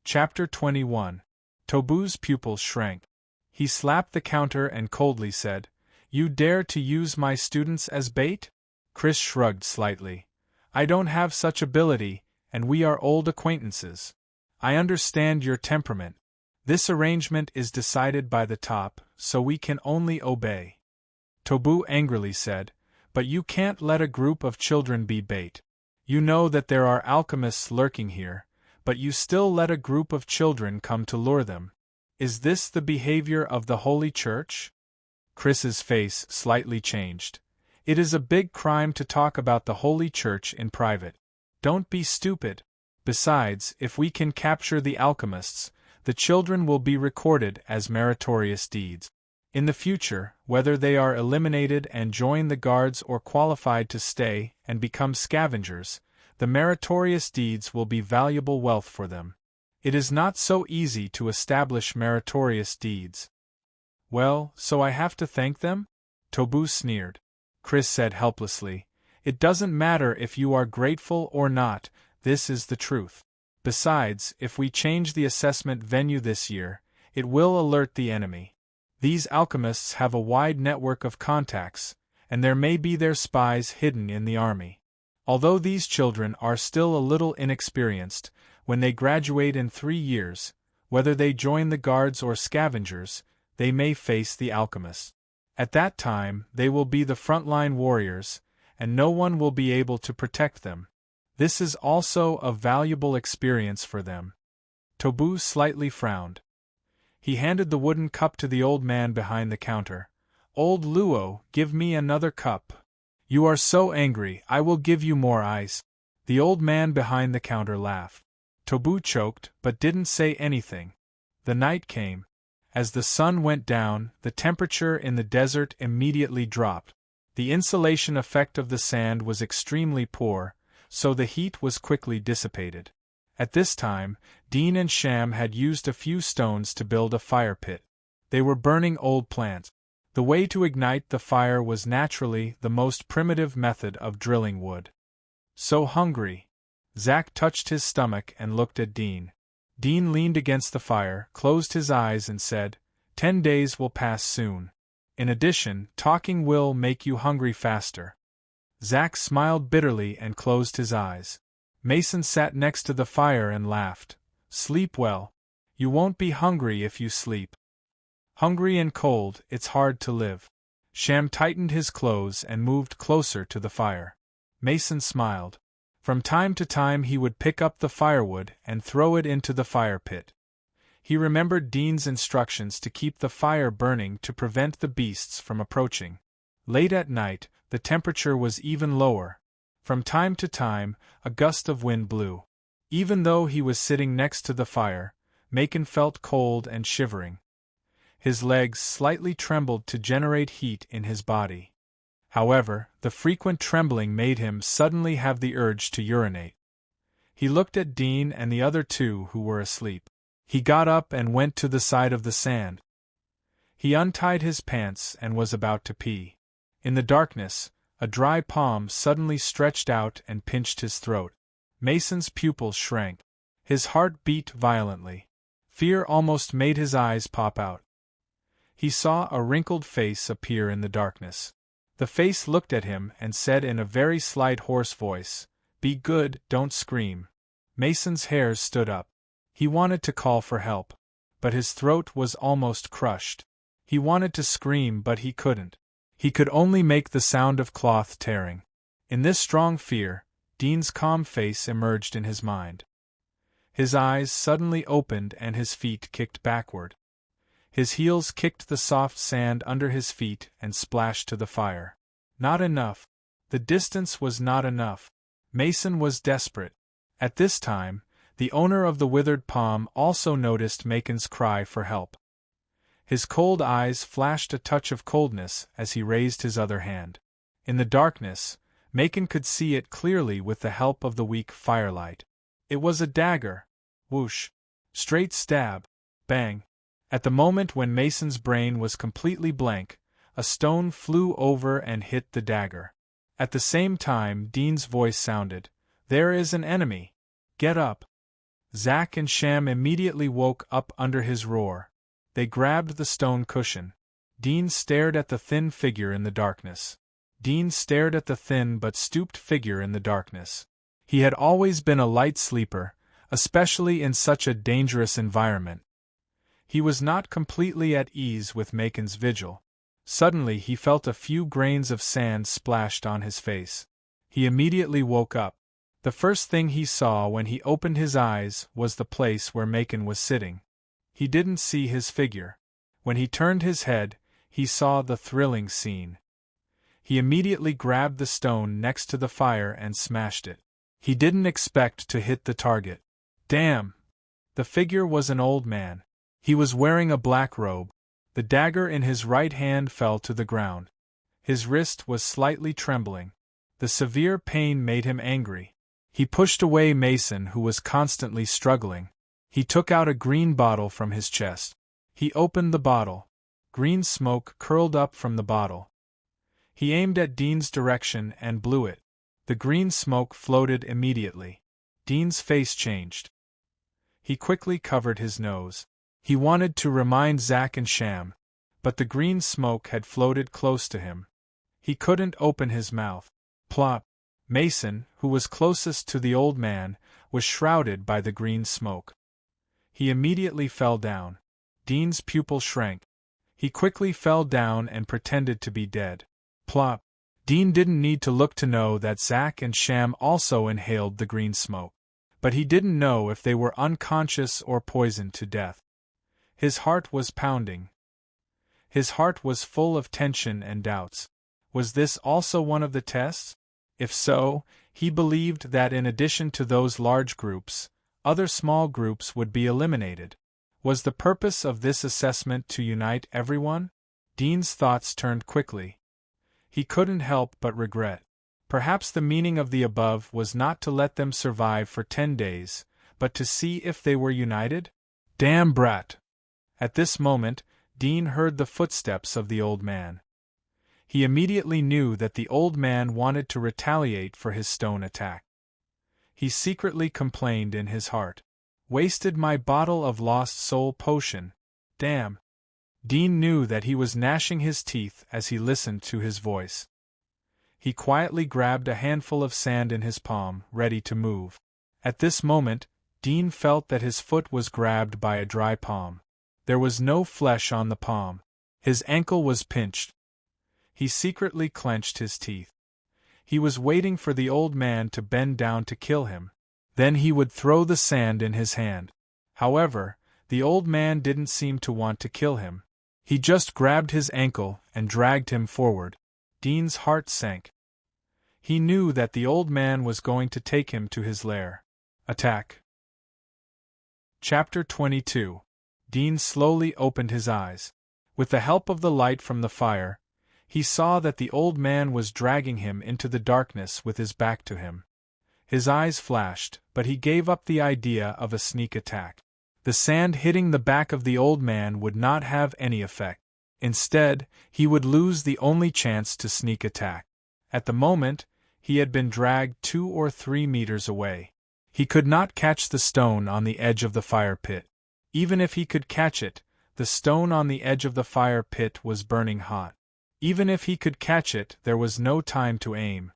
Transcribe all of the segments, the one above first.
Chapter 21. Tobu's pupils shrank. He slapped the counter and coldly said, "You dare to use my students as bait?" Chris shrugged slightly. "I don't have such ability, and we are old acquaintances. I understand your temperament. This arrangement is decided by the top, so we can only obey." Tobu angrily said, "But you can't let a group of children be bait. You know that there are alchemists lurking here, but you still let a group of children come to lure them. Is this the behavior of the Holy Church?" Chris's face slightly changed. "It is a big crime to talk about the Holy Church in private. Don't be stupid. Besides, if we can capture the alchemists, the children will be recorded as meritorious deeds. In the future, whether they are eliminated and join the guards or qualified to stay and become scavengers, the meritorious deeds will be valuable wealth for them. It is not so easy to establish meritorious deeds." "Well, so I have to thank them?" Tobu sneered. Chris said helplessly, "It doesn't matter if you are grateful or not, this is the truth. Besides, if we change the assessment venue this year, it will alert the enemy. These alchemists have a wide network of contacts, and there may be their spies hidden in the army. Although these children are still a little inexperienced, when they graduate in 3 years, whether they join the guards or scavengers, they may face the alchemists. At that time, they will be the frontline warriors, and no one will be able to protect them. This is also a valuable experience for them." Tobu slightly frowned. He handed the wooden cup to the old man behind the counter. "Old Luo, give me another cup. You are so angry, I will give you more ice." The old man behind the counter laughed. Tobu choked, but didn't say anything. The night came. As the sun went down, the temperature in the desert immediately dropped. The insulation effect of the sand was extremely poor, so the heat was quickly dissipated. At this time, Dean and Sham had used a few stones to build a fire pit. They were burning old plants. The way to ignite the fire was naturally the most primitive method of drilling wood. "So hungry." Zack touched his stomach and looked at Dean. Dean leaned against the fire, closed his eyes and said, 10 days will pass soon. In addition, talking will make you hungry faster." Zack smiled bitterly and closed his eyes. Mason sat next to the fire and laughed. "Sleep well. You won't be hungry if you sleep. Hungry and cold, it's hard to live." Sham tightened his clothes and moved closer to the fire. Mason smiled. From time to time he would pick up the firewood and throw it into the fire pit. He remembered Dean's instructions to keep the fire burning to prevent the beasts from approaching. Late at night, the temperature was even lower. From time to time, a gust of wind blew. Even though he was sitting next to the fire, Macon felt cold and shivering. His legs slightly trembled to generate heat in his body. However, the frequent trembling made him suddenly have the urge to urinate. He looked at Dean and the other 2 who were asleep. He got up and went to the side of the sand. He untied his pants and was about to pee. In the darkness, a dry palm suddenly stretched out and pinched his throat. Mason's pupils shrank. His heart beat violently. Fear almost made his eyes pop out. He saw a wrinkled face appear in the darkness. The face looked at him and said in a very slight hoarse voice, "Be good, don't scream." Mason's hairs stood up. He wanted to call for help, but his throat was almost crushed. He wanted to scream but he couldn't. He could only make the sound of cloth tearing. In this strong fear, Dean's calm face emerged in his mind. His eyes suddenly opened and his feet kicked backward. His heels kicked the soft sand under his feet and splashed to the fire. Not enough. The distance was not enough. Mason was desperate. At this time, the owner of the withered palm also noticed Macon's cry for help. His cold eyes flashed a touch of coldness as he raised his other hand. In the darkness, Macon could see it clearly with the help of the weak firelight. It was a dagger. Whoosh. Straight stab. Bang. At the moment when Mason's brain was completely blank, a stone flew over and hit the dagger. At the same time Dean's voice sounded, "There is an enemy. Get up." Zack and Sham immediately woke up under his roar. They grabbed the stone cushion. Dean stared at the thin figure in the darkness. Dean stared at the thin but stooped figure in the darkness. He had always been a light sleeper, especially in such a dangerous environment. He was not completely at ease with Macon's vigil. Suddenly he felt a few grains of sand splashed on his face. He immediately woke up. The first thing he saw when he opened his eyes was the place where Macon was sitting. He didn't see his figure. When he turned his head, he saw the thrilling scene. He immediately grabbed the stone next to the fire and smashed it. He didn't expect to hit the target. Damn! The figure was an old man. He was wearing a black robe. The dagger in his right hand fell to the ground. His wrist was slightly trembling. The severe pain made him angry. He pushed away Mason, who was constantly struggling. He took out a green bottle from his chest. He opened the bottle. Green smoke curled up from the bottle. He aimed at Dean's direction and blew it. The green smoke floated immediately. Dean's face changed. He quickly covered his nose. He wanted to remind Zack and Sham, but the green smoke had floated close to him. He couldn't open his mouth. Plop! Mason, who was closest to the old man, was shrouded by the green smoke. He immediately fell down. Dean's pupil shrank. He quickly fell down and pretended to be dead. Plop! Dean didn't need to look to know that Zack and Sham also inhaled the green smoke. But he didn't know if they were unconscious or poisoned to death. His heart was pounding. His heart was full of tension and doubts. Was this also one of the tests? If so, he believed that in addition to those large groups, other small groups would be eliminated. Was the purpose of this assessment to unite everyone? Dean's thoughts turned quickly. He couldn't help but regret. Perhaps the meaning of the above was not to let them survive for 10 days, but to see if they were united? Damn brat! At this moment, Dean heard the footsteps of the old man. He immediately knew that the old man wanted to retaliate for his stone attack. He secretly complained in his heart. Wasted my bottle of lost soul potion. Damn! Dean knew that he was gnashing his teeth as he listened to his voice. He quietly grabbed a handful of sand in his palm, ready to move. At this moment, Dean felt that his foot was grabbed by a dry palm. There was no flesh on the palm. His ankle was pinched. He secretly clenched his teeth. He was waiting for the old man to bend down to kill him. Then he would throw the sand in his hand. However, the old man didn't seem to want to kill him. He just grabbed his ankle and dragged him forward. Dean's heart sank. He knew that the old man was going to take him to his lair. Attack. Chapter 22. Dean slowly opened his eyes. With the help of the light from the fire, he saw that the old man was dragging him into the darkness with his back to him. His eyes flashed, but he gave up the idea of a sneak attack. The sand hitting the back of the old man would not have any effect. Instead, he would lose the only chance to sneak attack. At the moment, he had been dragged 2 or 3 meters away. He could not catch the stone on the edge of the fire pit. Even if he could catch it, the stone on the edge of the fire pit was burning hot. Even if he could catch it, there was no time to aim.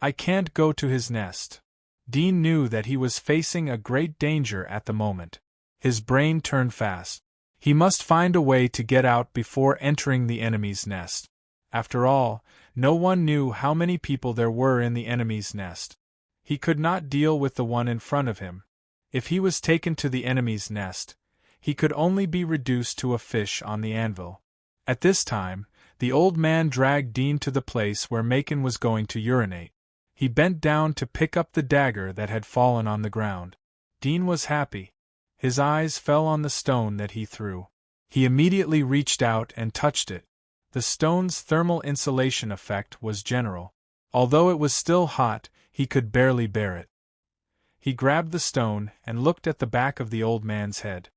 I can't go to his nest. Dean knew that he was facing a great danger at the moment. His brain turned fast. He must find a way to get out before entering the enemy's nest. After all, no one knew how many people there were in the enemy's nest. He could not deal with the one in front of him. If he was taken to the enemy's nest, he could only be reduced to a fish on the anvil. At this time, the old man dragged Dean to the place where Macon was going to urinate. He bent down to pick up the dagger that had fallen on the ground. Dean was happy. His eyes fell on the stone that he threw. He immediately reached out and touched it. The stone's thermal insulation effect was general. Although it was still hot, he could barely bear it. He grabbed the stone and looked at the back of the old man's head.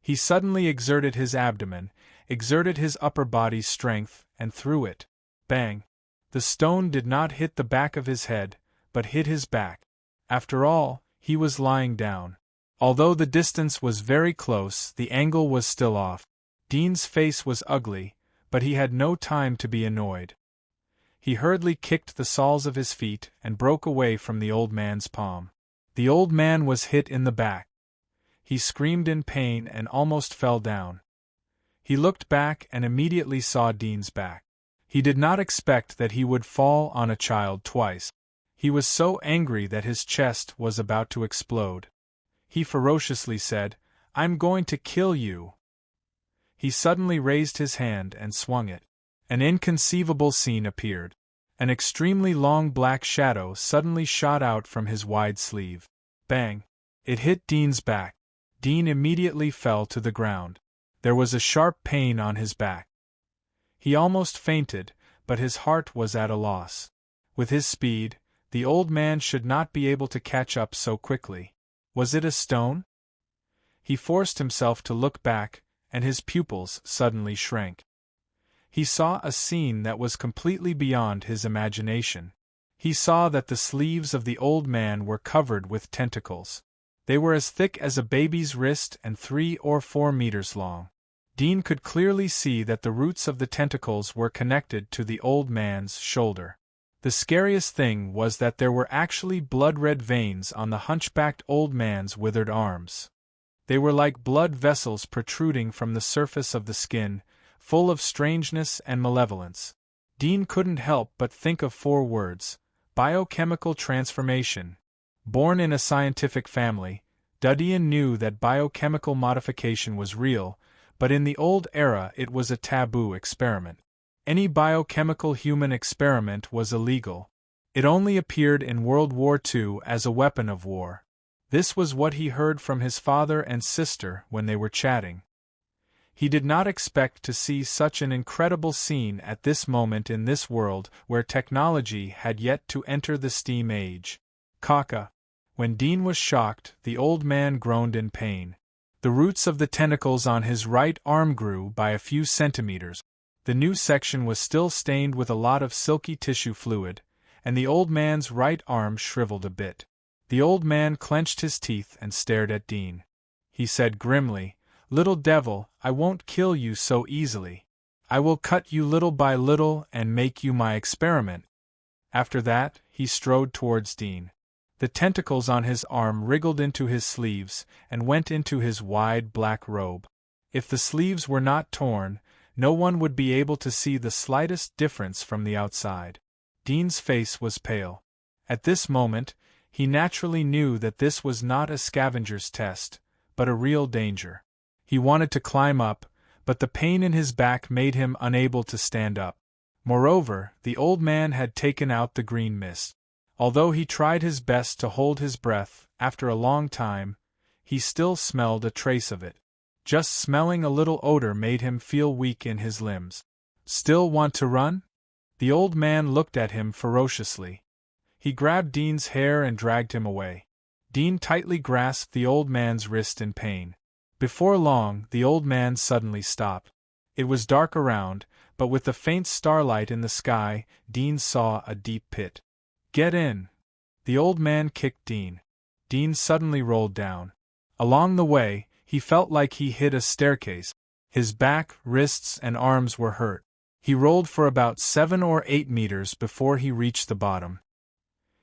He suddenly exerted his abdomen, exerted his upper body's strength, and threw it. Bang! The stone did not hit the back of his head, but hit his back. After all, he was lying down. Although the distance was very close, the angle was still off. Dean's face was ugly, but he had no time to be annoyed. He hurriedly kicked the soles of his feet and broke away from the old man's palm. The old man was hit in the back. He screamed in pain and almost fell down. He looked back and immediately saw Dean's back. He did not expect that he would fall on a child twice. He was so angry that his chest was about to explode. He ferociously said, "I'm going to kill you." He suddenly raised his hand and swung it. An inconceivable scene appeared. An extremely long black shadow suddenly shot out from his wide sleeve. Bang! It hit Dean's back. Dean immediately fell to the ground. There was a sharp pain on his back. He almost fainted, but his heart was at a loss. With his speed, the old man should not be able to catch up so quickly. Was it a stone? He forced himself to look back, and his pupils suddenly shrank. He saw a scene that was completely beyond his imagination. He saw that the sleeves of the old man were covered with tentacles. They were as thick as a baby's wrist and 3 or 4 meters long. Dean could clearly see that the roots of the tentacles were connected to the old man's shoulder. The scariest thing was that there were actually blood-red veins on the hunchbacked old man's withered arms. They were like blood vessels protruding from the surface of the skin, full of strangeness and malevolence. Dean couldn't help but think of 4 words: biochemical transformation. Born in a scientific family, Dudian knew that biochemical modification was real, but in the old era it was a taboo experiment. Any biochemical human experiment was illegal. It only appeared in World War II as a weapon of war. This was what he heard from his father and sister when they were chatting. He did not expect to see such an incredible scene at this moment in this world where technology had yet to enter the steam age. Caca. When Dean was shocked, the old man groaned in pain. The roots of the tentacles on his right arm grew by a few centimeters. The new section was still stained with a lot of silky tissue fluid, and the old man's right arm shriveled a bit. The old man clenched his teeth and stared at Dean. He said grimly, "Little devil, I won't kill you so easily. I will cut you little by little and make you my experiment." After that, he strode towards Dean. The tentacles on his arm wriggled into his sleeves and went into his wide black robe. If the sleeves were not torn, no one would be able to see the slightest difference from the outside. Dean's face was pale. At this moment, he naturally knew that this was not a scavenger's test, but a real danger. He wanted to climb up, but the pain in his back made him unable to stand up. Moreover, the old man had taken out the green mist. Although he tried his best to hold his breath, after a long time, he still smelled a trace of it. Just smelling a little odor made him feel weak in his limbs. "Still want to run?" The old man looked at him ferociously. He grabbed Dean's hair and dragged him away. Dean tightly grasped the old man's wrist in pain. Before long, the old man suddenly stopped. It was dark around, but with the faint starlight in the sky, Dean saw a deep pit. "Get in!" The old man kicked Dean. Dean suddenly rolled down. Along the way, he felt like he hit a staircase. His back, wrists, and arms were hurt. He rolled for about 7 or 8 meters before he reached the bottom.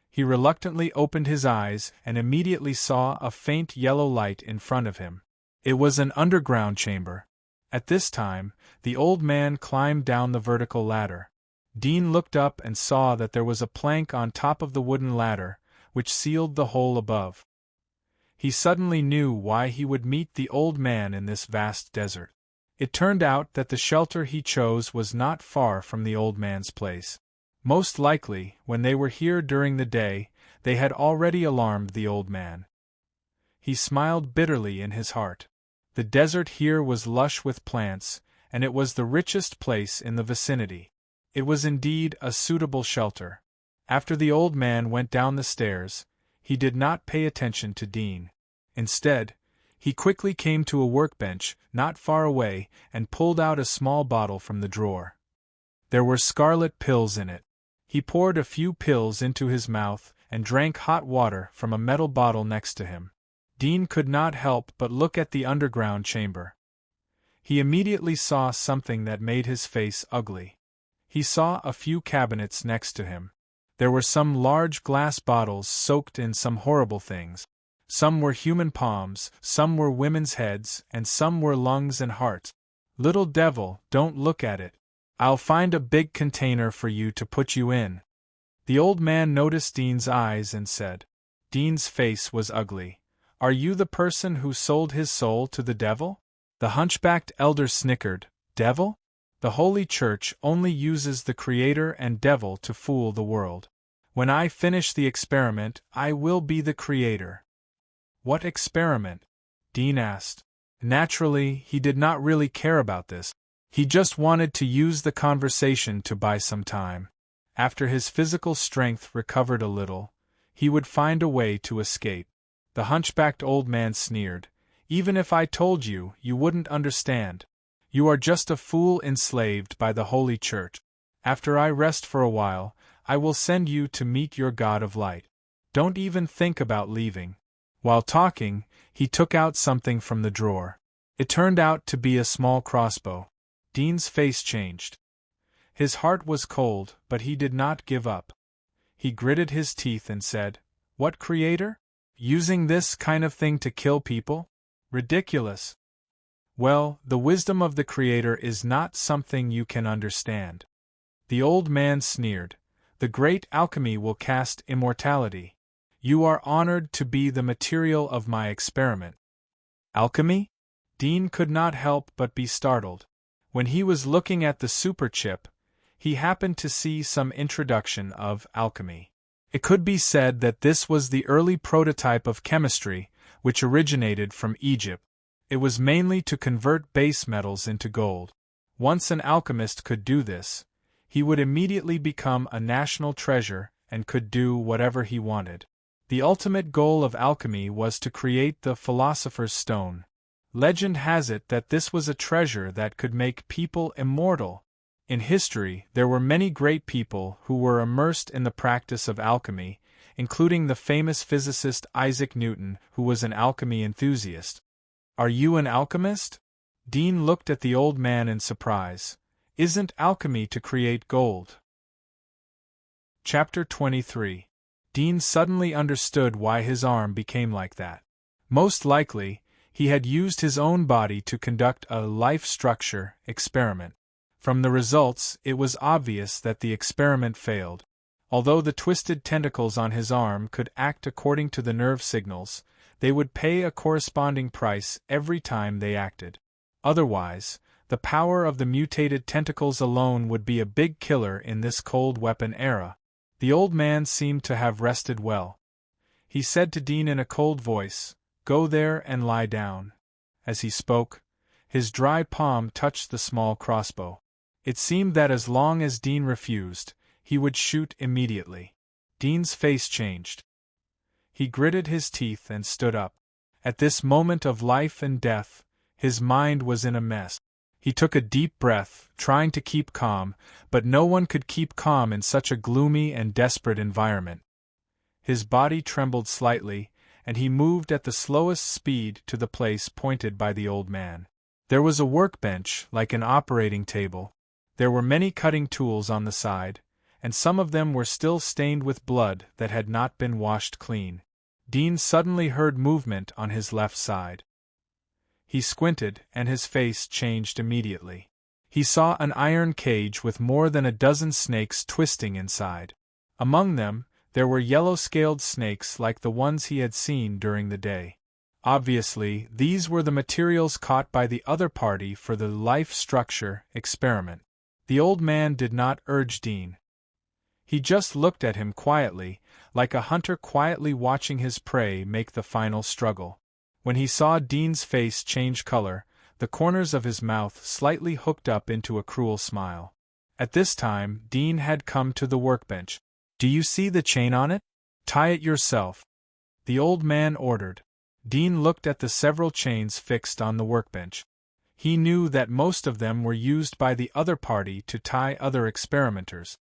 He reluctantly opened his eyes and immediately saw a faint yellow light in front of him. It was an underground chamber. At this time, the old man climbed down the vertical ladder. Dean looked up and saw that there was a plank on top of the wooden ladder, which sealed the hole above. He suddenly knew why he would meet the old man in this vast desert. It turned out that the shelter he chose was not far from the old man's place. Most likely, when they were here during the day, they had already alarmed the old man. He smiled bitterly in his heart. The desert here was lush with plants, and it was the richest place in the vicinity. It was indeed a suitable shelter. After the old man went down the stairs, he did not pay attention to Dean. Instead, he quickly came to a workbench not far away and pulled out a small bottle from the drawer. There were scarlet pills in it. He poured a few pills into his mouth and drank hot water from a metal bottle next to him. Dean could not help but look at the underground chamber. He immediately saw something that made his face ugly. He saw a few cabinets next to him. There were some large glass bottles soaked in some horrible things. Some were human palms, some were women's heads, and some were lungs and hearts. Little devil, don't look at it. I'll find a big container for you to put you in. The old man noticed Dean's eyes and said. Dean's face was ugly. Are you the person who sold his soul to the devil? The hunchbacked elder snickered. Devil? The Holy Church only uses the Creator and devil to fool the world. When I finish the experiment, I will be the Creator. What experiment? Dean asked. Naturally, he did not really care about this. He just wanted to use the conversation to buy some time. After his physical strength recovered a little, he would find a way to escape. The hunchbacked old man sneered. Even if I told you, you wouldn't understand. You are just a fool enslaved by the Holy Church. After I rest for a while, I will send you to meet your God of light. Don't even think about leaving. While talking, he took out something from the drawer. It turned out to be a small crossbow. Dean's face changed. His heart was cold, but he did not give up. He gritted his teeth and said, What Creator? Using this kind of thing to kill people? Ridiculous. Well, the wisdom of the Creator is not something you can understand. The old man sneered. The great alchemy will cast immortality. You are honored to be the material of my experiment. Alchemy? Dean could not help but be startled. When he was looking at the superchip, he happened to see some introduction of alchemy. It could be said that this was the early prototype of chemistry, which originated from Egypt. It was mainly to convert base metals into gold. Once an alchemist could do this, he would immediately become a national treasure and could do whatever he wanted. The ultimate goal of alchemy was to create the philosopher's stone. Legend has it that this was a treasure that could make people immortal. In history, there were many great people who were immersed in the practice of alchemy, including the famous physicist Isaac Newton, who was an alchemy enthusiast. Are you an alchemist? Dean looked at the old man in surprise. Isn't alchemy to create gold? Chapter 23. Dean suddenly understood why his arm became like that. Most likely, he had used his own body to conduct a life structure experiment. From the results, it was obvious that the experiment failed. Although the twisted tentacles on his arm could act according to the nerve signals, they would pay a corresponding price every time they acted. Otherwise, the power of the mutated tentacles alone would be a big killer in this cold weapon era. The old man seemed to have rested well. He said to Dean in a cold voice, Go there and lie down. As he spoke, his dry palm touched the small crossbow. It seemed that as long as Dean refused, he would shoot immediately. Dean's face changed. He gritted his teeth and stood up. At this moment of life and death, his mind was in a mess. He took a deep breath, trying to keep calm, but no one could keep calm in such a gloomy and desperate environment. His body trembled slightly, and he moved at the slowest speed to the place pointed by the old man. There was a workbench, like an operating table. There were many cutting tools on the side, and some of them were still stained with blood that had not been washed clean. Dean suddenly heard movement on his left side. He squinted, and his face changed immediately. He saw an iron cage with more than a dozen snakes twisting inside. Among them, there were yellow-scaled snakes like the ones he had seen during the day. Obviously, these were the materials caught by the other party for the life structure experiment. The old man did not urge Dean. He just looked at him quietly, like a hunter quietly watching his prey make the final struggle. When he saw Dean's face change color, the corners of his mouth slightly hooked up into a cruel smile. At this time, Dean had come to the workbench. Do you see the chain on it? Tie it yourself. The old man ordered. Dean looked at the several chains fixed on the workbench. He knew that most of them were used by the other party to tie other experimenters.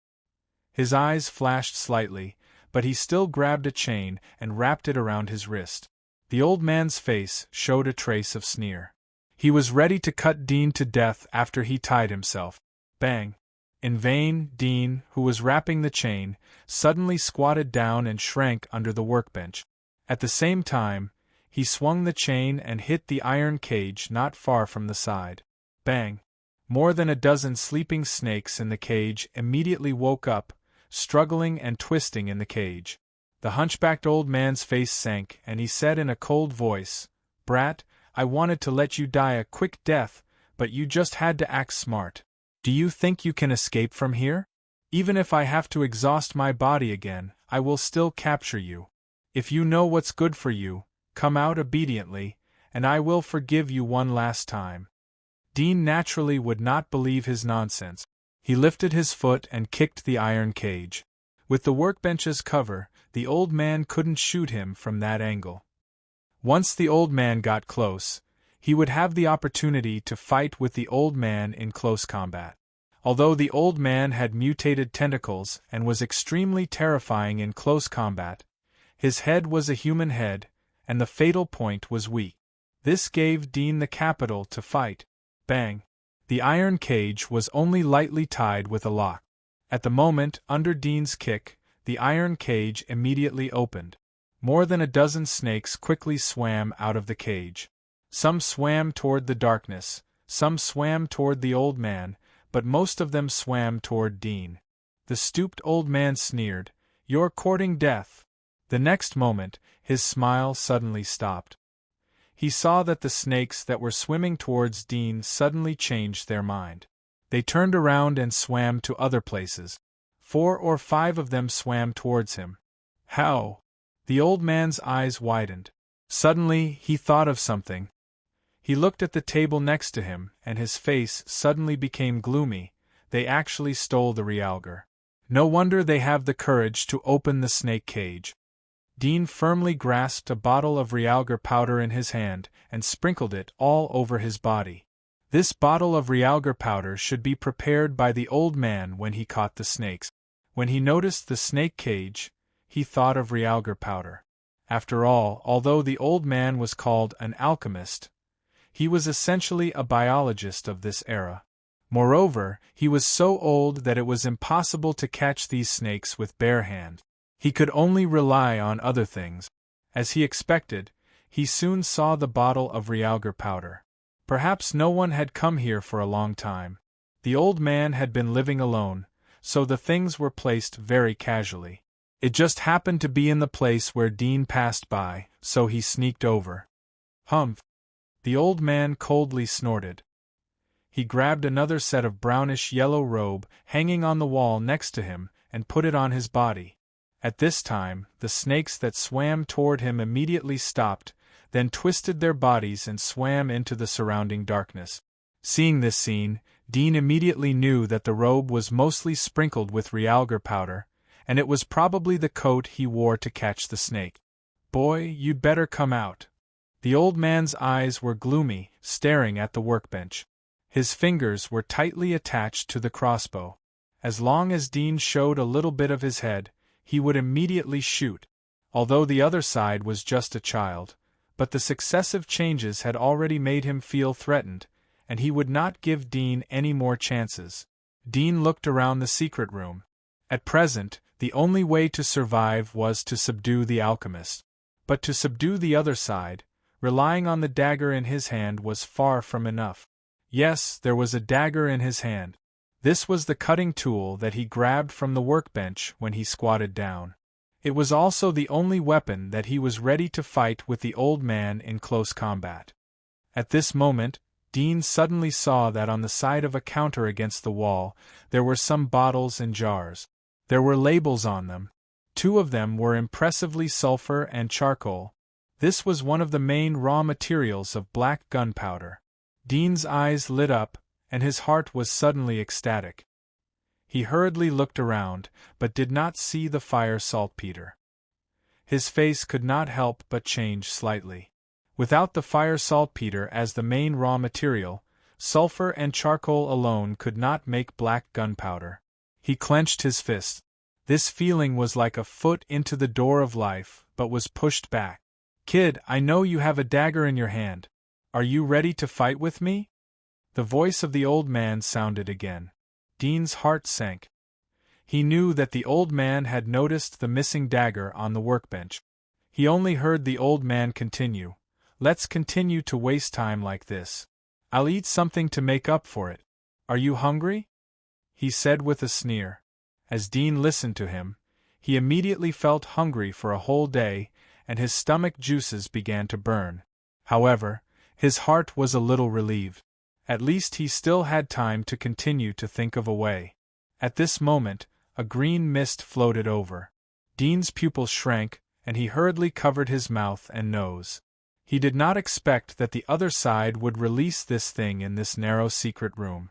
His eyes flashed slightly, but he still grabbed a chain and wrapped it around his wrist. The old man's face showed a trace of sneer. He was ready to cut Dean to death after he tied himself. Bang! In vain, Dean, who was wrapping the chain, suddenly squatted down and shrank under the workbench. At the same time, he swung the chain and hit the iron cage not far from the side. Bang! More than a dozen sleeping snakes in the cage immediately woke up, struggling and twisting in the cage. The hunchbacked old man's face sank, and he said in a cold voice, "Brat, I wanted to let you die a quick death, but you just had to act smart. Do you think you can escape from here? Even if I have to exhaust my body again, I will still capture you. If you know what's good for you, come out obediently, and I will forgive you one last time." Dean naturally would not believe his nonsense. He lifted his foot and kicked the iron cage. With the workbench's cover, the old man couldn't shoot him from that angle. Once the old man got close, he would have the opportunity to fight with the old man in close combat. Although the old man had mutated tentacles and was extremely terrifying in close combat, his head was a human head, and the fatal point was weak. This gave Dean the capital to fight. Bang! The iron cage was only lightly tied with a lock. At the moment, under Dean's kick, the iron cage immediately opened. More than a dozen snakes quickly swam out of the cage. Some swam toward the darkness, some swam toward the old man, but most of them swam toward Dean. The stooped old man sneered, "You're courting death." The next moment, his smile suddenly stopped. He saw that the snakes that were swimming towards Dean suddenly changed their mind. They turned around and swam to other places. 4 or 5 of them swam towards him. How? The old man's eyes widened. Suddenly, he thought of something. He looked at the table next to him, and his face suddenly became gloomy. They actually stole the realgar. No wonder they have the courage to open the snake cage. Dean firmly grasped a bottle of realgar powder in his hand and sprinkled it all over his body. This bottle of realgar powder should be prepared by the old man when he caught the snakes. When he noticed the snake cage, he thought of realgar powder. After all, although the old man was called an alchemist, he was essentially a biologist of this era. Moreover, he was so old that it was impossible to catch these snakes with bare hands. He could only rely on other things. As he expected, he soon saw the bottle of realgar powder. Perhaps no one had come here for a long time. The old man had been living alone, so the things were placed very casually. It just happened to be in the place where Dean passed by, so he sneaked over. Humph! The old man coldly snorted. He grabbed another set of brownish-yellow robe hanging on the wall next to him and put it on his body. At this time, the snakes that swam toward him immediately stopped, then twisted their bodies and swam into the surrounding darkness. Seeing this scene, Dean immediately knew that the robe was mostly sprinkled with realgar powder, and it was probably the coat he wore to catch the snake. "Boy, you'd better come out." The old man's eyes were gloomy, staring at the workbench. His fingers were tightly attached to the crossbow. As long as Dean showed a little bit of his head, he would immediately shoot. Although the other side was just a child, but the successive changes had already made him feel threatened, and he would not give Dean any more chances. Dean looked around the secret room. At present, the only way to survive was to subdue the alchemist. But to subdue the other side, relying on the dagger in his hand was far from enough. Yes, there was a dagger in his hand. This was the cutting tool that he grabbed from the workbench when he squatted down. It was also the only weapon that he was ready to fight with the old man in close combat. At this moment, Dean suddenly saw that on the side of a counter against the wall, there were some bottles and jars. There were labels on them. 2 of them were impressively sulfur and charcoal. This was one of the main raw materials of black gunpowder. Dean's eyes lit up, and his heart was suddenly ecstatic. He hurriedly looked around, but did not see the fire saltpeter. His face could not help but change slightly. Without the fire saltpeter as the main raw material, sulfur and charcoal alone could not make black gunpowder. He clenched his fists. This feeling was like a foot into the door of life, but was pushed back. Kid, I know you have a dagger in your hand. Are you ready to fight with me? The voice of the old man sounded again. Dean's heart sank. He knew that the old man had noticed the missing dagger on the workbench. He only heard the old man continue, "Let's continue to waste time like this. I'll eat something to make up for it. Are you hungry?" he said with a sneer. As Dean listened to him, he immediately felt hungry for a whole day, and his stomach juices began to burn. However, his heart was a little relieved. At least he still had time to continue to think of a way. At this moment, a green mist floated over. Dean's pupils shrank, and he hurriedly covered his mouth and nose. He did not expect that the other side would release this thing in this narrow secret room.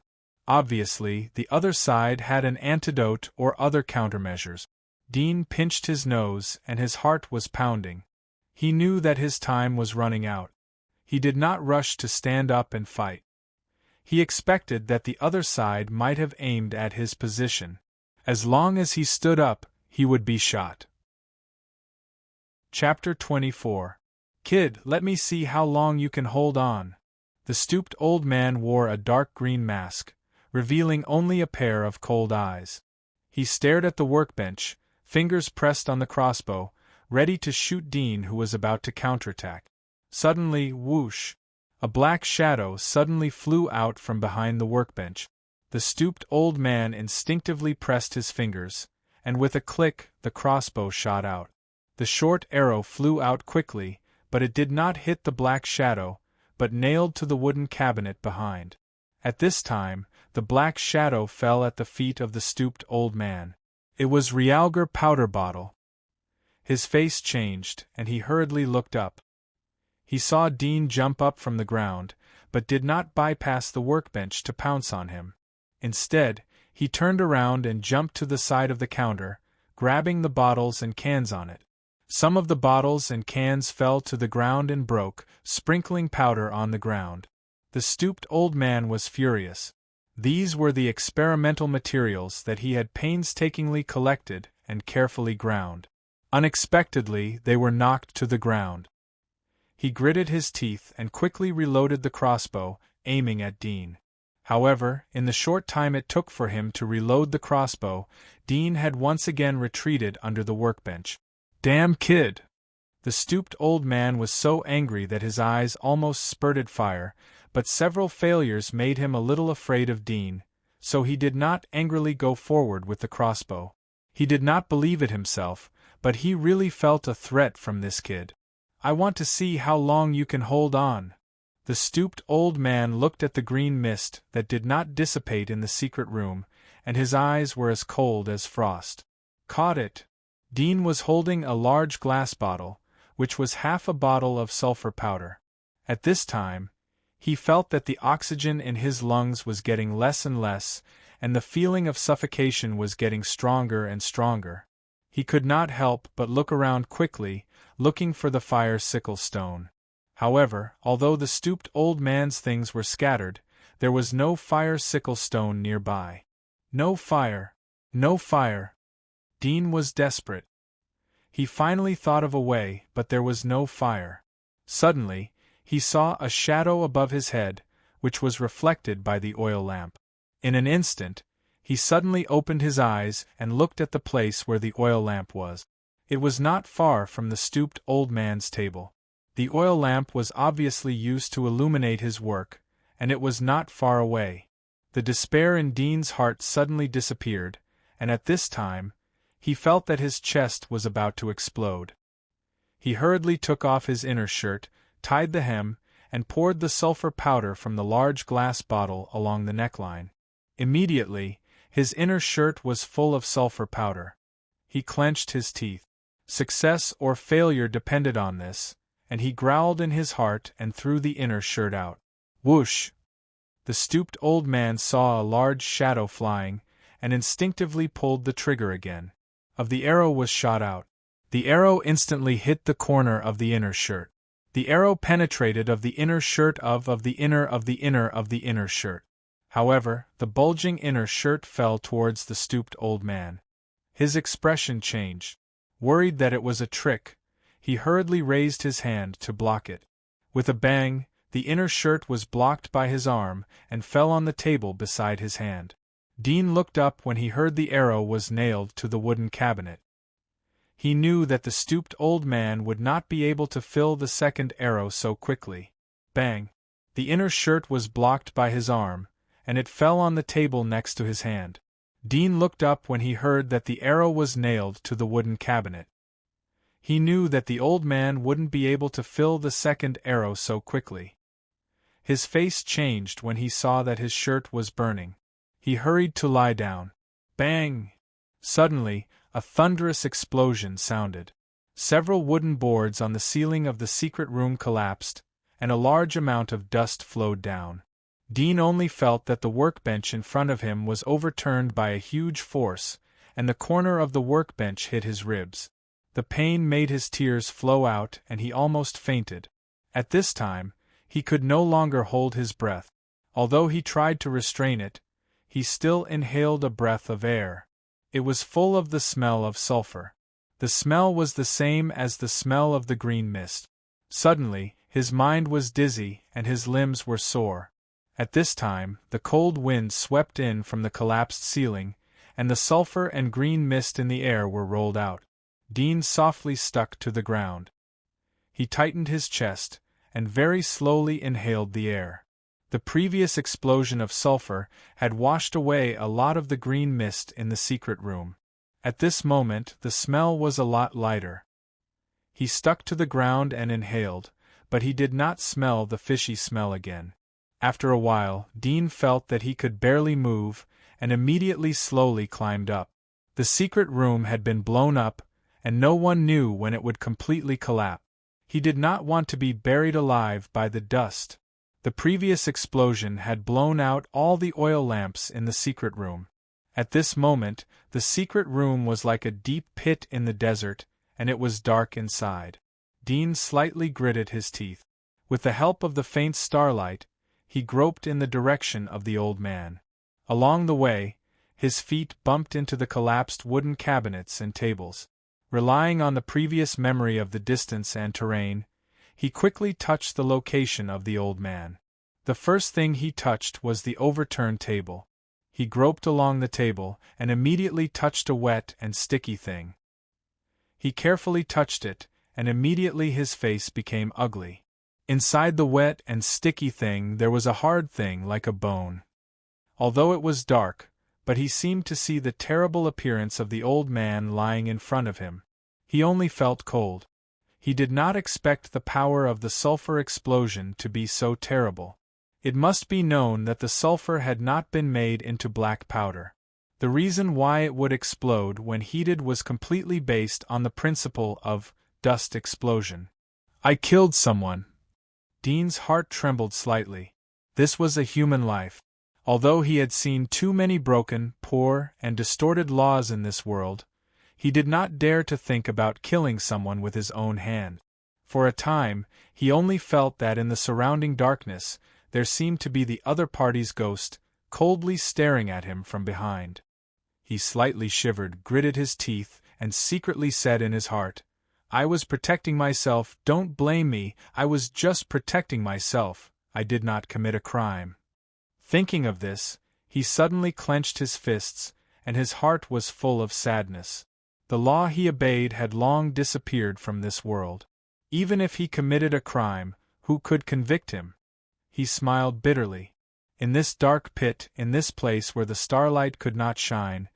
Obviously, the other side had an antidote or other countermeasures. Dean pinched his nose, and his heart was pounding. He knew that his time was running out. He did not rush to stand up and fight. He expected that the other side might have aimed at his position. As long as he stood up, he would be shot. Chapter 24. Kid, let me see how long you can hold on. The stooped old man wore a dark green mask, revealing only a pair of cold eyes. He stared at the workbench, fingers pressed on the crossbow, ready to shoot Dean, who was about to counterattack. Suddenly, whoosh! A black shadow suddenly flew out from behind the workbench. The stooped old man instinctively pressed his fingers, and with a click, the crossbow shot out. The short arrow flew out quickly, but it did not hit the black shadow, but nailed to the wooden cabinet behind. At this time, the black shadow fell at the feet of the stooped old man. It was Realgar Powder Bottle. His face changed, and he hurriedly looked up. He saw Dean jump up from the ground, but did not bypass the workbench to pounce on him. Instead, he turned around and jumped to the side of the counter, grabbing the bottles and cans on it. Some of the bottles and cans fell to the ground and broke, sprinkling powder on the ground. The stooped old man was furious. These were the experimental materials that he had painstakingly collected and carefully ground. Unexpectedly, they were knocked to the ground. He gritted his teeth and quickly reloaded the crossbow, aiming at Dean. However, in the short time it took for him to reload the crossbow, Dean had once again retreated under the workbench. "Damn kid!" The stooped old man was so angry that his eyes almost spurted fire, but several failures made him a little afraid of Dean, so he did not angrily go forward with the crossbow. He did not believe it himself, but he really felt a threat from this kid. "I want to see how long you can hold on." The stooped old man looked at the green mist that did not dissipate in the secret room, and his eyes were as cold as frost. Caught it! Dean was holding a large glass bottle, which was half a bottle of sulfur powder. At this time, he felt that the oxygen in his lungs was getting less and less, and the feeling of suffocation was getting stronger and stronger. He could not help but look around quickly, looking for the fire sickle stone. However, although the stooped old man's things were scattered, there was no fire sickle stone nearby. No fire! No fire! Dean was desperate. He finally thought of a way, but there was no fire. Suddenly, he saw a shadow above his head, which was reflected by the oil lamp. In an instant, he suddenly opened his eyes and looked at the place where the oil lamp was. It was not far from the stooped old man's table. The oil lamp was obviously used to illuminate his work, and it was not far away. The despair in Dean's heart suddenly disappeared, and at this time, he felt that his chest was about to explode. He hurriedly took off his inner shirt, tied the hem, and poured the sulfur powder from the large glass bottle along the neckline. Immediately, his inner shirt was full of sulfur powder. He clenched his teeth. Success or failure depended on this, and he growled in his heart and threw the inner shirt out. Whoosh! The stooped old man saw a large shadow flying, and instinctively pulled the trigger again. The arrow was shot out. The arrow instantly hit the corner of the inner shirt. The arrow penetrated of the inner shirt of the inner of the inner of the inner shirt. However, the bulging inner shirt fell towards the stooped old man. His expression changed. Worried that it was a trick, he hurriedly raised his hand to block it. With a bang, the inner shirt was blocked by his arm and fell on the table beside his hand. Dean looked up when he heard the arrow was nailed to the wooden cabinet. He knew that the stooped old man would not be able to fill the second arrow so quickly. Bang! The inner shirt was blocked by his arm, and it fell on the table next to his hand. Dean looked up when he heard that the arrow was nailed to the wooden cabinet. He knew that the old man wouldn't be able to fill the second arrow so quickly. His face changed when he saw that his shirt was burning. He hurried to lie down. Bang! Suddenly, a thunderous explosion sounded. Several wooden boards on the ceiling of the secret room collapsed, and a large amount of dust flowed down. Dean only felt that the workbench in front of him was overturned by a huge force, and the corner of the workbench hit his ribs. The pain made his tears flow out and he almost fainted. At this time, he could no longer hold his breath. Although he tried to restrain it, he still inhaled a breath of air. It was full of the smell of sulfur. The smell was the same as the smell of the green mist. Suddenly, his mind was dizzy and his limbs were sore. At this time, the cold wind swept in from the collapsed ceiling, and the sulfur and green mist in the air were rolled out. Dean softly stuck to the ground. He tightened his chest, and very slowly inhaled the air. The previous explosion of sulfur had washed away a lot of the green mist in the secret room. At this moment, the smell was a lot lighter. He stuck to the ground and inhaled, but he did not smell the fishy smell again. After a while, Dean felt that he could barely move, and immediately slowly climbed up. The secret room had been blown up, and no one knew when it would completely collapse. He did not want to be buried alive by the dust. The previous explosion had blown out all the oil lamps in the secret room. At this moment, the secret room was like a deep pit in the desert, and it was dark inside. Dean slightly gritted his teeth. With the help of the faint starlight, he groped in the direction of the old man. Along the way, his feet bumped into the collapsed wooden cabinets and tables. Relying on the previous memory of the distance and terrain, he quickly touched the location of the old man. The first thing he touched was the overturned table. He groped along the table and immediately touched a wet and sticky thing. He carefully touched it, and immediately his face became ugly. Inside the wet and sticky thing there was a hard thing like a bone. Although it was dark, but he seemed to see the terrible appearance of the old man lying in front of him. He only felt cold. He did not expect the power of the sulfur explosion to be so terrible. It must be known that the sulfur had not been made into black powder. The reason why it would explode when heated was completely based on the principle of dust explosion. I killed someone. Dean's heart trembled slightly. This was a human life. Although he had seen too many broken, poor, and distorted laws in this world, he did not dare to think about killing someone with his own hand. For a time, he only felt that in the surrounding darkness, there seemed to be the other party's ghost, coldly staring at him from behind. He slightly shivered, gritted his teeth, and secretly said in his heart, I was protecting myself, don't blame me, I was just protecting myself, I did not commit a crime. Thinking of this, he suddenly clenched his fists, and his heart was full of sadness. The law he obeyed had long disappeared from this world. Even if he committed a crime, who could convict him? He smiled bitterly. In this dark pit, in this place where the starlight could not shine,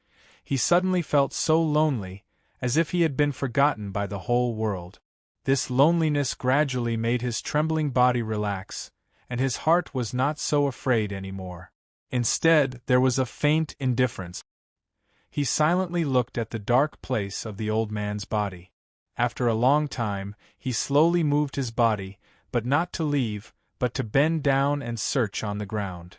he suddenly felt so lonely, as if he had been forgotten by the whole world. This loneliness gradually made his trembling body relax, and his heart was not so afraid anymore. Instead, there was a faint indifference. He silently looked at the dark place of the old man's body. After a long time, he slowly moved his body, but not to leave, but to bend down and search on the ground.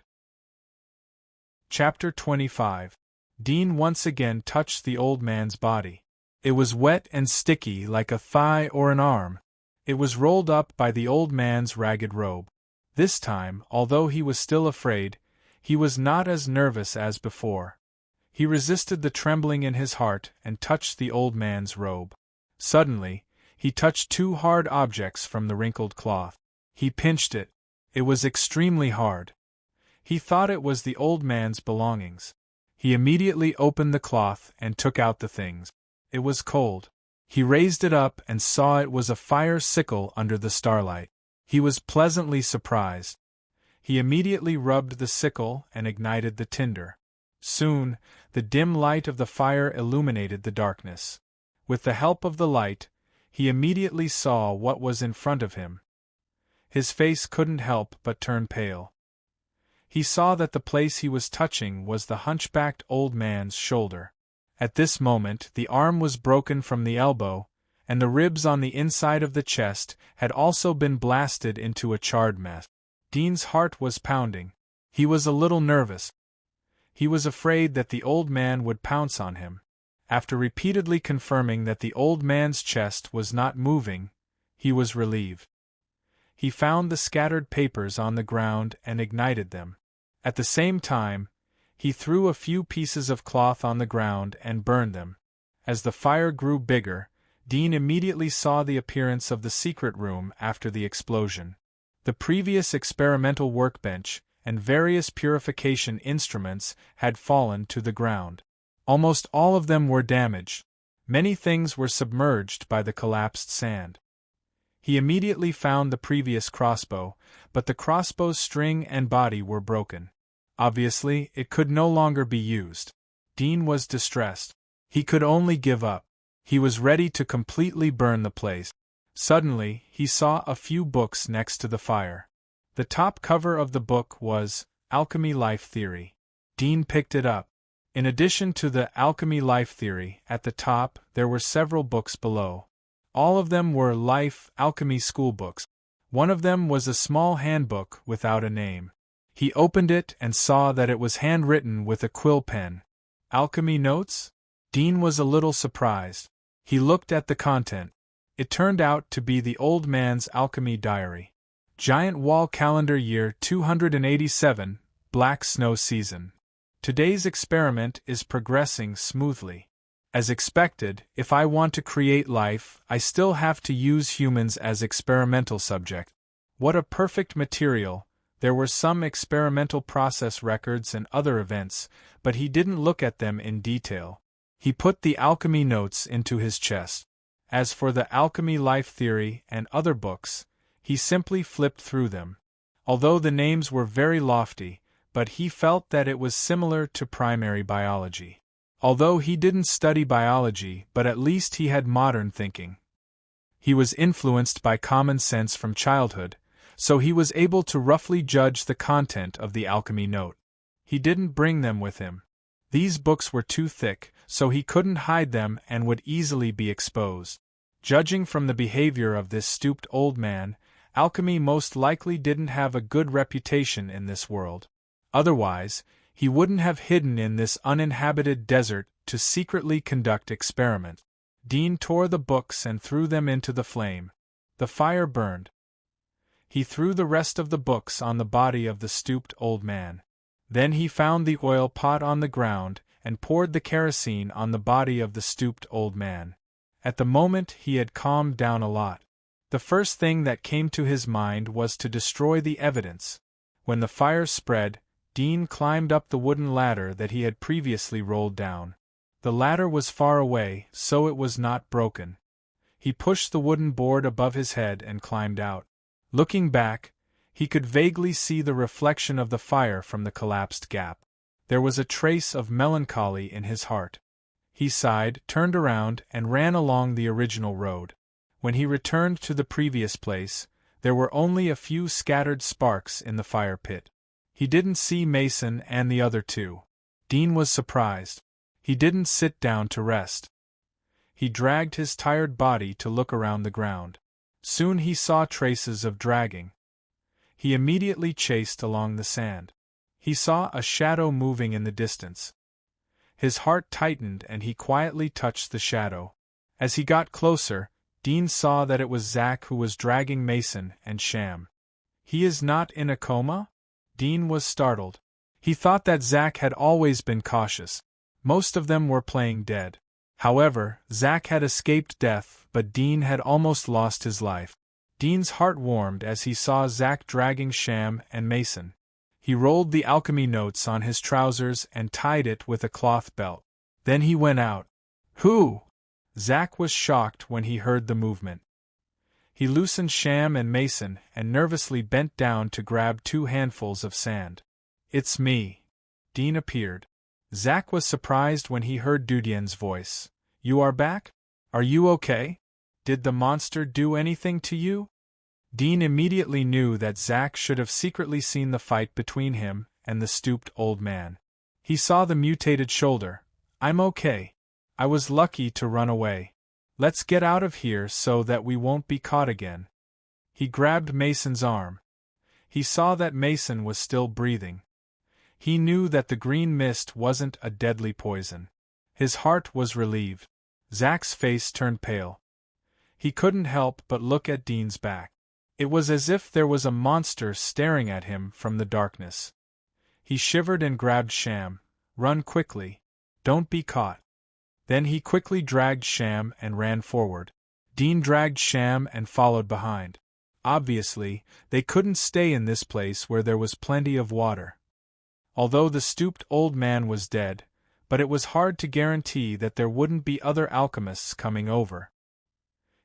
Chapter 25. Dean once again touched the old man's body. It was wet and sticky like a thigh or an arm. It was rolled up by the old man's ragged robe. This time, although he was still afraid, he was not as nervous as before. He resisted the trembling in his heart and touched the old man's robe. Suddenly, He touched two hard objects from the wrinkled cloth. He pinched it. It was extremely hard. He thought it was the old man's belongings. He immediately opened the cloth and took out the things. It was cold. He raised it up and saw it was a fire sickle under the starlight. He was pleasantly surprised. He immediately rubbed the sickle and ignited the tinder. Soon, the dim light of the fire illuminated the darkness. With the help of the light, he immediately saw what was in front of him. His face couldn't help but turn pale. He saw that the place he was touching was the hunchbacked old man's shoulder. At this moment the arm was broken from the elbow, and the ribs on the inside of the chest had also been blasted into a charred mess. Dean's heart was pounding. He was a little nervous. He was afraid that the old man would pounce on him. After repeatedly confirming that the old man's chest was not moving, he was relieved. He found the scattered papers on the ground and ignited them. At the same time, he threw a few pieces of cloth on the ground and burned them. As the fire grew bigger, Dean immediately saw the appearance of the secret room after the explosion. The previous experimental workbench and various purification instruments had fallen to the ground. Almost all of them were damaged. Many things were submerged by the collapsed sand. He immediately found the previous crossbow, but the crossbow's string and body were broken. Obviously, it could no longer be used. Dean was distressed. He could only give up. He was ready to completely burn the place. Suddenly, he saw a few books next to the fire. The top cover of the book was Alchemy Life Theory. Dean picked it up. In addition to the Alchemy Life Theory, at the top there were several books below. All of them were life alchemy schoolbooks. One of them was a small handbook without a name. He opened it and saw that it was handwritten with a quill pen. Alchemy Notes? Dean was a little surprised. He looked at the content. It turned out to be the old man's alchemy diary. Giant wall calendar year 287, Black Snow Season. Today's experiment is progressing smoothly. As expected, if I want to create life, I still have to use humans as experimental subject. What a perfect material. There were some experimental process records and other events, but he didn't look at them in detail. He put the alchemy notes into his chest. As for the Alchemy Life Theory and other books, he simply flipped through them. Although the names were very lofty, but he felt that it was similar to primary biology. Although he didn't study biology, but at least he had modern thinking. He was influenced by common sense from childhood, so he was able to roughly judge the content of the alchemy note. He didn't bring them with him. These books were too thick, so he couldn't hide them and would easily be exposed. Judging from the behavior of this stooped old man, alchemy most likely didn't have a good reputation in this world. Otherwise, he wouldn't have hidden in this uninhabited desert to secretly conduct experiments. Dean tore the books and threw them into the flame. The fire burned. He threw the rest of the books on the body of the stooped old man. Then he found the oil pot on the ground and poured the kerosene on the body of the stooped old man. At the moment he had calmed down a lot. The first thing that came to his mind was to destroy the evidence. When the fire spread, Dean climbed up the wooden ladder that he had previously rolled down. The ladder was far away, so it was not broken. He pushed the wooden board above his head and climbed out. Looking back, he could vaguely see the reflection of the fire from the collapsed gap. There was a trace of melancholy in his heart. He sighed, turned around, and ran along the original road. When he returned to the previous place, there were only a few scattered sparks in the fire pit. He didn't see Mason and the other two. Dean was surprised. He didn't sit down to rest. He dragged his tired body to look around the ground. Soon he saw traces of dragging. He immediately chased along the sand. He saw a shadow moving in the distance. His heart tightened and he quietly touched the shadow. As he got closer, Dean saw that it was Zack who was dragging Mason and Sham. He is not in a coma? Dean was startled. He thought that Zack had always been cautious. Most of them were playing dead. However, Zack had escaped death, but Dean had almost lost his life. Dean's heart warmed as he saw Zack dragging Sham and Mason. He rolled the alchemy notes on his trousers and tied it with a cloth belt. Then he went out. Who? Zack was shocked when he heard the movement. He loosened Sham and Mason and nervously bent down to grab 2 handfuls of sand. It's me. Dean appeared. Zack was surprised when he heard Dudien's voice. You are back? Are you okay? Did the monster do anything to you? Dean immediately knew that Zack should have secretly seen the fight between him and the stooped old man. He saw the mutated shoulder. I'm okay. I was lucky to run away. Let's get out of here so that we won't be caught again. He grabbed Mason's arm. He saw that Mason was still breathing. He knew that the green mist wasn't a deadly poison. His heart was relieved. Zack's face turned pale. He couldn't help but look at Dean's back. It was as if there was a monster staring at him from the darkness. He shivered and grabbed Sham. Run quickly. Don't be caught. Then he quickly dragged Sham and ran forward. Dean dragged Sham and followed behind. Obviously, they couldn't stay in this place where there was plenty of water. Although the stooped old man was dead, but it was hard to guarantee that there wouldn't be other alchemists coming over.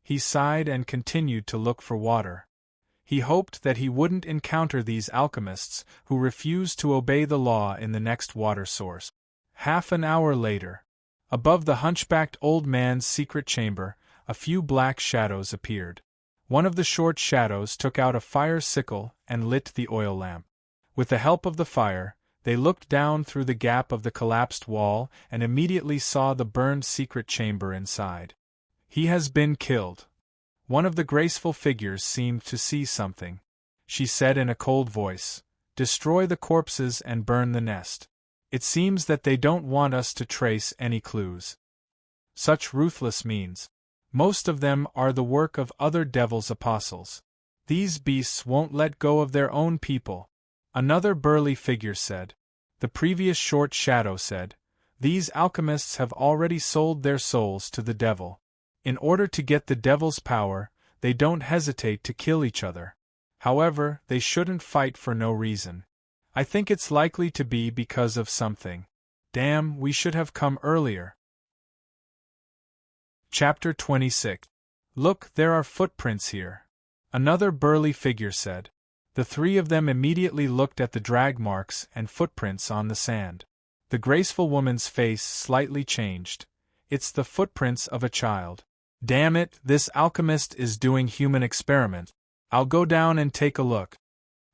He sighed and continued to look for water. He hoped that he wouldn't encounter these alchemists who refused to obey the law in the next water source. Half an hour later, above the hunchbacked old man's secret chamber, a few black shadows appeared. One of the short shadows took out a fire sickle and lit the oil lamp. With the help of the fire, they looked down through the gap of the collapsed wall and immediately saw the burned secret chamber inside. He has been killed. One of the graceful figures seemed to see something. She said in a cold voice, "Destroy the corpses and burn the nest. It seems that they don't want us to trace any clues." Such ruthless means. Most of them are the work of other devil's apostles. These beasts won't let go of their own people. Another burly figure said. The previous short shadow said, "These alchemists have already sold their souls to the devil. In order to get the devil's power, they don't hesitate to kill each other. However, they shouldn't fight for no reason. I think it's likely to be because of something. Damn, we should have come earlier." Chapter 26. Look, there are footprints here. Another burly figure said. The 3 of them immediately looked at the drag marks and footprints on the sand. The graceful woman's face slightly changed. It's the footprints of a child. Damn it, this alchemist is doing human experiment. I'll go down and take a look.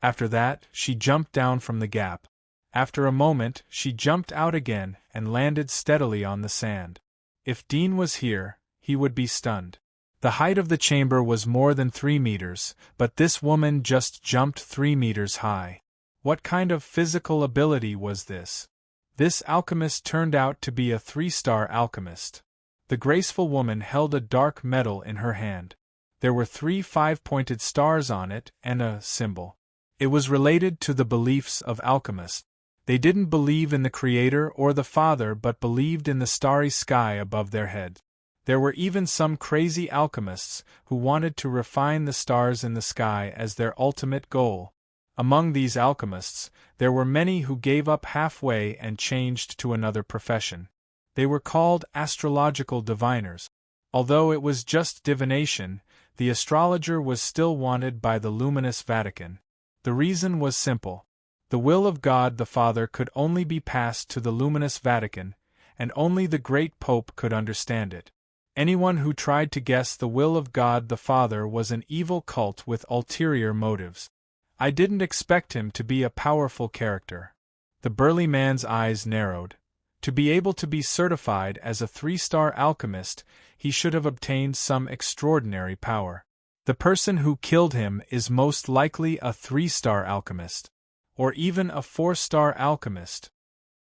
After that, she jumped down from the gap. After a moment, she jumped out again and landed steadily on the sand. If Dean was here, he would be stunned. The height of the chamber was more than 3 meters, but this woman just jumped 3 meters high. What kind of physical ability was this? This alchemist turned out to be a 3-star alchemist. The graceful woman held a dark metal in her hand. There were 3 5-pointed stars on it and a symbol. It was related to the beliefs of alchemists. They didn't believe in the Creator or the Father but believed in the starry sky above their head. There were even some crazy alchemists who wanted to refine the stars in the sky as their ultimate goal. Among these alchemists, there were many who gave up halfway and changed to another profession. They were called astrological diviners. Although it was just divination, the astrologer was still wanted by the luminous Vatican. The reason was simple. The will of God the Father could only be passed to the luminous Vatican, and only the great Pope could understand it. Anyone who tried to guess the will of God the Father was an evil cult with ulterior motives. I didn't expect him to be a powerful character. The burly man's eyes narrowed. To be able to be certified as a 3-star alchemist, he should have obtained some extraordinary power. The person who killed him is most likely a 3-star alchemist. Or even a 4-star alchemist.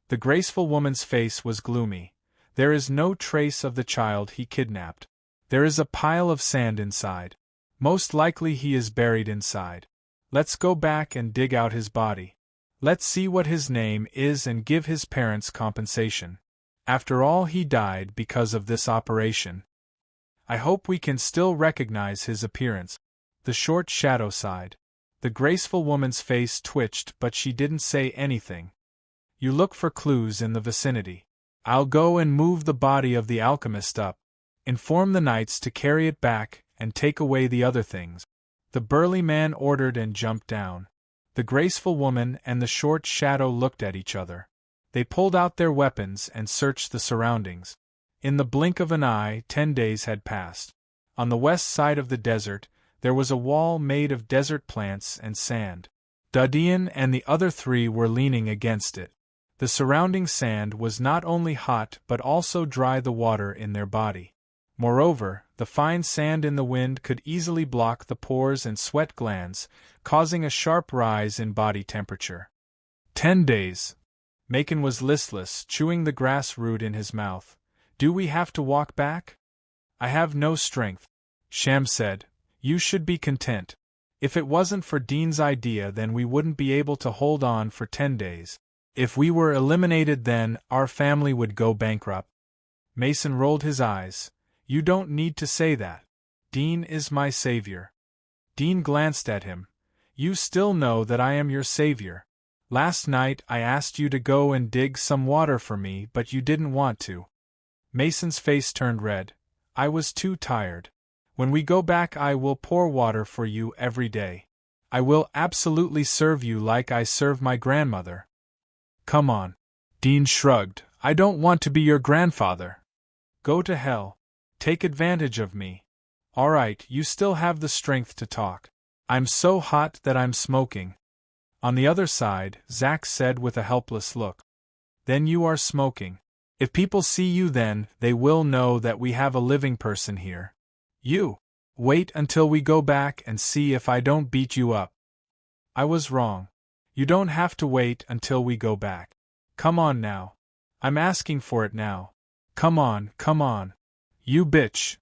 The graceful woman's face was gloomy. There is no trace of the child he kidnapped. There is a pile of sand inside. Most likely he is buried inside. Let's go back and dig out his body. Let's see what his name is and give his parents compensation. After all, he died because of this operation. I hope we can still recognize his appearance. The short shadow sighed. The graceful woman's face twitched, but she didn't say anything. You look for clues in the vicinity. I'll go and move the body of the alchemist up. Inform the knights to carry it back, and take away the other things. The burly man ordered and jumped down. The graceful woman and the short shadow looked at each other. They pulled out their weapons and searched the surroundings. In the blink of an eye, 10 days had passed. On the west side of the desert, there was a wall made of desert plants and sand. Dadian and the other 3 were leaning against it. The surrounding sand was not only hot but also dry the water in their body. Moreover, the fine sand in the wind could easily block the pores and sweat glands, causing a sharp rise in body temperature. 10 days. Macon was listless, chewing the grass root in his mouth. Do we have to walk back? I have no strength. Sham said. You should be content. If it wasn't for Dean's idea, then we wouldn't be able to hold on for 10 days. If we were eliminated, then our family would go bankrupt. Mason rolled his eyes. You don't need to say that. Dean is my savior. Dean glanced at him. You still know that I am your savior. Last night I asked you to go and dig some water for me, but you didn't want to. Mason's face turned red. I was too tired. When we go back, I will pour water for you every day. I will absolutely serve you like I serve my grandmother. Come on. Dean shrugged. I don't want to be your grandfather. Go to hell. Take advantage of me. All right, you still have the strength to talk. I'm so hot that I'm smoking. On the other side, Zack said with a helpless look. Then you are smoking. If people see you, then they will know that we have a living person here. You. Wait until we go back and see if I don't beat you up. I was wrong. You don't have to wait until we go back. Come on now. I'm asking for it now. Come on, come on. You bitch.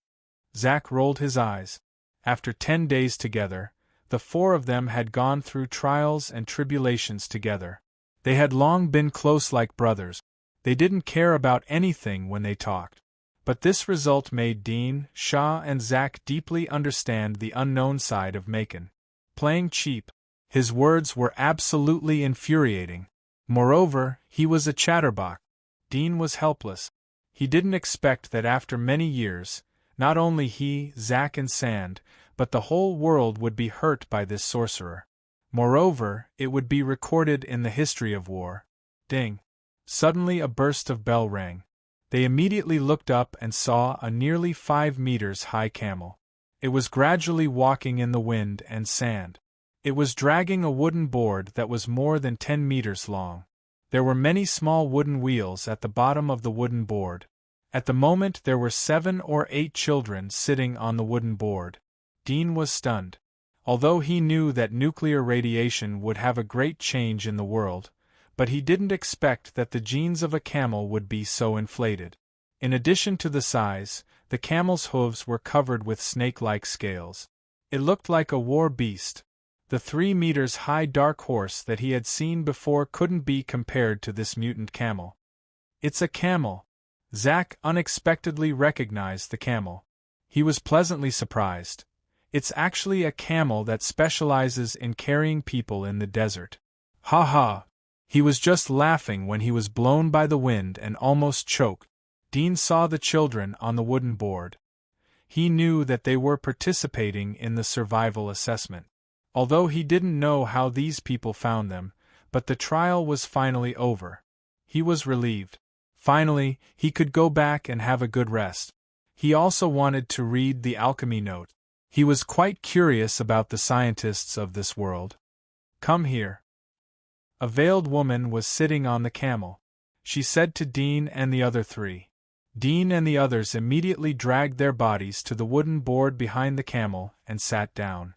Zack rolled his eyes. After 10 days together, the 4 of them had gone through trials and tribulations together. They had long been close like brothers. They didn't care about anything when they talked. But this result made Dean, Shah, and Zack deeply understand the unknown side of Macon. Playing cheap. His words were absolutely infuriating. Moreover, he was a chatterbox. Dean was helpless. He didn't expect that after many years, not only he, Zack, and Sand, but the whole world would be hurt by this sorcerer. Moreover, it would be recorded in the history of war. Ding! Suddenly a burst of bell rang. They immediately looked up and saw a nearly 5 meters high camel. It was gradually walking in the wind and sand. It was dragging a wooden board that was more than 10 meters long. There were many small wooden wheels at the bottom of the wooden board. At the moment there were 7 or 8 children sitting on the wooden board. Dean was stunned. Although he knew that nuclear radiation would have a great change in the world, but he didn't expect that the genes of a camel would be so inflated. In addition to the size, the camel's hooves were covered with snake-like scales. It looked like a war beast. The 3 meters high dark horse that he had seen before couldn't be compared to this mutant camel. It's a camel. Zack unexpectedly recognized the camel. He was pleasantly surprised. It's actually a camel that specializes in carrying people in the desert. Ha ha! He was just laughing when he was blown by the wind and almost choked. Dean saw the children on the wooden board. He knew that they were participating in the survival assessment. Although he didn't know how these people found them, but the trial was finally over. He was relieved. Finally, he could go back and have a good rest. He also wanted to read the alchemy note. He was quite curious about the scientists of this world. Come here. A veiled woman was sitting on the camel. She said to Dean and the other 3. Dean and the others immediately dragged their bodies to the wooden board behind the camel and sat down.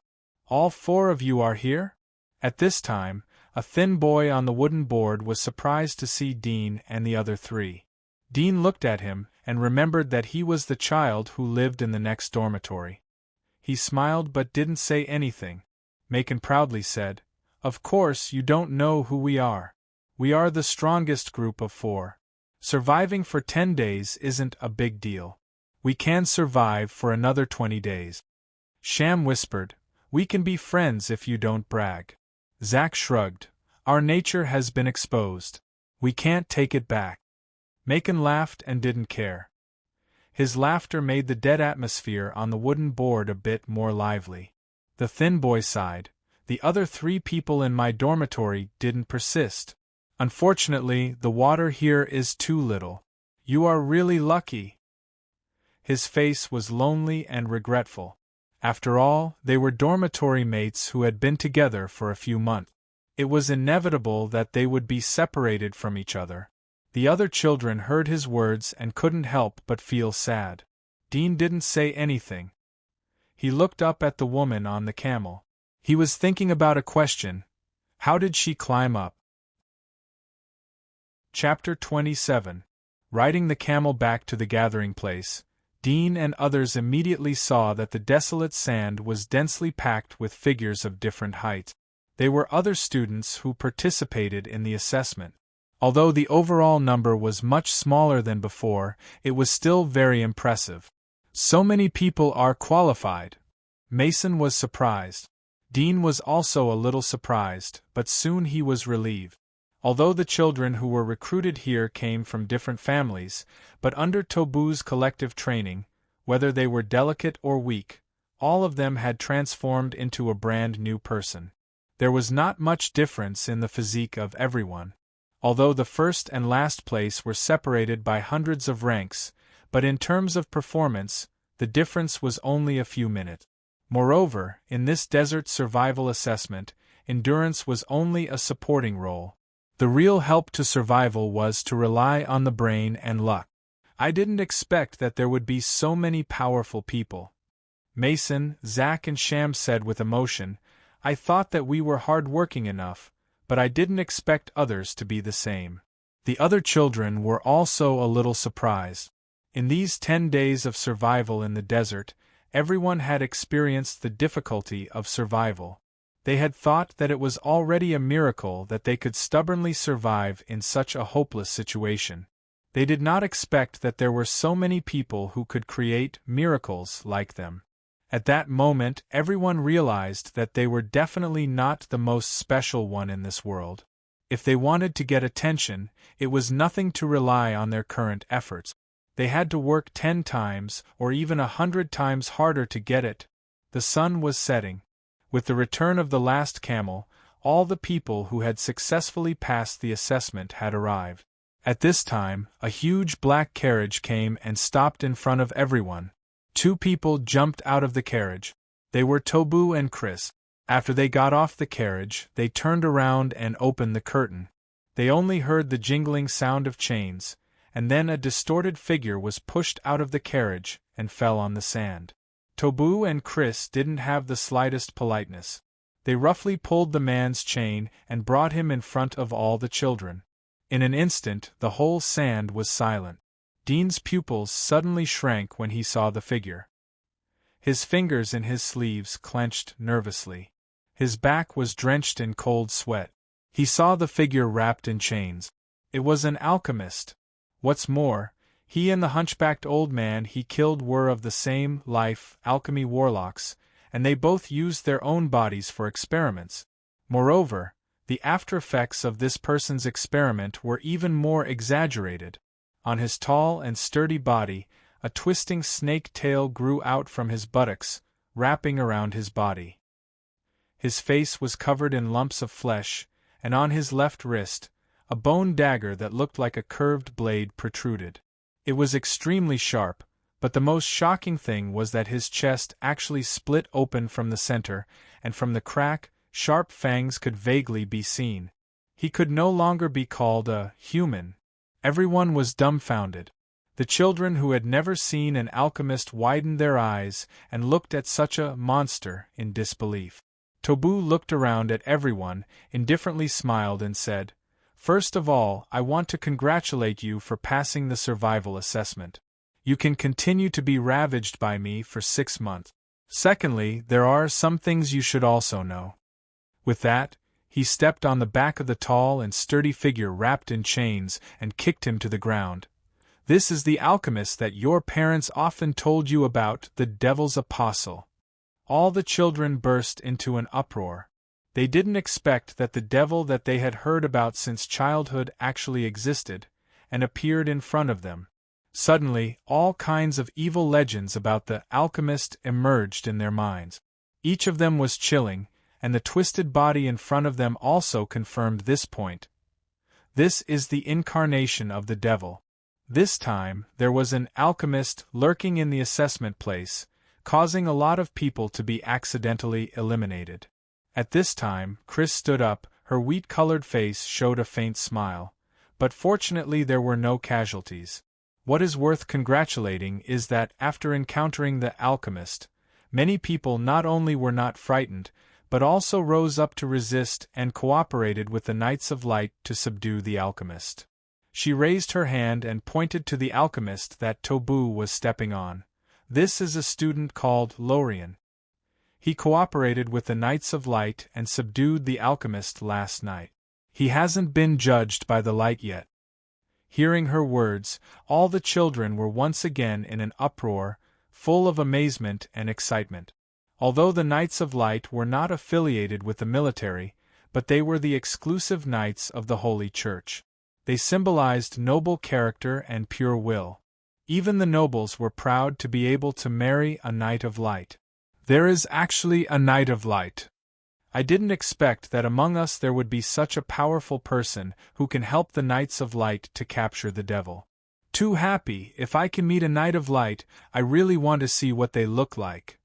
All 4 of you are here? At this time, a thin boy on the wooden board was surprised to see Dean and the other 3. Dean looked at him and remembered that he was the child who lived in the next dormitory. He smiled but didn't say anything. Macon proudly said, "Of course you don't know who we are. We are the strongest group of 4. Surviving for 10 days isn't a big deal. We can survive for another 20 days. Sham whispered, we can be friends if you don't brag. Zack shrugged, our nature has been exposed. We can't take it back. Macon laughed and didn't care. His laughter made the dead atmosphere on the wooden board a bit more lively. The thin boy sighed, the other 3 people in my dormitory didn't persist. Unfortunately, the water here is too little. You are really lucky. His face was lonely and regretful. After all, they were dormitory mates who had been together for a few months. It was inevitable that they would be separated from each other. The other children heard his words and couldn't help but feel sad. Dean didn't say anything. He looked up at the woman on the camel. He was thinking about a question. How did she climb up? Chapter 27. Riding the camel back to the gathering place, Dean and others immediately saw that the desolate sand was densely packed with figures of different heights. They were other students who participated in the assessment. Although the overall number was much smaller than before, it was still very impressive. So many people are qualified. Mason was surprised. Dean was also a little surprised, but soon he was relieved. Although the children who were recruited here came from different families, but under Tobu's collective training, whether they were delicate or weak, all of them had transformed into a brand new person. There was not much difference in the physique of everyone. Although the first and last place were separated by hundreds of ranks, but in terms of performance, the difference was only a few minutes. Moreover, in this desert survival assessment, endurance was only a supporting role. The real help to survival was to rely on the brain and luck. I didn't expect that there would be so many powerful people. Mason, Zack and Sham said with emotion, I thought that we were hard-working enough, but I didn't expect others to be the same. The other children were also a little surprised. In these 10 days of survival in the desert, everyone had experienced the difficulty of survival. They had thought that it was already a miracle that they could stubbornly survive in such a hopeless situation. They did not expect that there were so many people who could create miracles like them. At that moment, everyone realized that they were definitely not the most special one in this world. If they wanted to get attention, it was nothing to rely on their current efforts. They had to work 10 times or even 100 times harder to get it. The sun was setting. With the return of the last camel, all the people who had successfully passed the assessment had arrived. At this time, a huge black carriage came and stopped in front of everyone. 2 people jumped out of the carriage. They were Tobu and Chris. After they got off the carriage, they turned around and opened the curtain. They only heard the jingling sound of chains, and then a distorted figure was pushed out of the carriage and fell on the sand. Tobu and Chris didn't have the slightest politeness. They roughly pulled the man's chain and brought him in front of all the children. In an instant, the whole sand was silent. Dean's pupils suddenly shrank when he saw the figure. His fingers in his sleeves clenched nervously. His back was drenched in cold sweat. He saw the figure wrapped in chains. It was an alchemist. What's more, he and the hunchbacked old man he killed were of the same life alchemy warlocks, and they both used their own bodies for experiments. Moreover, the after effects of this person's experiment were even more exaggerated. On his tall and sturdy body, a twisting snake tail grew out from his buttocks, wrapping around his body. His face was covered in lumps of flesh, and on his left wrist, a bone dagger that looked like a curved blade protruded. It was extremely sharp, but the most shocking thing was that his chest actually split open from the center, and from the crack, sharp fangs could vaguely be seen. He could no longer be called a human. Everyone was dumbfounded. The children who had never seen an alchemist widened their eyes and looked at such a monster in disbelief. Tobu looked around at everyone, indifferently smiled and said, First of all, I want to congratulate you for passing the survival assessment. You can continue to be ravaged by me for 6 months. Secondly, there are some things you should also know. With that, He stepped on the back of the tall and sturdy figure wrapped in chains and kicked him to the ground. This is the alchemist that your parents often told you about, the devil's apostle. All the children burst into an uproar. They didn't expect that the devil that they had heard about since childhood actually existed, and appeared in front of them. Suddenly, all kinds of evil legends about the alchemist emerged in their minds. Each of them was chilling, and the twisted body in front of them also confirmed this point. This is the incarnation of the devil. This time, there was an alchemist lurking in the assessment place, causing a lot of people to be accidentally eliminated. At this time, Chris stood up, her wheat-colored face showed a faint smile. But fortunately there were no casualties. What is worth congratulating is that, after encountering the alchemist, many people not only were not frightened, but also rose up to resist and cooperated with the Knights of Light to subdue the alchemist. She raised her hand and pointed to the alchemist that Tobu was stepping on. This is a student called Lorien. He cooperated with the Knights of Light and subdued the alchemist last night. He hasn't been judged by the light yet. Hearing her words, all the children were once again in an uproar, full of amazement and excitement. Although the Knights of Light were not affiliated with the military, but they were the exclusive knights of the Holy Church. They symbolized noble character and pure will. Even the nobles were proud to be able to marry a Knight of Light. There is actually a Knight of Light. I didn't expect that among us there would be such a powerful person who can help the Knights of Light to capture the devil. Too happy. If I can meet a Knight of Light, I really want to see what they look like.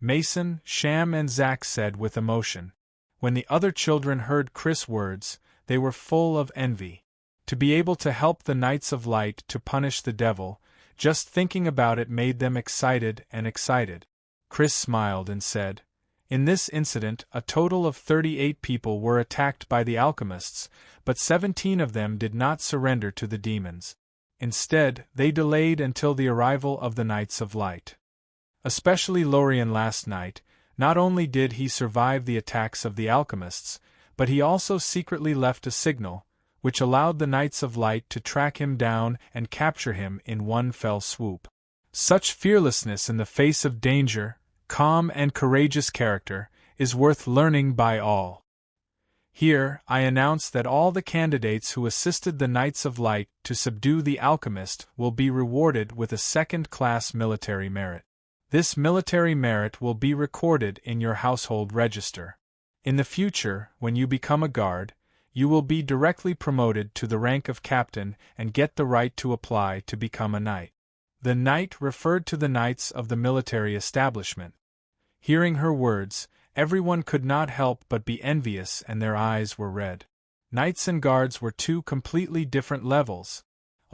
Mason, Sham and Zack said with emotion. When the other children heard Chris' words, they were full of envy. To be able to help the Knights of Light to punish the devil, just thinking about it made them excited and excited. Chris smiled and said, "In this incident, a total of 38 people were attacked by the alchemists, but 17 of them did not surrender to the demons. Instead, they delayed until the arrival of the Knights of Light. Especially Lorien last night, not only did he survive the attacks of the alchemists, but he also secretly left a signal, which allowed the Knights of Light to track him down and capture him in one fell swoop. Such fearlessness in the face of danger, calm and courageous character, is worth learning by all. Here, I announce that all the candidates who assisted the Knights of Light to subdue the alchemist will be rewarded with a second-class military merit. This military merit will be recorded in your household register. In the future, when you become a guard, you will be directly promoted to the rank of captain and get the right to apply to become a knight." The knight referred to the knights of the military establishment. Hearing her words, everyone could not help but be envious and their eyes were red. Knights and guards were two completely different levels.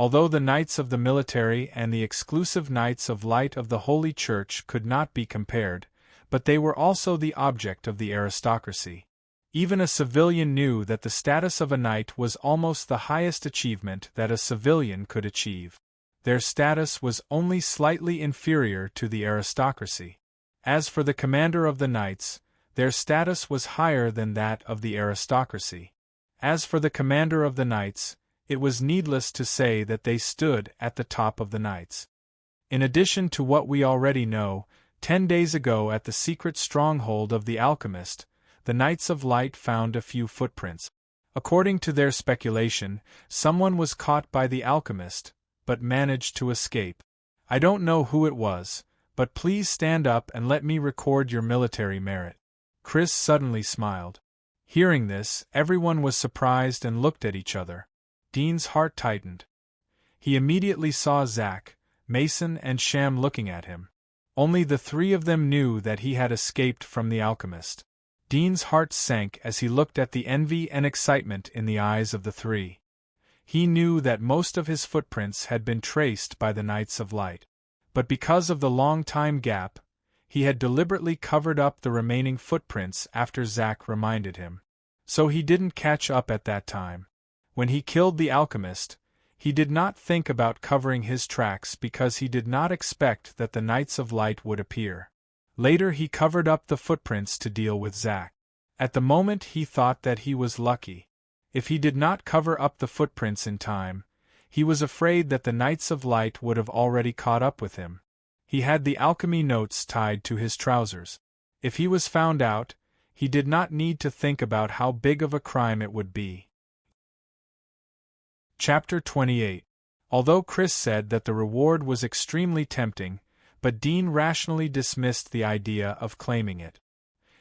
Although the knights of the military and the exclusive Knights of Light of the Holy Church could not be compared, but they were also the object of the aristocracy. Even a civilian knew that the status of a knight was almost the highest achievement that a civilian could achieve. Their status was only slightly inferior to the aristocracy. As for the commander of the knights, their status was higher than that of the aristocracy. As for the commander of the knights, it was needless to say that they stood at the top of the knights. In addition to what we already know, 10 days ago at the secret stronghold of the alchemist, the Knights of Light found a few footprints. According to their speculation, someone was caught by the alchemist, but managed to escape. I don't know who it was, but please stand up and let me record your military merit." Chris suddenly smiled. Hearing this, everyone was surprised and looked at each other. Dean's heart tightened. He immediately saw Zack, Mason and Sham looking at him. Only the three of them knew that he had escaped from the alchemist. Dean's heart sank as he looked at the envy and excitement in the eyes of the three. He knew that most of his footprints had been traced by the Knights of Light. But because of the long time gap, he had deliberately covered up the remaining footprints after Zack reminded him. So he didn't catch up at that time. When he killed the alchemist, he did not think about covering his tracks because he did not expect that the Knights of Light would appear. Later he covered up the footprints to deal with Zack. At the moment he thought that he was lucky. If he did not cover up the footprints in time, he was afraid that the Knights of Light would have already caught up with him. He had the alchemy notes tied to his trousers. If he was found out, he did not need to think about how big of a crime it would be. Chapter 28. Although Chris said that the reward was extremely tempting, but Dean rationally dismissed the idea of claiming it.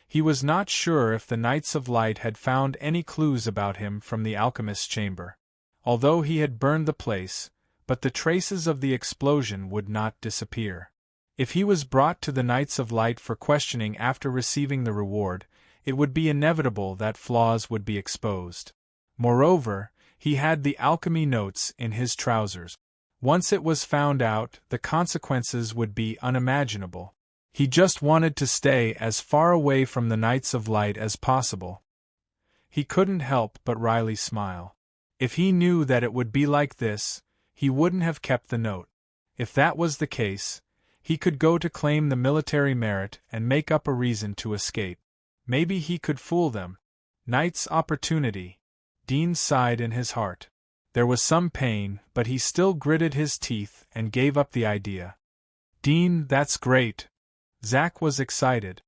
He was not sure if the Knights of Light had found any clues about him from the alchemist's chamber. Although he had burned the place, but the traces of the explosion would not disappear. If he was brought to the Knights of Light for questioning after receiving the reward, it would be inevitable that flaws would be exposed. Moreover, he had the alchemy notes in his trousers. Once it was found out, the consequences would be unimaginable. He just wanted to stay as far away from the Knights of Light as possible. He couldn't help but wryly smile. If he knew that it would be like this, he wouldn't have kept the note. If that was the case, he could go to claim the military merit and make up a reason to escape. Maybe he could fool them. Knight's opportunity. Dean sighed in his heart. There was some pain, but he still gritted his teeth and gave up the idea. Dean, that's great. Zack was excited.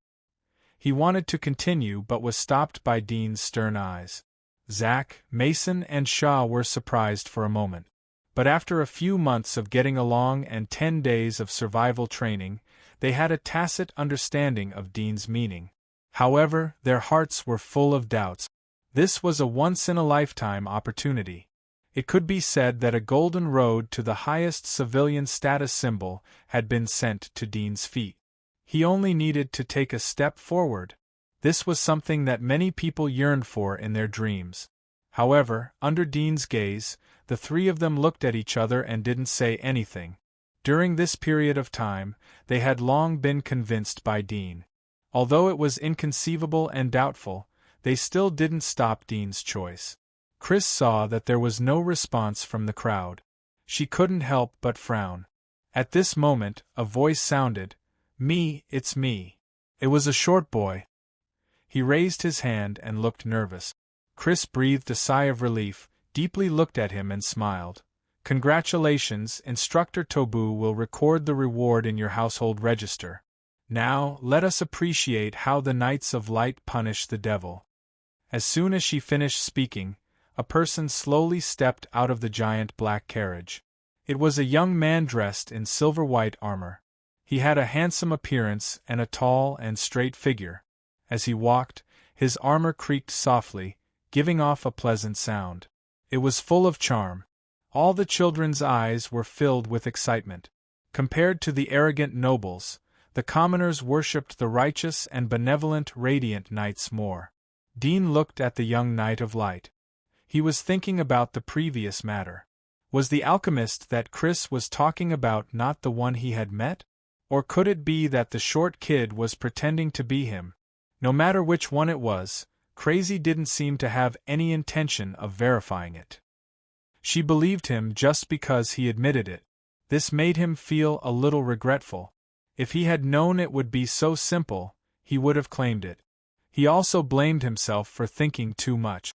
He wanted to continue but was stopped by Dean's stern eyes. Zack, Mason, and Shaw were surprised for a moment. But after a few months of getting along and 10 days of survival training, they had a tacit understanding of Dean's meaning. However, their hearts were full of doubts. This was a once-in-a-lifetime opportunity. It could be said that a golden road to the highest civilian status symbol had been sent to Dean's feet. He only needed to take a step forward. This was something that many people yearned for in their dreams. However, under Dean's gaze, the three of them looked at each other and didn't say anything. During this period of time, they had long been convinced by Dean. Although it was inconceivable and doubtful, they still didn't stop Dean's choice. Chris saw that there was no response from the crowd. She couldn't help but frown. At this moment, a voice sounded, "Me, it's me." It was a short boy. He raised his hand and looked nervous. Chris breathed a sigh of relief, deeply looked at him and smiled. "Congratulations, Instructor Tobu will record the reward in your household register. Now, let us appreciate how the Knights of Light punish the devil." As soon as she finished speaking, a person slowly stepped out of the giant black carriage. It was a young man dressed in silver-white armor. He had a handsome appearance and a tall and straight figure. As he walked, his armor creaked softly, giving off a pleasant sound. It was full of charm. All the children's eyes were filled with excitement. Compared to the arrogant nobles, the commoners worshipped the righteous and benevolent radiant knights more. Dean looked at the young Knight of Light. He was thinking about the previous matter. Was the alchemist that Chris was talking about not the one he had met? Or could it be that the short kid was pretending to be him? No matter which one it was, Crazy didn't seem to have any intention of verifying it. She believed him just because he admitted it. This made him feel a little regretful. If he had known it would be so simple, he would have claimed it. He also blamed himself for thinking too much.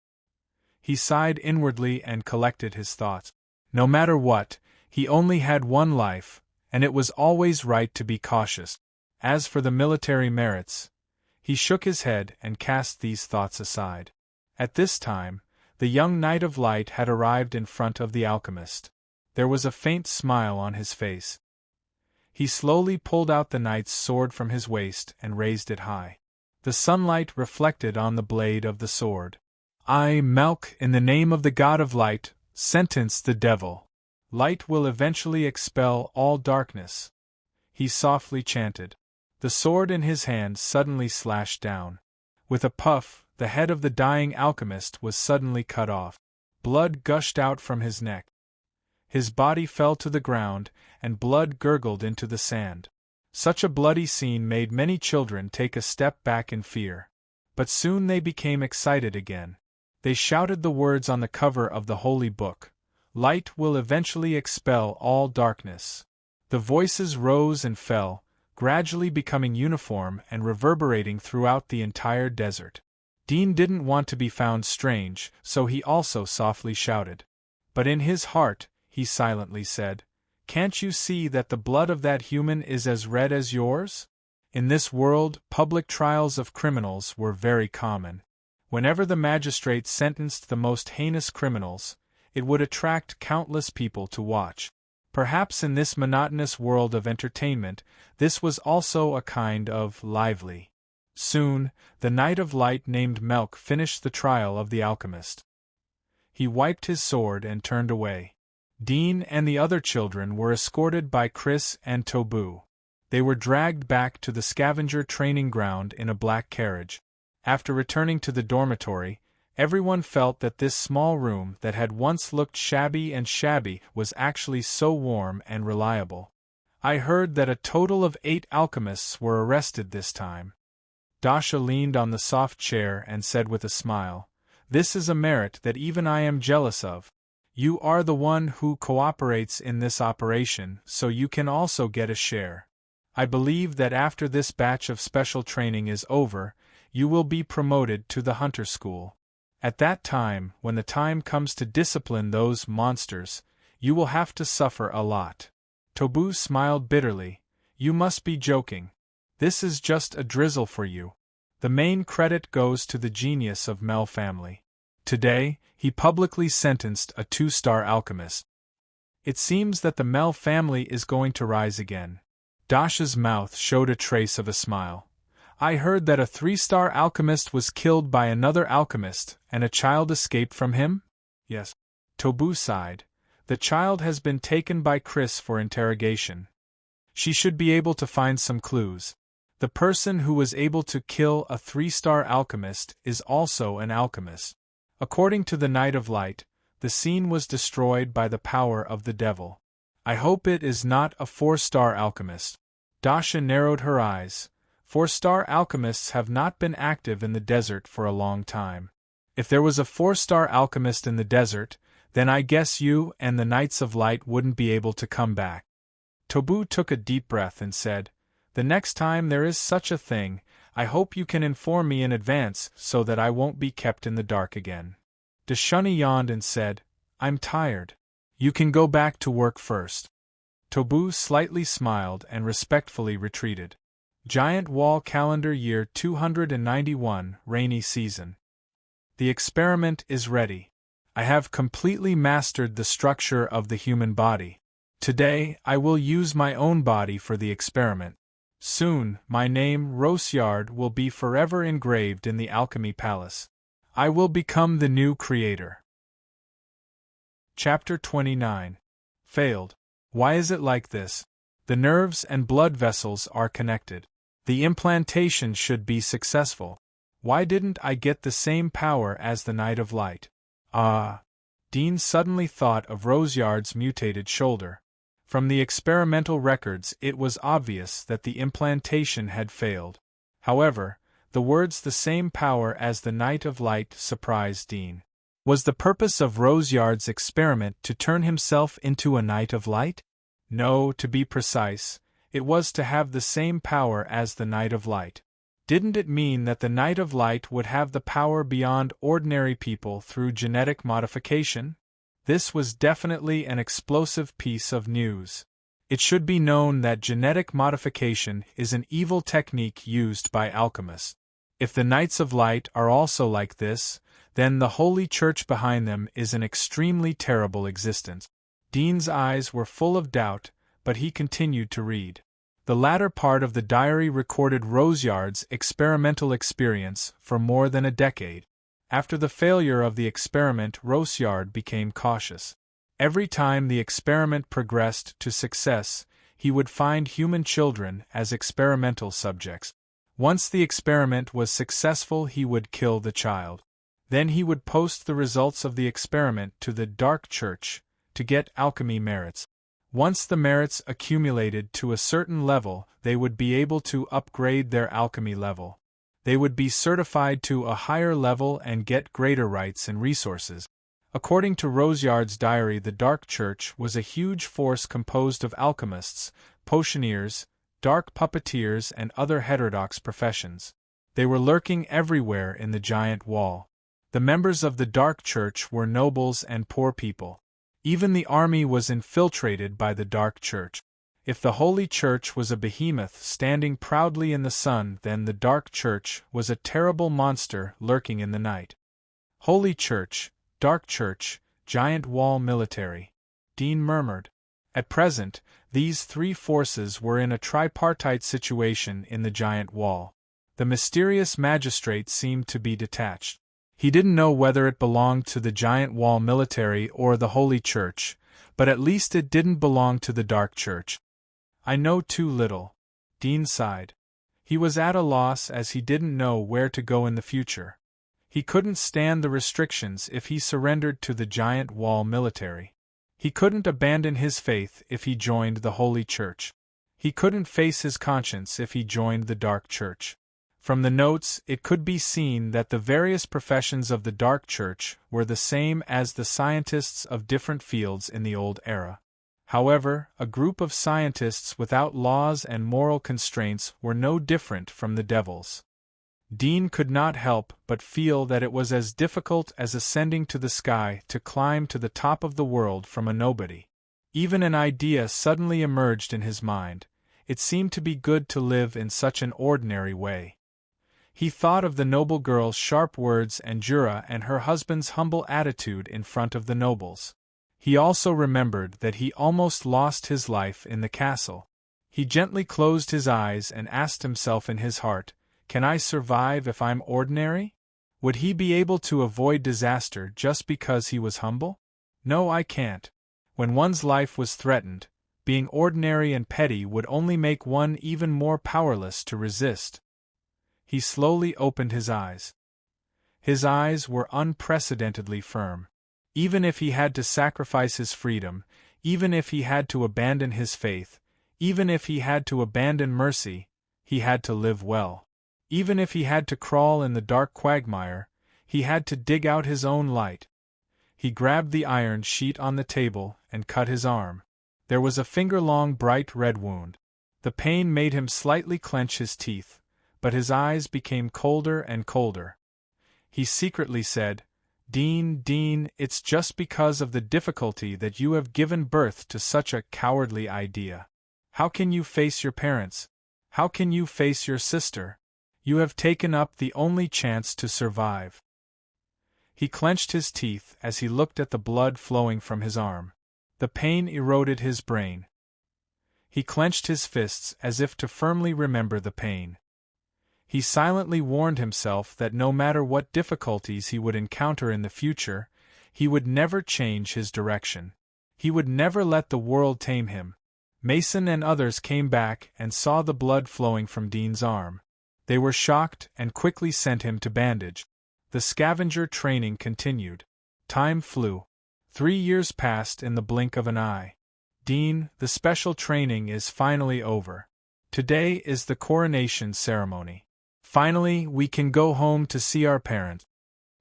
He sighed inwardly and collected his thoughts. No matter what, he only had one life, and it was always right to be cautious. As for the military merits, he shook his head and cast these thoughts aside. At this time, the young Knight of Light had arrived in front of the alchemist. There was a faint smile on his face. He slowly pulled out the knight's sword from his waist and raised it high. The sunlight reflected on the blade of the sword. "I, Malk, in the name of the God of Light, sentence the devil. Light will eventually expel all darkness," he softly chanted. The sword in his hand suddenly slashed down. With a puff, the head of the dying alchemist was suddenly cut off. Blood gushed out from his neck. His body fell to the ground, and blood gurgled into the sand. Such a bloody scene made many children take a step back in fear. But soon they became excited again. They shouted the words on the cover of the holy book, "Light will eventually expel all darkness." The voices rose and fell, gradually becoming uniform and reverberating throughout the entire desert. Dean didn't want to be found strange, so he also softly shouted. But in his heart, he silently said, "Can't you see that the blood of that human is as red as yours?" In this world, public trials of criminals were very common. Whenever the magistrate sentenced the most heinous criminals, it would attract countless people to watch. Perhaps in this monotonous world of entertainment, this was also a kind of lively. Soon, the Knight of Light named Melk finished the trial of the alchemist. He wiped his sword and turned away. Dean and the other children were escorted by Chris and Tobu. They were dragged back to the scavenger training ground in a black carriage. After returning to the dormitory, everyone felt that this small room that had once looked shabby was actually so warm and reliable. I heard that a total of 8 alchemists were arrested this time. Dasha leaned on the soft chair and said with a smile, "This is a merit that even I am jealous of. You are the one who cooperates in this operation, so you can also get a share. I believe that after this batch of special training is over, you will be promoted to the hunter school. At that time, when the time comes to discipline those monsters, you will have to suffer a lot." Tobu smiled bitterly. "You must be joking. This is just a drizzle for you. The main credit goes to the genius of Mel family. Today, he publicly sentenced a 2-star alchemist. It seems that the Mel family is going to rise again." Dasha's mouth showed a trace of a smile. "I heard that a 3-star alchemist was killed by another alchemist, and a child escaped from him?" "Yes." Tobu sighed. "The child has been taken by Chris for interrogation. She should be able to find some clues. The person who was able to kill a 3-star alchemist is also an alchemist. According to the Knight of Light, the scene was destroyed by the power of the devil. I hope it is not a 4-star alchemist." Dasha narrowed her eyes. 4-star alchemists have not been active in the desert for a long time. If there was a 4-star alchemist in the desert, then I guess you and the Knights of Light wouldn't be able to come back. Tobu took a deep breath and said, "The next time there is such a thing, I hope you can inform me in advance so that I won't be kept in the dark again." Dashuni yawned and said, "I'm tired. You can go back to work first." Tobu slightly smiled and respectfully retreated. Giant Wall Calendar Year 291, Rainy Season. The experiment is ready. I have completely mastered the structure of the human body. Today, I will use my own body for the experiment. Soon, my name, Rosyard, will be forever engraved in the Alchemy Palace. I will become the new creator. Chapter 29. Failed. Why is it like this? The nerves and blood vessels are connected. The implantation should be successful. Why didn't I get the same power as the Knight of Light? Ah! Dean suddenly thought of Rosyard's mutated shoulder. From the experimental records it was obvious that the implantation had failed. However, the words "the same power as the Knight of Light" surprised Dean. Was the purpose of Rosyard's experiment to turn himself into a Knight of Light? No, to be precise, it was to have the same power as the Knight of Light. Didn't it mean that the Knight of Light would have the power beyond ordinary people through genetic modification? This was definitely an explosive piece of news. It should be known that genetic modification is an evil technique used by alchemists. If the Knights of Light are also like this, then the Holy Church behind them is an extremely terrible existence. Dean's eyes were full of doubt, but he continued to read. The latter part of the diary recorded Rosyard's experimental experience for more than a decade. After the failure of the experiment, Rosyard became cautious. Every time the experiment progressed to success, he would find human children as experimental subjects. Once the experiment was successful, he would kill the child. Then he would post the results of the experiment to the Dark Church to get alchemy merits. Once the merits accumulated to a certain level, they would be able to upgrade their alchemy level. They would be certified to a higher level and get greater rights and resources. According to Rosyard's diary, the Dark Church was a huge force composed of alchemists, potioneers, dark puppeteers and other heterodox professions. They were lurking everywhere in the giant wall. The members of the Dark Church were nobles and poor people. Even the army was infiltrated by the Dark Church. If the Holy Church was a behemoth standing proudly in the sun, then the Dark Church was a terrible monster lurking in the night. Holy Church, Dark Church, Giant Wall Military, Dean murmured. At present, these three forces were in a tripartite situation in the giant wall. The mysterious magistrate seemed to be detached. He didn't know whether it belonged to the Giant Wall Military or the Holy Church, but at least it didn't belong to the Dark Church. I know too little. Dean sighed. He was at a loss as he didn't know where to go in the future. He couldn't stand the restrictions if he surrendered to the Giant Wall Military. He couldn't abandon his faith if he joined the Holy Church. He couldn't face his conscience if he joined the Dark Church. From the notes, it could be seen that the various professions of the Dark Church were the same as the scientists of different fields in the Old Era. However, a group of scientists without laws and moral constraints were no different from the devils. Dean could not help but feel that it was as difficult as ascending to the sky to climb to the top of the world from a nobody. Even an idea suddenly emerged in his mind. It seemed to be good to live in such an ordinary way. He thought of the noble girl's sharp words and Jura and her husband's humble attitude in front of the nobles. He also remembered that he almost lost his life in the castle. He gently closed his eyes and asked himself in his heart, "Can I survive if I'm ordinary?" Would he be able to avoid disaster just because he was humble? No, I can't. When one's life was threatened, being ordinary and petty would only make one even more powerless to resist. He slowly opened his eyes. His eyes were unprecedentedly firm. Even if he had to sacrifice his freedom, even if he had to abandon his faith, even if he had to abandon mercy, he had to live well. Even if he had to crawl in the dark quagmire, he had to dig out his own light. He grabbed the iron sheet on the table and cut his arm. There was a finger-long bright red wound. The pain made him slightly clench his teeth, but his eyes became colder and colder. He secretly said, Dean, it's just because of the difficulty that you have given birth to such a cowardly idea. How can you face your parents? How can you face your sister? You have taken up the only chance to survive." He clenched his teeth as he looked at the blood flowing from his arm. The pain eroded his brain. He clenched his fists as if to firmly remember the pain. He silently warned himself that no matter what difficulties he would encounter in the future, he would never change his direction. He would never let the world tame him. Mason and others came back and saw the blood flowing from Dean's arm. They were shocked and quickly sent him to bandage. The scavenger training continued. Time flew. 3 years passed in the blink of an eye. Dean, the special training is finally over. Today is the coronation ceremony. Finally, we can go home to see our parents.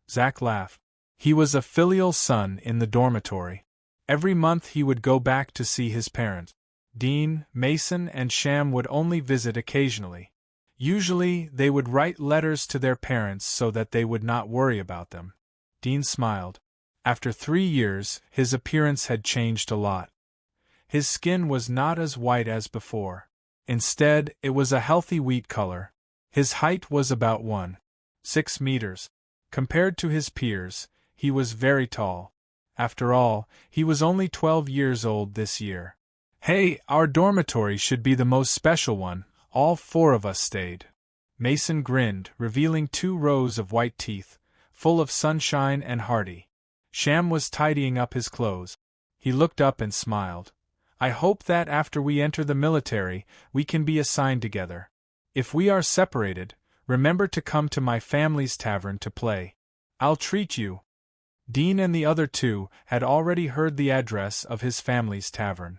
Zack laughed. He was a filial son in the dormitory. Every month he would go back to see his parents. Dean, Mason, and Sham would only visit occasionally. Usually, they would write letters to their parents so that they would not worry about them. Dean smiled. After 3 years, his appearance had changed a lot. His skin was not as white as before. Instead, it was a healthy wheat color. His height was about 1.6 meters. Compared to his peers, he was very tall. After all, he was only 12 years old this year. Hey, our dormitory should be the most special one. All 4 of us stayed. Mason grinned, revealing 2 rows of white teeth, full of sunshine and hearty. Sham was tidying up his clothes. He looked up and smiled. I hope that after we enter the military, we can be assigned together. If we are separated, remember to come to my family's tavern to play. I'll treat you. Dean and the other 2 had already heard the address of his family's tavern.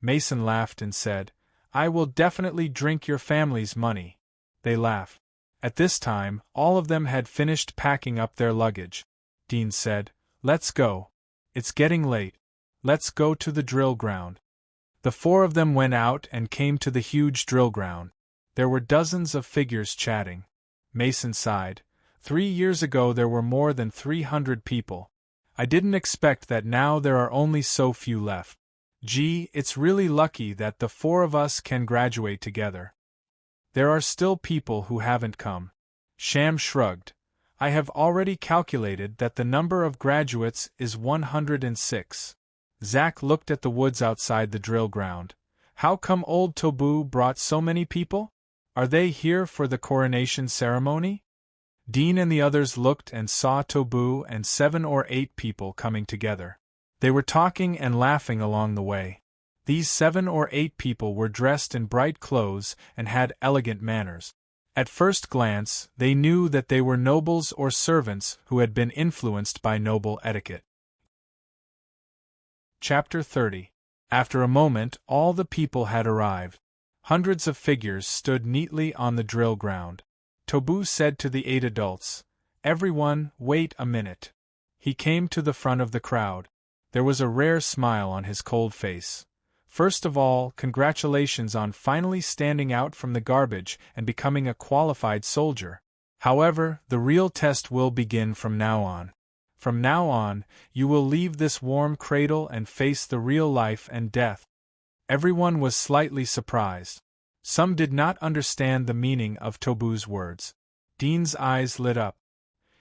Mason laughed and said, I will definitely drink your family's money. They laughed. At this time, all of them had finished packing up their luggage. Dean said, Let's go. It's getting late. Let's go to the drill ground. The 4 of them went out and came to the huge drill ground. There were dozens of figures chatting. Mason sighed. 3 years ago there were more than 300 people. I didn't expect that now there are only so few left. Gee, it's really lucky that the 4 of us can graduate together. There are still people who haven't come. Sham shrugged. I have already calculated that the number of graduates is 106. Zack looked at the woods outside the drill ground. How come old Tobu brought so many people? Are they here for the coronation ceremony? Dean and the others looked and saw Tobu and 7 or 8 people coming together. They were talking and laughing along the way. These 7 or 8 people were dressed in bright clothes and had elegant manners. At first glance, they knew that they were nobles or servants who had been influenced by noble etiquette. Chapter 30. After a moment, all the people had arrived. Hundreds of figures stood neatly on the drill ground. Tobu said to the 8 adults, "Everyone, wait a minute." He came to the front of the crowd. There was a rare smile on his cold face. "First of all, congratulations on finally standing out from the garbage and becoming a qualified soldier. However, the real test will begin from now on. From now on, you will leave this warm cradle and face the real life and death." Everyone was slightly surprised. Some did not understand the meaning of Tobu's words. Dean's eyes lit up.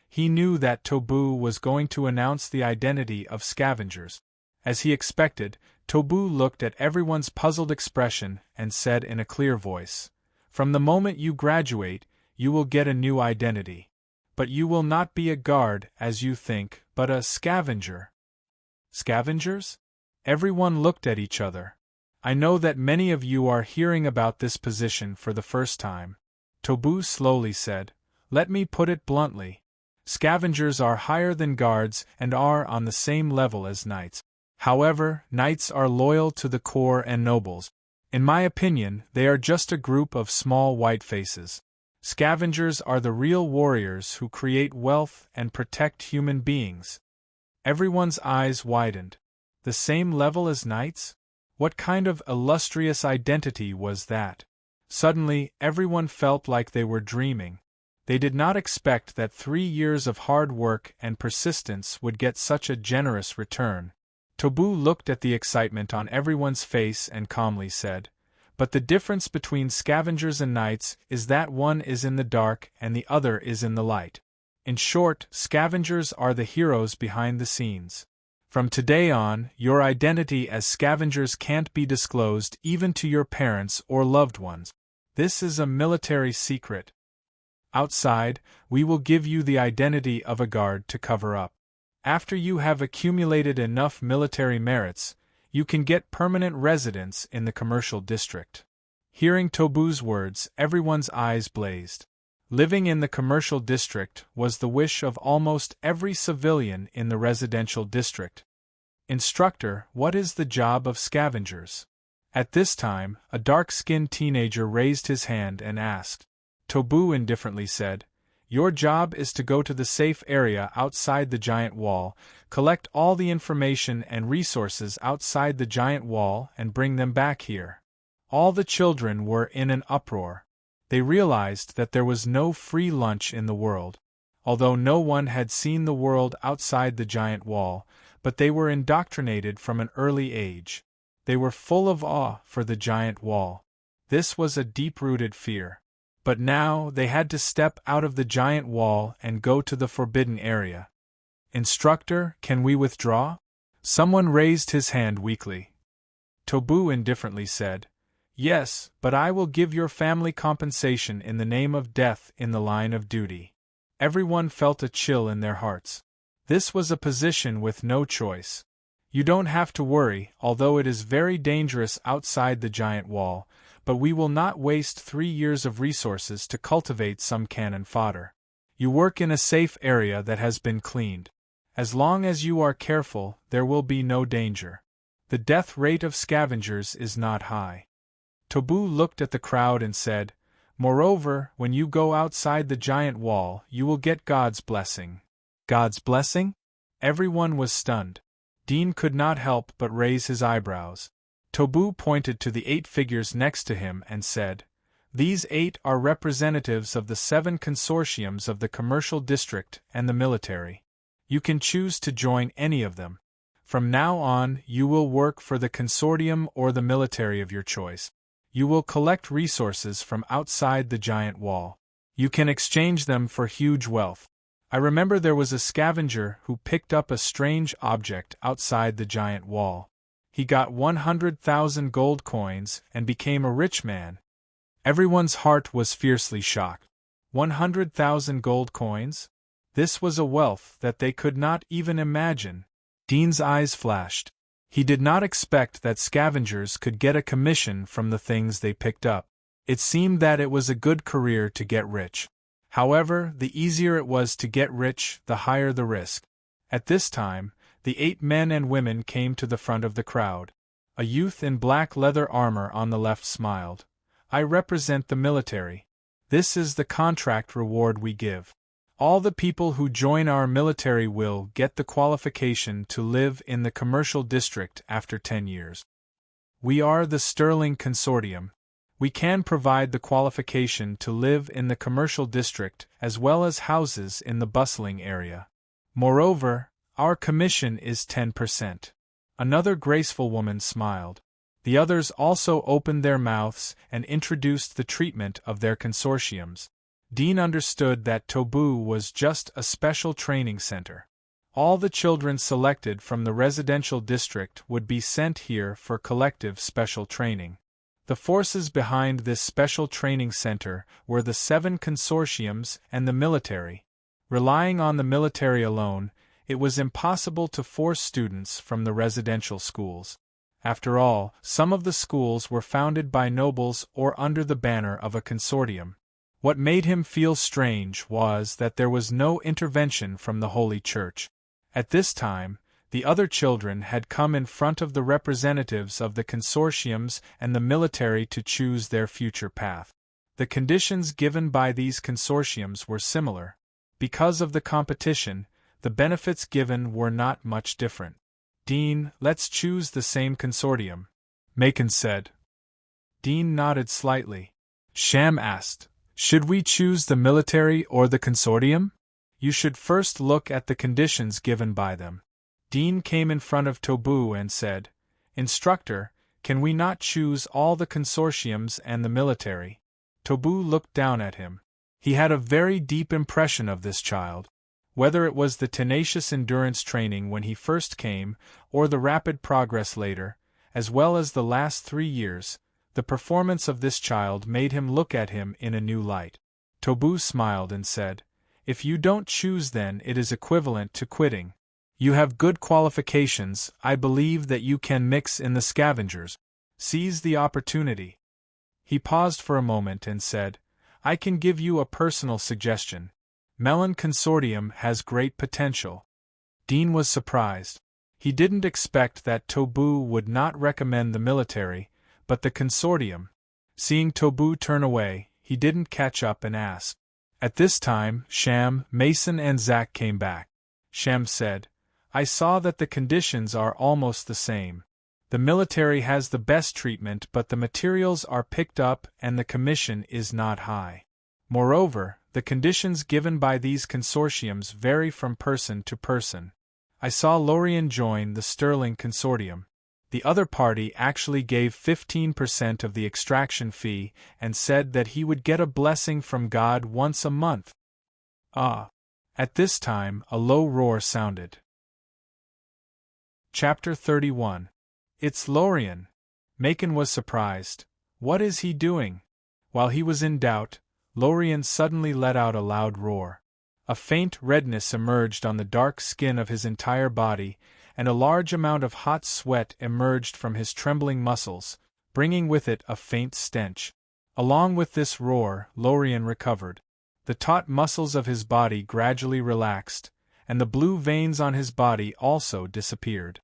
He knew that Tobu was going to announce the identity of scavengers. As he expected, Tobu looked at everyone's puzzled expression and said in a clear voice, "From the moment you graduate, you will get a new identity. But you will not be a guard, as you think, but a scavenger." Scavengers? Everyone looked at each other. "I know that many of you are hearing about this position for the first time," Tobu slowly said. "Let me put it bluntly. Scavengers are higher than guards and are on the same level as knights. However, knights are loyal to the core and nobles. In my opinion, they are just a group of small white faces. Scavengers are the real warriors who create wealth and protect human beings." Everyone's eyes widened. The same level as knights? What kind of illustrious identity was that? Suddenly, everyone felt like they were dreaming. They did not expect that 3 years of hard work and persistence would get such a generous return. Tobu looked at the excitement on everyone's face and calmly said, "But the difference between scavengers and knights is that one is in the dark and the other is in the light. In short, scavengers are the heroes behind the scenes. From today on, your identity as scavengers can't be disclosed even to your parents or loved ones. This is a military secret. Outside, we will give you the identity of a guard to cover up. After you have accumulated enough military merits, you can get permanent residence in the commercial district." Hearing Tobu's words, everyone's eyes blazed. Living in the commercial district was the wish of almost every civilian in the residential district. "Instructor, what is the job of scavengers?" At this time, a dark-skinned teenager raised his hand and asked. Tobu indifferently said, "Your job is to go to the safe area outside the giant wall, collect all the information and resources outside the giant wall and bring them back here." All the children were in an uproar. They realized that there was no free lunch in the world. Although no one had seen the world outside the giant wall, but they were indoctrinated from an early age. They were full of awe for the giant wall. This was a deep-rooted fear. But now they had to step out of the giant wall and go to the forbidden area. "Instructor, can we withdraw?" Someone raised his hand weakly. Tobu indifferently said, "Yes, but I will give your family compensation in the name of death in the line of duty." Everyone felt a chill in their hearts. This was a position with no choice. "You don't have to worry, although it is very dangerous outside the giant wall, but we will not waste 3 years of resources to cultivate some cannon fodder. You work in a safe area that has been cleaned. As long as you are careful, there will be no danger. The death rate of scavengers is not high." Tobu looked at the crowd and said, "Moreover, when you go outside the giant wall, you will get God's blessing." God's blessing? Everyone was stunned. Dean could not help but raise his eyebrows. Tobu pointed to the 8 figures next to him and said, These 8 are representatives of the 7 consortiums of the commercial district and the military. You can choose to join any of them. From now on, you will work for the consortium or the military of your choice. You will collect resources from outside the giant wall. You can exchange them for huge wealth. I remember there was a scavenger who picked up a strange object outside the giant wall. He got 100,000 gold coins and became a rich man. Everyone's heart was fiercely shocked. 100,000 gold coins? This was a wealth that they could not even imagine. Dean's eyes flashed. He did not expect that scavengers could get a commission from the things they picked up. It seemed that it was a good career to get rich. However, the easier it was to get rich, the higher the risk. At this time, the 8 men and women came to the front of the crowd. A youth in black leather armor on the left smiled. I represent the military. This is the contract reward we give. All the people who join our military will get the qualification to live in the commercial district after 10 years. We are the Sterling Consortium. We can provide the qualification to live in the commercial district as well as houses in the bustling area. Moreover, our commission is 10%. Another graceful woman smiled. The others also opened their mouths and introduced the treatment of their consortiums. Dean understood that Tobu was just a special training center. All the children selected from the residential district would be sent here for collective special training. The forces behind this special training center were the 7 consortiums and the military. Relying on the military alone, it was impossible to force students from the residential schools. After all, some of the schools were founded by nobles or under the banner of a consortium. What made him feel strange was that there was no intervention from the Holy Church. At this time, the other children had come in front of the representatives of the consortiums and the military to choose their future path. The conditions given by these consortiums were similar. Because of the competition, the benefits given were not much different. Dean, let's choose the same consortium, Macon said. Dean nodded slightly. Sham asked, should we choose the military or the consortium? You should first look at the conditions given by them. Dean came in front of Tobu and said, Instructor, can we not choose all the consortiums and the military? Tobu looked down at him. He had a very deep impression of this child. Whether it was the tenacious endurance training when he first came, or the rapid progress later, as well as the last 3 years, the performance of this child made him look at him in a new light. Tobu smiled and said, If you don't choose, then it is equivalent to quitting. You have good qualifications. I believe that you can mix in the scavengers. Seize the opportunity. He paused for a moment and said, I can give you a personal suggestion. Melon Consortium has great potential. Dean was surprised. He didn't expect that Tobu would not recommend the military, but the consortium. Seeing Tobu turn away, he didn't catch up and ask. At this time, Sham, Mason and Zack came back. Sham said, I saw that the conditions are almost the same. The military has the best treatment, but the materials are picked up and the commission is not high. Moreover, the conditions given by these consortiums vary from person to person. I saw Lorien join the Sterling Consortium. The other party actually gave 15% of the extraction fee and said that he would get a blessing from God once a month. Ah! At this time, a low roar sounded. Chapter 31. It's Lorien. Macon was surprised. What is he doing? While he was in doubt, Lorien suddenly let out a loud roar. A faint redness emerged on the dark skin of his entire body, and a large amount of hot sweat emerged from his trembling muscles, bringing with it a faint stench. Along with this roar, Lorien recovered. The taut muscles of his body gradually relaxed, and the blue veins on his body also disappeared.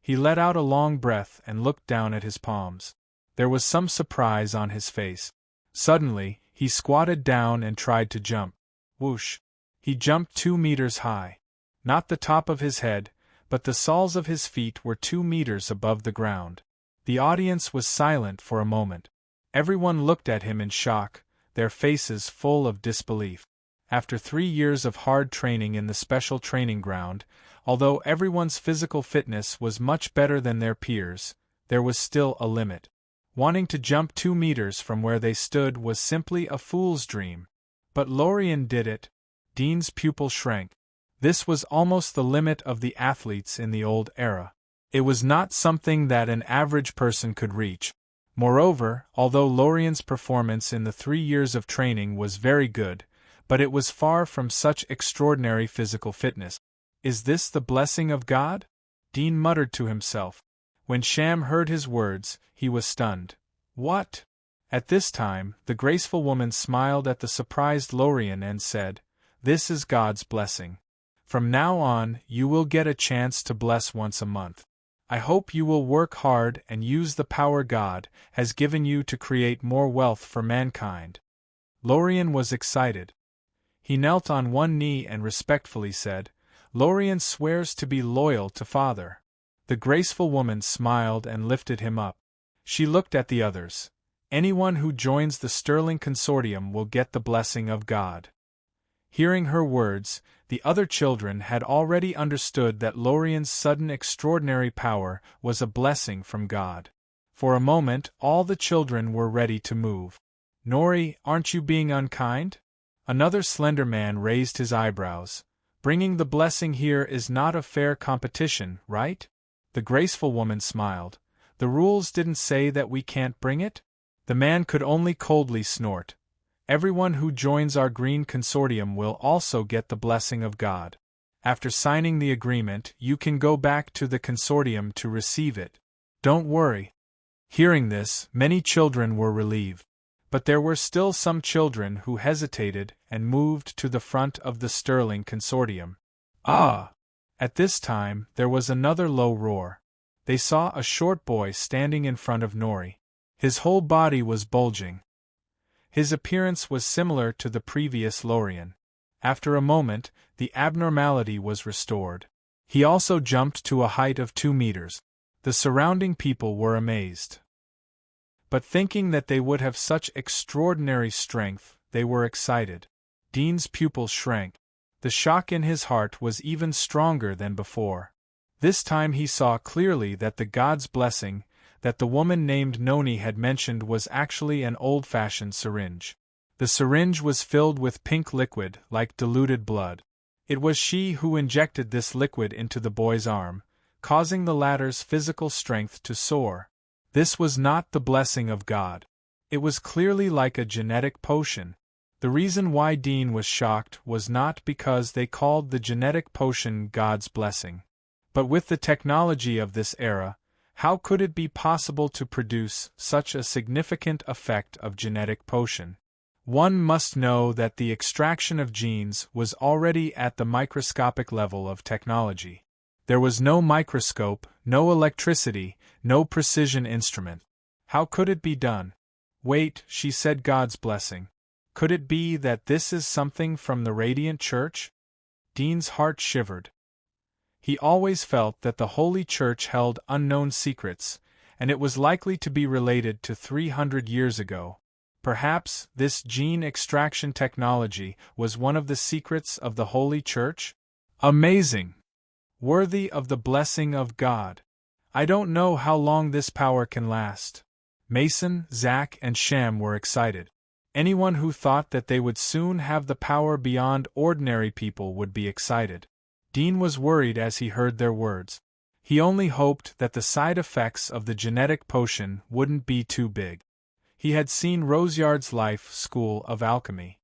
He let out a long breath and looked down at his palms. There was some surprise on his face. Suddenly, he squatted down and tried to jump. Whoosh! He jumped 2 meters high. Not the top of his head, but the soles of his feet were 2 meters above the ground. The audience was silent for a moment. Everyone looked at him in shock, their faces full of disbelief. After 3 years of hard training in the special training ground, although everyone's physical fitness was much better than their peers, there was still a limit. Wanting to jump 2 meters from where they stood was simply a fool's dream. But Lorien did it. Dean's pupil shrank. This was almost the limit of the athletes in the old era. It was not something that an average person could reach. Moreover, although Lorien's performance in the 3 years of training was very good, but it was far from such extraordinary physical fitness. Is this the blessing of God? Dean muttered to himself. When Sham heard his words, he was stunned. What? At this time, the graceful woman smiled at the surprised Lorien and said, "This is God's blessing. From now on, you will get a chance to bless once a month. I hope you will work hard and use the power God has given you to create more wealth for mankind." Lorien was excited. He knelt on one knee and respectfully said, "Lorien swears to be loyal to Father." The graceful woman smiled and lifted him up. She looked at the others. "Anyone who joins the Sterling Consortium will get the blessing of God." Hearing her words, the other children had already understood that Lorien's sudden extraordinary power was a blessing from God. For a moment, all the children were ready to move. "Nori, aren't you being unkind?" Another slender man raised his eyebrows. "Bringing the blessing here is not a fair competition, right?" The graceful woman smiled. "The rules didn't say that we can't bring it?" The man could only coldly snort. "Everyone who joins our green consortium will also get the blessing of God. After signing the agreement, you can go back to the consortium to receive it. Don't worry." Hearing this, many children were relieved. But there were still some children who hesitated and moved to the front of the Sterling Consortium. "Ah!" At this time, there was another low roar. They saw a short boy standing in front of Nori. His whole body was bulging. His appearance was similar to the previous Lorien. After a moment, the abnormality was restored. He also jumped to a height of 2 meters. The surrounding people were amazed. But thinking that they would have such extraordinary strength, they were excited. Dean's pupils shrank. The shock in his heart was even stronger than before. This time he saw clearly that the God's blessing that the woman named Noni had mentioned was actually an old-fashioned syringe. The syringe was filled with pink liquid, like diluted blood. It was she who injected this liquid into the boy's arm, causing the latter's physical strength to soar. This was not the blessing of God. It was clearly like a genetic potion. The reason why Dean was shocked was not because they called the genetic potion God's blessing. But with the technology of this era, how could it be possible to produce such a significant effect of genetic potion? One must know that the extraction of genes was already at the microscopic level of technology. There was no microscope, no electricity, no precision instrument. How could it be done? "Wait," she said, "God's blessing. Could it be that this is something from the Radiant Church?" Dean's heart shivered. He always felt that the Holy Church held unknown secrets, and it was likely to be related to 300 years ago. Perhaps this gene extraction technology was one of the secrets of the Holy Church? Amazing! Worthy of the blessing of God. I don't know how long this power can last. Mason, Zach, and Sham were excited. Anyone who thought that they would soon have the power beyond ordinary people would be excited. Dean was worried as he heard their words. He only hoped that the side effects of the genetic potion wouldn't be too big. He had seen Roseyard's Life School of Alchemy.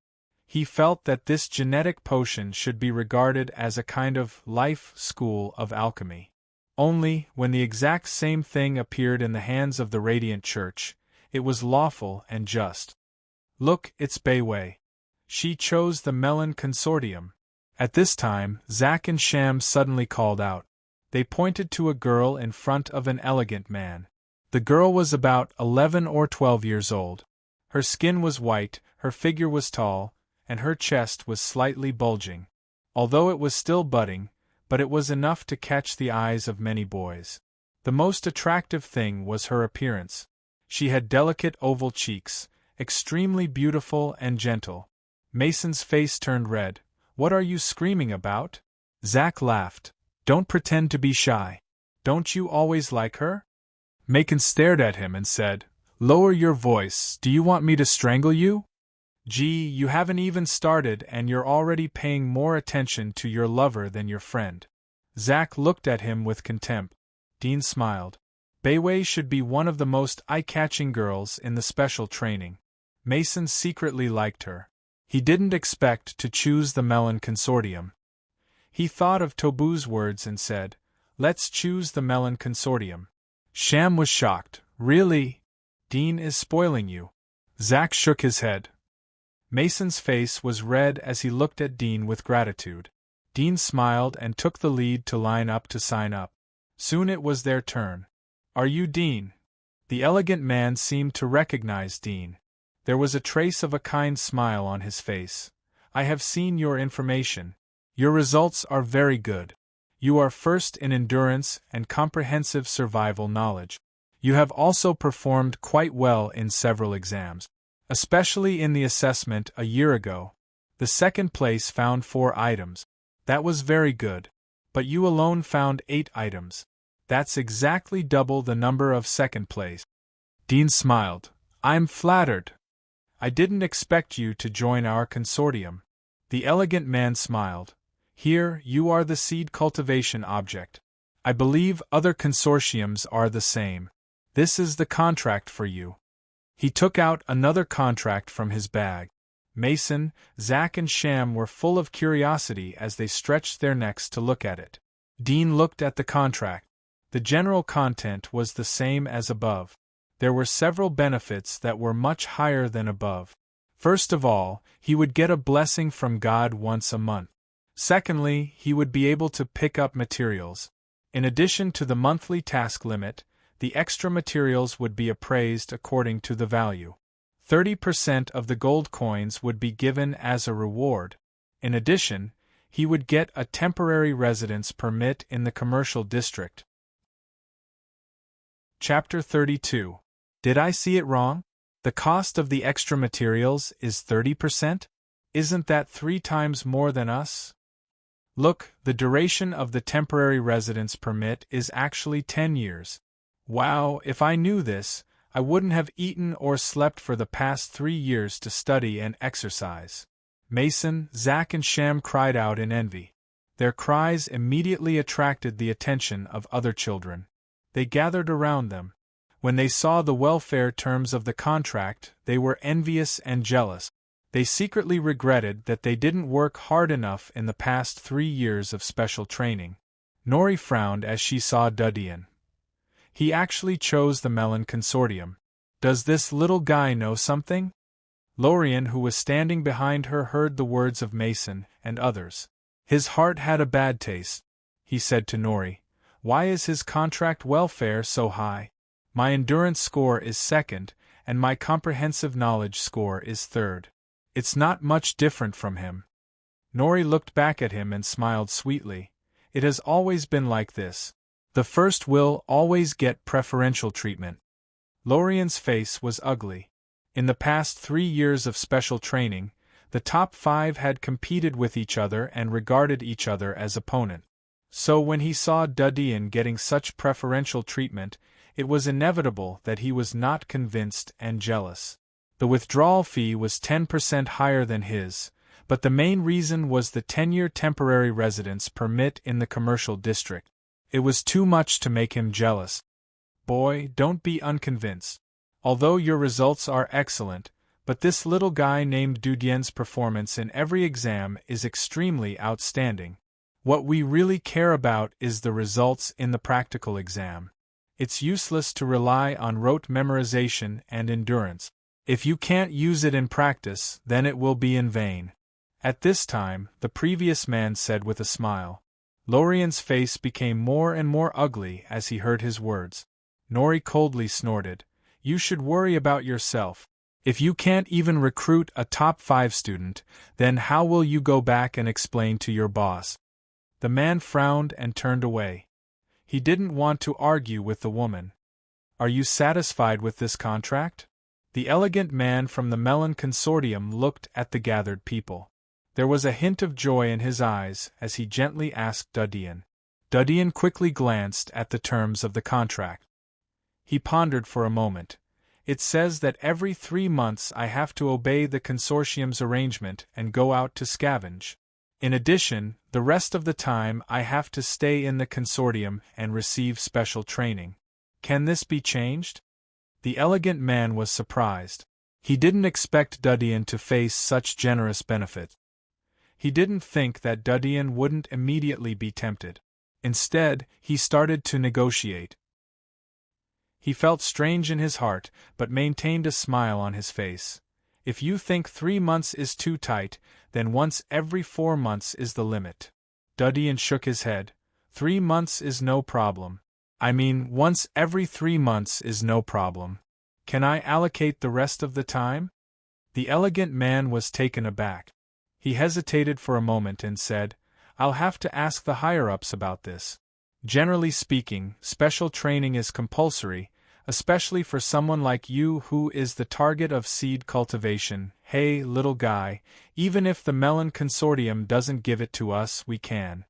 He felt that this genetic potion should be regarded as a kind of life school of alchemy. Only, when the exact same thing appeared in the hands of the Radiant Church, it was lawful and just. "Look, it's Bayway. She chose the Melon Consortium." At this time, Zach and Sham suddenly called out. They pointed to a girl in front of an elegant man. The girl was about 11 or 12 years old. Her skin was white, her figure was tall, and her chest was slightly bulging. Although it was still budding, but it was enough to catch the eyes of many boys. The most attractive thing was her appearance. She had delicate oval cheeks, extremely beautiful and gentle. Mason's face turned red. What are you screaming about? Zack laughed. Don't pretend to be shy. Don't you always like her? Macon stared at him and said, Lower your voice, do you want me to strangle you? Gee, you haven't even started and you're already paying more attention to your lover than your friend. Zack looked at him with contempt. Dean smiled. Bayway should be one of the most eye-catching girls in the special training. Mason secretly liked her. He didn't expect to choose the Melon Consortium. He thought of Tobu's words and said, Let's choose the Melon Consortium. Sham was shocked. Really? Dean is spoiling you. Zack shook his head. Mason's face was red as he looked at Dean with gratitude. Dean smiled and took the lead to line up to sign up. Soon it was their turn. Are you Dean? The elegant man seemed to recognize Dean. There was a trace of a kind smile on his face. I have seen your information. Your results are very good. You are first in endurance and comprehensive survival knowledge. You have also performed quite well in several exams, especially in the assessment a year ago. The second place found 4 items. That was very good. But you alone found 8 items. That's exactly double the number of second place. Dean smiled. I'm flattered. I didn't expect you to join our consortium. The elegant man smiled. Here, you are the seed cultivation object. I believe other consortiums are the same. This is the contract for you. He took out another contract from his bag. Mason, Zack and Sham were full of curiosity as they stretched their necks to look at it. Dean looked at the contract. The general content was the same as above. There were several benefits that were much higher than above. First of all, he would get a blessing from God once a month. Secondly, he would be able to pick up materials. In addition to the monthly task limit, the extra materials would be appraised according to the value. 30% of the gold coins would be given as a reward. In addition, he would get a temporary residence permit in the commercial district. Chapter 32. Did I see it wrong? The cost of the extra materials is 30%? Isn't that 3 times more than us? Look, the duration of the temporary residence permit is actually 10 years. Wow, if I knew this, I wouldn't have eaten or slept for the past 3 years to study and exercise. Mason, Zack and Sham cried out in envy. Their cries immediately attracted the attention of other children. They gathered around them. When they saw the welfare terms of the contract, they were envious and jealous. They secretly regretted that they didn't work hard enough in the past 3 years of special training. Nori frowned as she saw Dudian. He actually chose the Melon Consortium. Does this little guy know something? Lorien, who was standing behind her, heard the words of Mason and others. His heart had a bad taste. He said to Nori, Why is his contract welfare so high? My endurance score is 2nd, and my comprehensive knowledge score is 3rd. It's not much different from him. Nori looked back at him and smiled sweetly. It has always been like this. The first will always get preferential treatment. Lorien's face was ugly. In the past 3 years of special training, the top 5 had competed with each other and regarded each other as opponents. So when he saw Dudian getting such preferential treatment, it was inevitable that he was not convinced and jealous. The withdrawal fee was 10% higher than his, but the main reason was the 10-year temporary residence permit in the commercial district. It was too much to make him jealous. Boy, don't be unconvinced. Although your results are excellent, but this little guy named Dudien's performance in every exam is extremely outstanding. What we really care about is the results in the practical exam. It's useless to rely on rote memorization and endurance. If you can't use it in practice, then it will be in vain. At this time, the previous man said with a smile. Lorien's face became more and more ugly as he heard his words. Nori coldly snorted. You should worry about yourself. If you can't even recruit a top 5 student, then how will you go back and explain to your boss? The man frowned and turned away. He didn't want to argue with the woman. Are you satisfied with this contract? The elegant man from the Melon Consortium looked at the gathered people. There was a hint of joy in his eyes as he gently asked Dudian. Dudian quickly glanced at the terms of the contract. He pondered for a moment. It says that every 3 months I have to obey the consortium's arrangement and go out to scavenge. In addition, the rest of the time I have to stay in the consortium and receive special training. Can this be changed? The elegant man was surprised. He didn't expect Dudian to face such generous benefits. He didn't think that Dudian wouldn't immediately be tempted. Instead, he started to negotiate. He felt strange in his heart, but maintained a smile on his face. If you think 3 months is too tight, then once every 4 months is the limit. Dudian shook his head. 3 months is no problem. I mean, once every 3 months is no problem. Can I allocate the rest of the time? The elegant man was taken aback. He hesitated for a moment and said, I'll have to ask the higher-ups about this. Generally speaking, special training is compulsory, especially for someone like you who is the target of seed cultivation. Hey, little guy, even if the Melon Consortium doesn't give it to us, we can.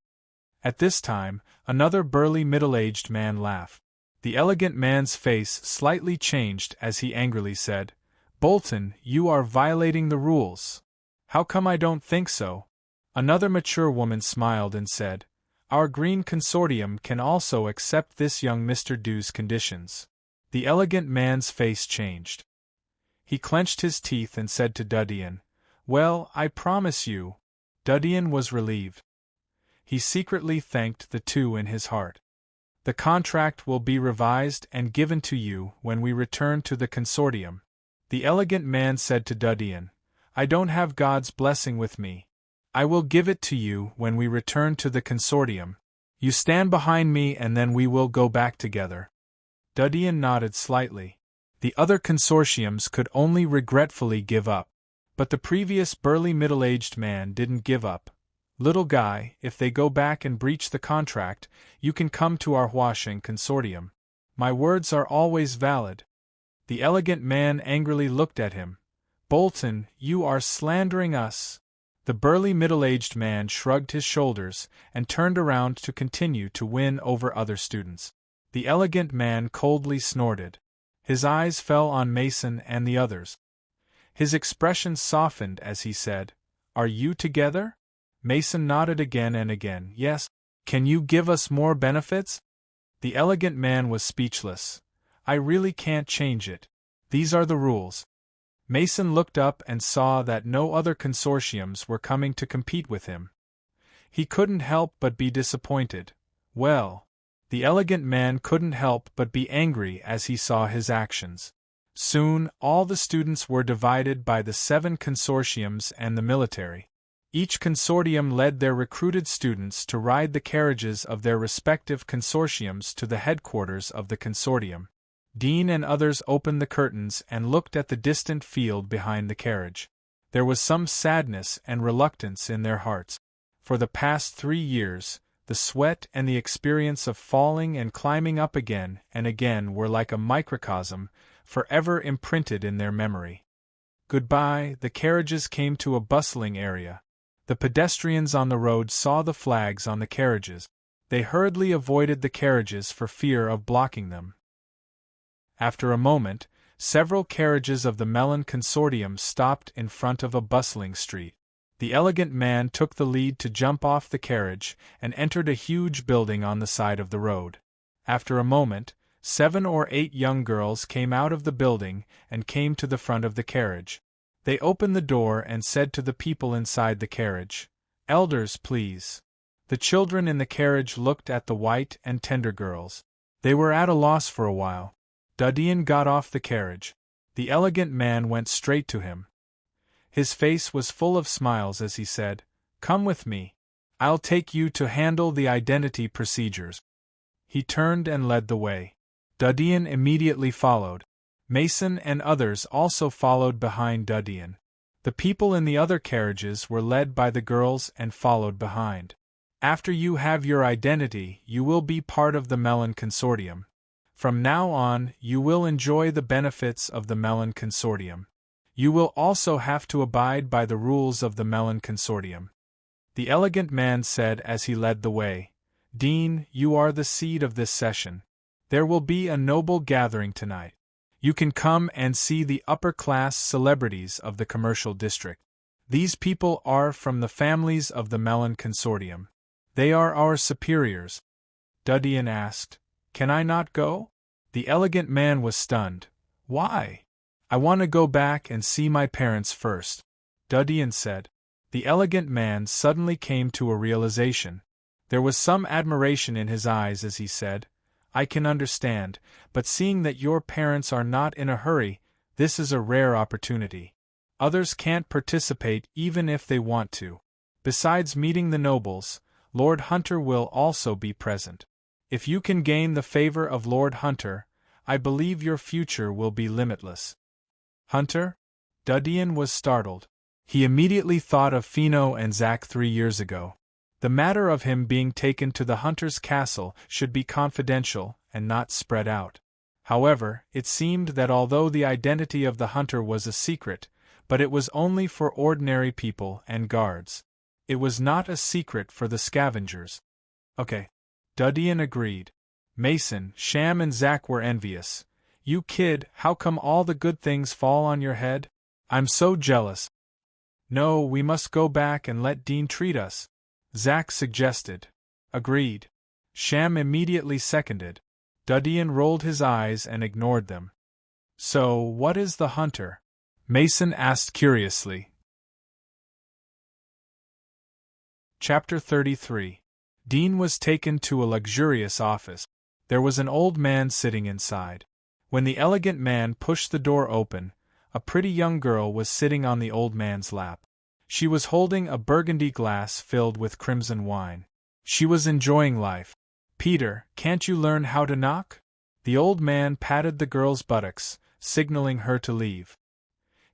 At this time, another burly middle-aged man laughed. The elegant man's face slightly changed as he angrily said, Bolton, you are violating the rules. How come I don't think so? Another mature woman smiled and said, Our Green Consortium can also accept this young Mr. Dew's conditions. The elegant man's face changed. He clenched his teeth and said to Dudian, Well, I promise you. Dudian was relieved. He secretly thanked the two in his heart. The contract will be revised and given to you when we return to the consortium. The elegant man said to Dudian, I don't have God's blessing with me. I will give it to you when we return to the consortium. You stand behind me and then we will go back together. Dudian nodded slightly. The other consortiums could only regretfully give up. But the previous burly middle-aged man didn't give up. Little guy, if they go back and breach the contract, you can come to our Huasheng consortium. My words are always valid. The elegant man angrily looked at him. Bolton, you are slandering us. The burly middle-aged man shrugged his shoulders and turned around to continue to win over other students. The elegant man coldly snorted. His eyes fell on Mason and the others. His expression softened as he said, Are you together? Mason nodded again and again. Yes. Can you give us more benefits? The elegant man was speechless. I really can't change it. These are the rules. Mason looked up and saw that no other consortiums were coming to compete with him. He couldn't help but be disappointed. Well, the elegant man couldn't help but be angry as he saw his actions. Soon, all the students were divided by the 7 consortiums and the military. Each consortium led their recruited students to ride the carriages of their respective consortiums to the headquarters of the consortium. Dean and others opened the curtains and looked at the distant field behind the carriage. There was some sadness and reluctance in their hearts. For the past 3 years, the sweat and the experience of falling and climbing up again and again were like a microcosm, forever imprinted in their memory. Goodbye. The carriages came to a bustling area. The pedestrians on the road saw the flags on the carriages. They hurriedly avoided the carriages for fear of blocking them. After a moment, several carriages of the Melon Consortium stopped in front of a bustling street. The elegant man took the lead to jump off the carriage and entered a huge building on the side of the road. After a moment, 7 or 8 young girls came out of the building and came to the front of the carriage. They opened the door and said to the people inside the carriage, Elders, please. The children in the carriage looked at the white and tender girls. They were at a loss for a while. Dudian got off the carriage. The elegant man went straight to him. His face was full of smiles as he said, Come with me. I'll take you to handle the identity procedures. He turned and led the way. Dudian immediately followed. Mason and others also followed behind Dudian. The people in the other carriages were led by the girls and followed behind. After you have your identity, you will be part of the Melon Consortium. From now on, you will enjoy the benefits of the Melon Consortium. You will also have to abide by the rules of the Melon Consortium. The elegant man said as he led the way, Dean, you are the seed of this session. There will be a noble gathering tonight. You can come and see the upper-class celebrities of the commercial district. These people are from the families of the Melon Consortium. They are our superiors. Dudian asked, Can I not go? The elegant man was stunned. Why? I want to go back and see my parents first. Dudian said. The elegant man suddenly came to a realization. There was some admiration in his eyes as he said, I can understand, but seeing that your parents are not in a hurry, this is a rare opportunity. Others can't participate even if they want to. Besides meeting the nobles, Lord Hunter will also be present. If you can gain the favor of Lord Hunter, I believe your future will be limitless. Hunter? Dudian was startled. He immediately thought of Fino and Zack 3 years ago. The matter of him being taken to the Hunter's castle should be confidential and not spread out. However, it seemed that although the identity of the Hunter was a secret, but it was only for ordinary people and guards. It was not a secret for the scavengers. Okay. Dudian agreed. Mason, Sham and Zack were envious. You kid, how come all the good things fall on your head? I'm so jealous. No, we must go back and let Dean treat us. Zack suggested. Agreed. Sham immediately seconded. Dudian rolled his eyes and ignored them. So, what is the Hunter? Mason asked curiously. Chapter 33. Dean was taken to a luxurious office. There was an old man sitting inside. When the elegant man pushed the door open, a pretty young girl was sitting on the old man's lap. She was holding a burgundy glass filled with crimson wine. She was enjoying life. Peter, can't you learn how to knock? The old man patted the girl's buttocks, signaling her to leave.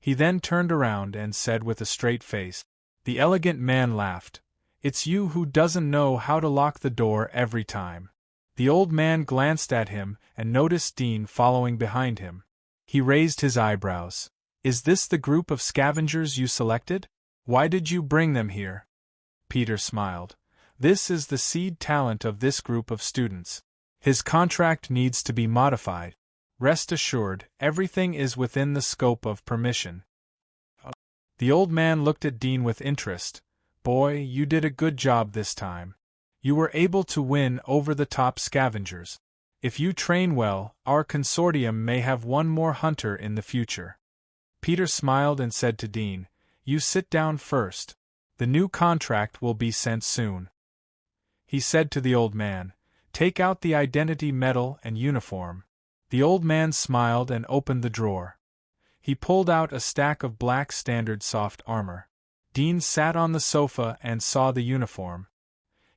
He then turned around and said with a straight face. The elegant man laughed. It's you who doesn't know how to lock the door every time. The old man glanced at him and noticed Dean following behind him. He raised his eyebrows. Is this the group of scavengers you selected? Why did you bring them here? Peter smiled. This is the seed talent of this group of students. His contract needs to be modified. Rest assured, everything is within the scope of permission. The old man looked at Dean with interest. Boy, you did a good job this time. You were able to win over the top scavengers. If you train well, our consortium may have one more hunter in the future. Peter smiled and said to Dean, You sit down first. The new contract will be sent soon. He said to the old man, Take out the identity medal and uniform. The old man smiled and opened the drawer. He pulled out a stack of black standard soft armor. Dean sat on the sofa and saw the uniform.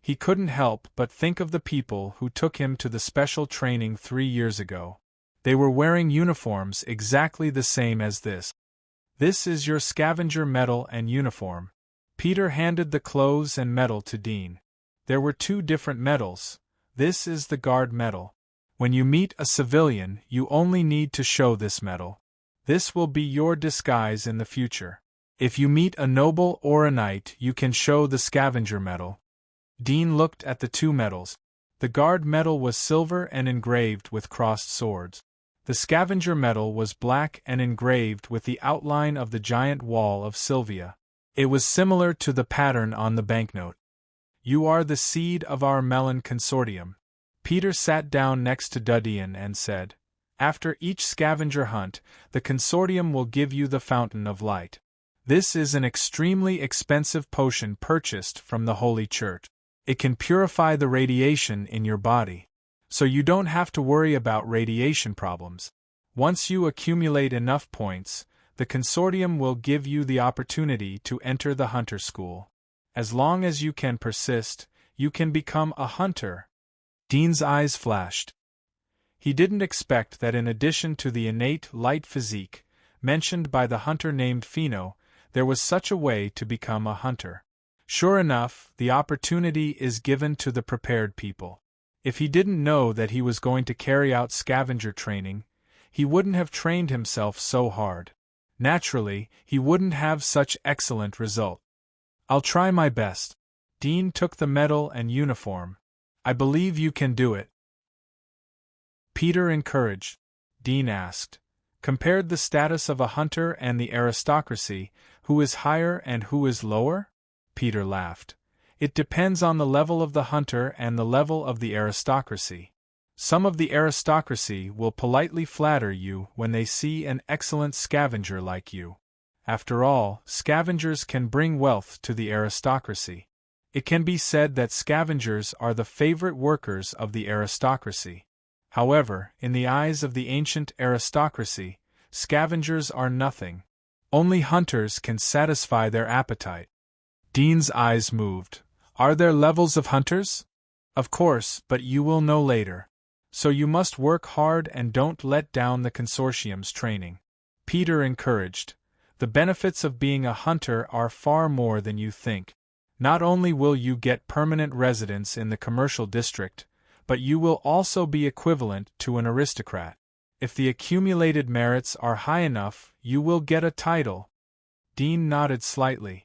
He couldn't help but think of the people who took him to the special training 3 years ago. They were wearing uniforms exactly the same as this. This is your scavenger medal and uniform. Peter handed the clothes and medal to Dean. There were 2 different medals. This is the guard medal. When you meet a civilian, you only need to show this medal. This will be your disguise in the future. If you meet a noble or a knight, you can show the scavenger medal. Dean looked at the 2 medals. The guard medal was silver and engraved with crossed swords. The scavenger medal was black and engraved with the outline of the giant wall of Sylvia. It was similar to the pattern on the banknote. You are the seed of our Melon Consortium. Peter sat down next to Dudian and said, After each scavenger hunt, the consortium will give you the Fountain of Light. This is an extremely expensive potion purchased from the Holy Church. It can purify the radiation in your body, so you don't have to worry about radiation problems. Once you accumulate enough points, the consortium will give you the opportunity to enter the hunter school. As long as you can persist, you can become a hunter. Dean's eyes flashed. He didn't expect that in addition to the innate light physique mentioned by the hunter named Fino, there was such a way to become a hunter. Sure enough, the opportunity is given to the prepared people. If he didn't know that he was going to carry out scavenger training, he wouldn't have trained himself so hard. Naturally, he wouldn't have such excellent result. I'll try my best. Dean took the medal and uniform. I believe you can do it. Peter encouraged. Dean asked. Compared the status of a hunter and the aristocracy, who is higher and who is lower? Peter laughed. It depends on the level of the hunter and the level of the aristocracy. Some of the aristocracy will politely flatter you when they see an excellent scavenger like you. After all, scavengers can bring wealth to the aristocracy. It can be said that scavengers are the favorite workers of the aristocracy. However, in the eyes of the ancient aristocracy, scavengers are nothing. Only hunters can satisfy their appetite. Dean's eyes moved. Are there levels of hunters? Of course, but you will know later. So you must work hard and don't let down the consortium's training. Peter encouraged. The benefits of being a hunter are far more than you think. Not only will you get permanent residence in the commercial district, but you will also be equivalent to an aristocrat. If the accumulated merits are high enough, you will get a title. Dean nodded slightly.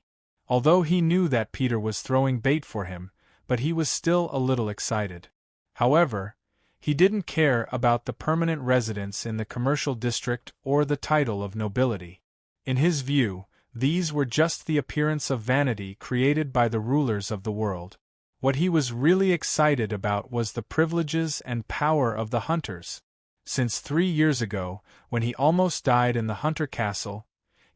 Although he knew that Peter was throwing bait for him, but he was still a little excited. However, he didn't care about the permanent residence in the commercial district or the title of nobility. In his view, these were just the appearance of vanity created by the rulers of the world. What he was really excited about was the privileges and power of the hunters. Since 3 years ago, when he almost died in the hunter castle,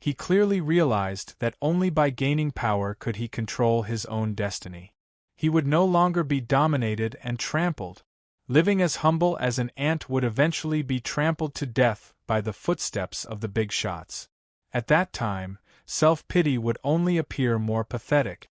he clearly realized that only by gaining power could he control his own destiny. He would no longer be dominated and trampled. Living as humble as an ant would eventually be trampled to death by the footsteps of the big shots. At that time, self-pity would only appear more pathetic.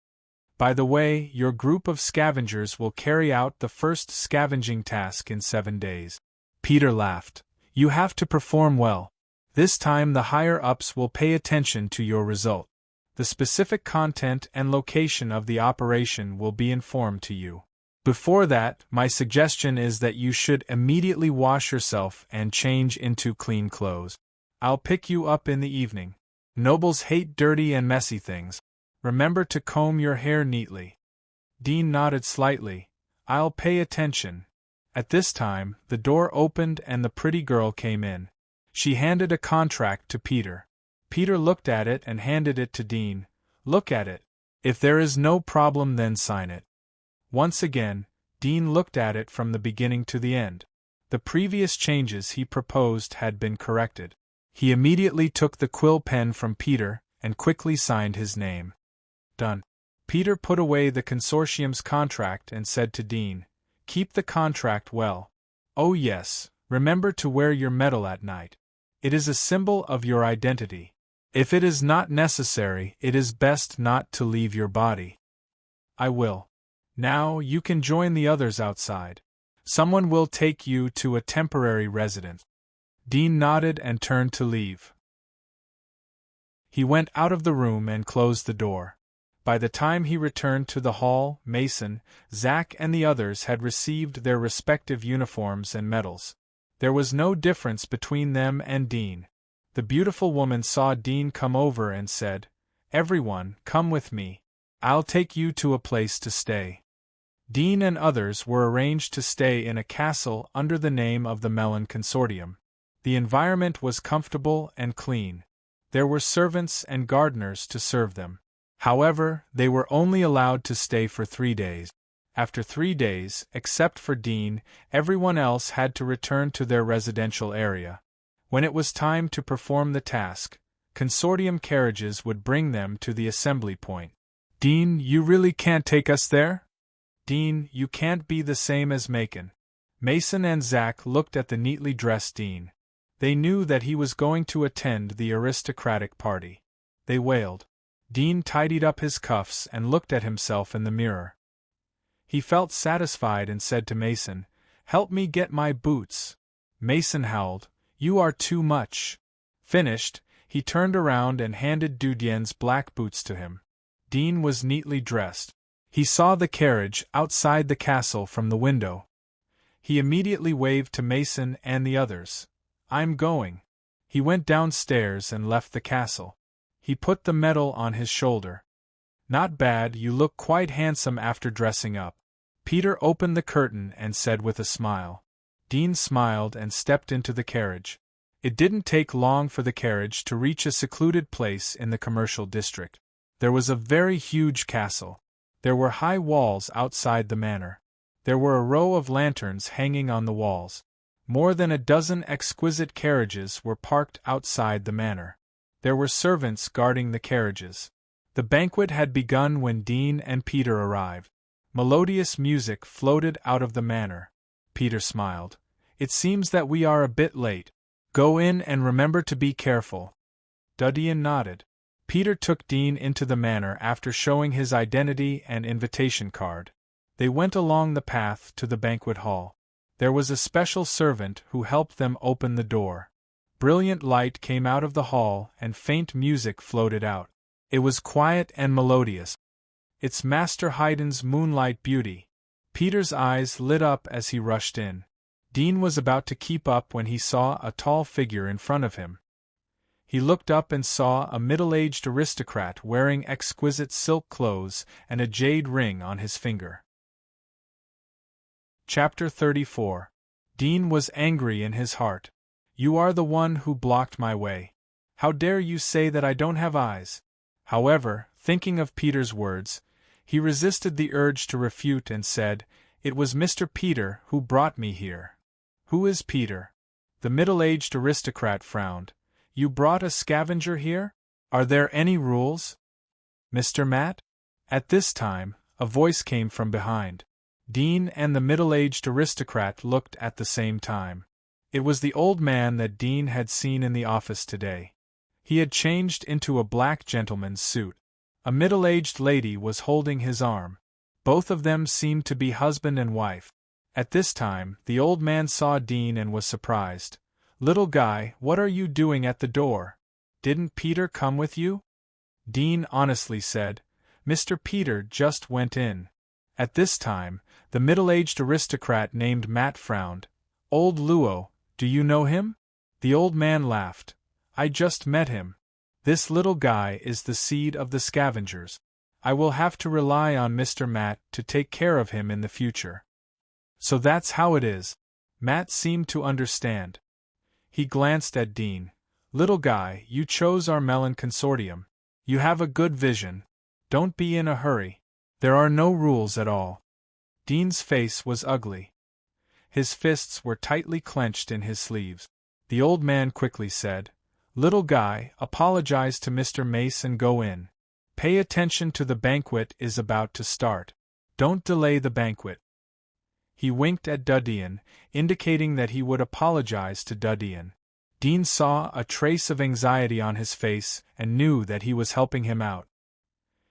By the way, your group of scavengers will carry out the first scavenging task in 7 days. Peter laughed. You have to perform well. This time the higher-ups will pay attention to your result. The specific content and location of the operation will be informed to you. Before that, my suggestion is that you should immediately wash yourself and change into clean clothes. I'll pick you up in the evening. Nobles hate dirty and messy things. Remember to comb your hair neatly. Dean nodded slightly. I'll pay attention. At this time, the door opened and the pretty girl came in. She handed a contract to Peter. Peter looked at it and handed it to Dean. Look at it. If there is no problem, then sign it. Once again, Dean looked at it from the beginning to the end. The previous changes he proposed had been corrected. He immediately took the quill pen from Peter and quickly signed his name. Done. Peter put away the consortium's contract and said to Dean, Keep the contract well. Oh yes, remember to wear your medal at night. It is a symbol of your identity. If it is not necessary, it is best not to leave your body. I will. Now you can join the others outside. Someone will take you to a temporary residence. Dean nodded and turned to leave. He went out of the room and closed the door. By the time he returned to the hall, Mason, Zack and the others had received their respective uniforms and medals. There was no difference between them and Dean. The beautiful woman saw Dean come over and said, Everyone, come with me. I'll take you to a place to stay. Dean and others were arranged to stay in a castle under the name of the Melon Consortium. The environment was comfortable and clean. There were servants and gardeners to serve them. However, they were only allowed to stay for 3 days. After 3 days, except for Dean, everyone else had to return to their residential area. When it was time to perform the task, consortium carriages would bring them to the assembly point. Dean, you really can't take us there? Dean, you can't be the same as Macon. Mason and Zack looked at the neatly dressed Dean. They knew that he was going to attend the aristocratic party. They wailed. Dean tidied up his cuffs and looked at himself in the mirror. He felt satisfied and said to Mason, Help me get my boots. Mason howled, You are too much. Finished, he turned around and handed Dudien's black boots to him. Dean was neatly dressed. He saw the carriage outside the castle from the window. He immediately waved to Mason and the others. "I'm going." He went downstairs and left the castle. He put the medal on his shoulder. "Not bad, you look quite handsome after dressing up." Peter opened the curtain and said with a smile. Dean smiled and stepped into the carriage. It didn't take long for the carriage to reach a secluded place in the commercial district. There was a very huge castle. There were high walls outside the manor. There were a row of lanterns hanging on the walls. More than a dozen exquisite carriages were parked outside the manor. There were servants guarding the carriages. The banquet had begun when Dean and Peter arrived. Melodious music floated out of the manor. Peter smiled. "It seems that we are a bit late. Go in and remember to be careful." Duddian nodded. Peter took Dean into the manor after showing his identity and invitation card. They went along the path to the banquet hall. There was a special servant who helped them open the door. Brilliant light came out of the hall and faint music floated out. It was quiet and melodious. "It's Master Haydn's Moonlight Beauty." Peter's eyes lit up as he rushed in. Dean was about to keep up when he saw a tall figure in front of him. He looked up and saw a middle-aged aristocrat wearing exquisite silk clothes and a jade ring on his finger. Chapter 34. Dean was angry in his heart. "You are the one who blocked my way. How dare you say that I don't have eyes?" However, thinking of Peter's words, he resisted the urge to refute and said, "It was Mr. Peter who brought me here." "Who is Peter?" The middle-aged aristocrat frowned. "You brought a scavenger here? Are there any rules?" "Mr. Matt?" At this time, a voice came from behind. Dean and the middle-aged aristocrat looked at the same time. It was the old man that Dean had seen in the office today. He had changed into a black gentleman's suit. A middle-aged lady was holding his arm. Both of them seemed to be husband and wife. At this time, the old man saw Dean and was surprised. "Little guy, what are you doing at the door? Didn't Peter come with you?" Dean honestly said, "Mr. Peter just went in." At this time, the middle-aged aristocrat named Matt frowned. "Old Luo, do you know him?" The old man laughed. "I just met him. This little guy is the seed of the scavengers. I will have to rely on Mr. Matt to take care of him in the future." "So that's how it is." Matt seemed to understand. He glanced at Dean. "Little guy, you chose our melon consortium. You have a good vision. Don't be in a hurry. There are no rules at all." Dean's face was ugly. His fists were tightly clenched in his sleeves. The old man quickly said, "Little guy, apologize to Mr. Mace and go in. Pay attention to the banquet is about to start. Don't delay the banquet." He winked at Duddian, indicating that he would apologize to Duddian. Dean saw a trace of anxiety on his face and knew that he was helping him out.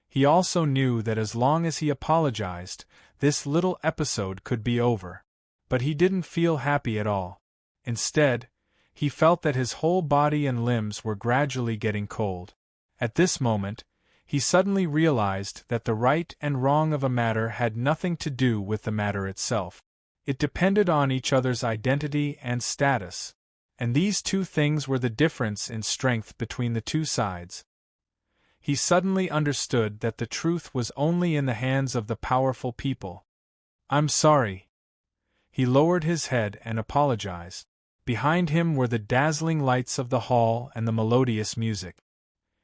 He also knew that as long as he apologized, this little episode could be over. But he didn't feel happy at all. Instead, he felt that his whole body and limbs were gradually getting cold. At this moment, he suddenly realized that the right and wrong of a matter had nothing to do with the matter itself. It depended on each other's identity and status. And these two things were the difference in strength between the two sides. He suddenly understood that the truth was only in the hands of the powerful people. "I'm sorry." He lowered his head and apologized. Behind him were the dazzling lights of the hall and the melodious music.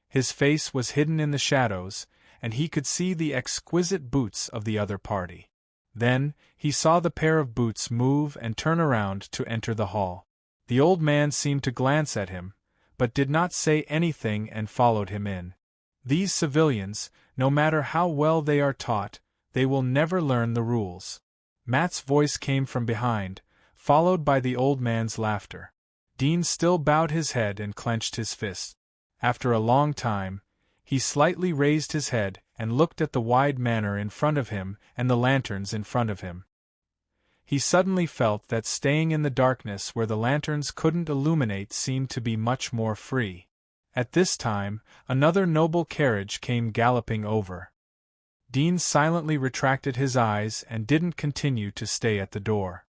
His face was hidden in the shadows, and he could see the exquisite boots of the other party. Then, he saw the pair of boots move and turn around to enter the hall. The old man seemed to glance at him, but did not say anything and followed him in. These civilians, no matter how well they are taught, they will never learn the rules. Matt's voice came from behind, followed by the old man's laughter. Dean still bowed his head and clenched his fists. After a long time, he slightly raised his head and looked at the wide manor in front of him and the lanterns in front of him. He suddenly felt that staying in the darkness where the lanterns couldn't illuminate seemed to be much more free. At this time, another noble carriage came galloping over. Dean silently retracted his eyes and didn't continue to stay at the door.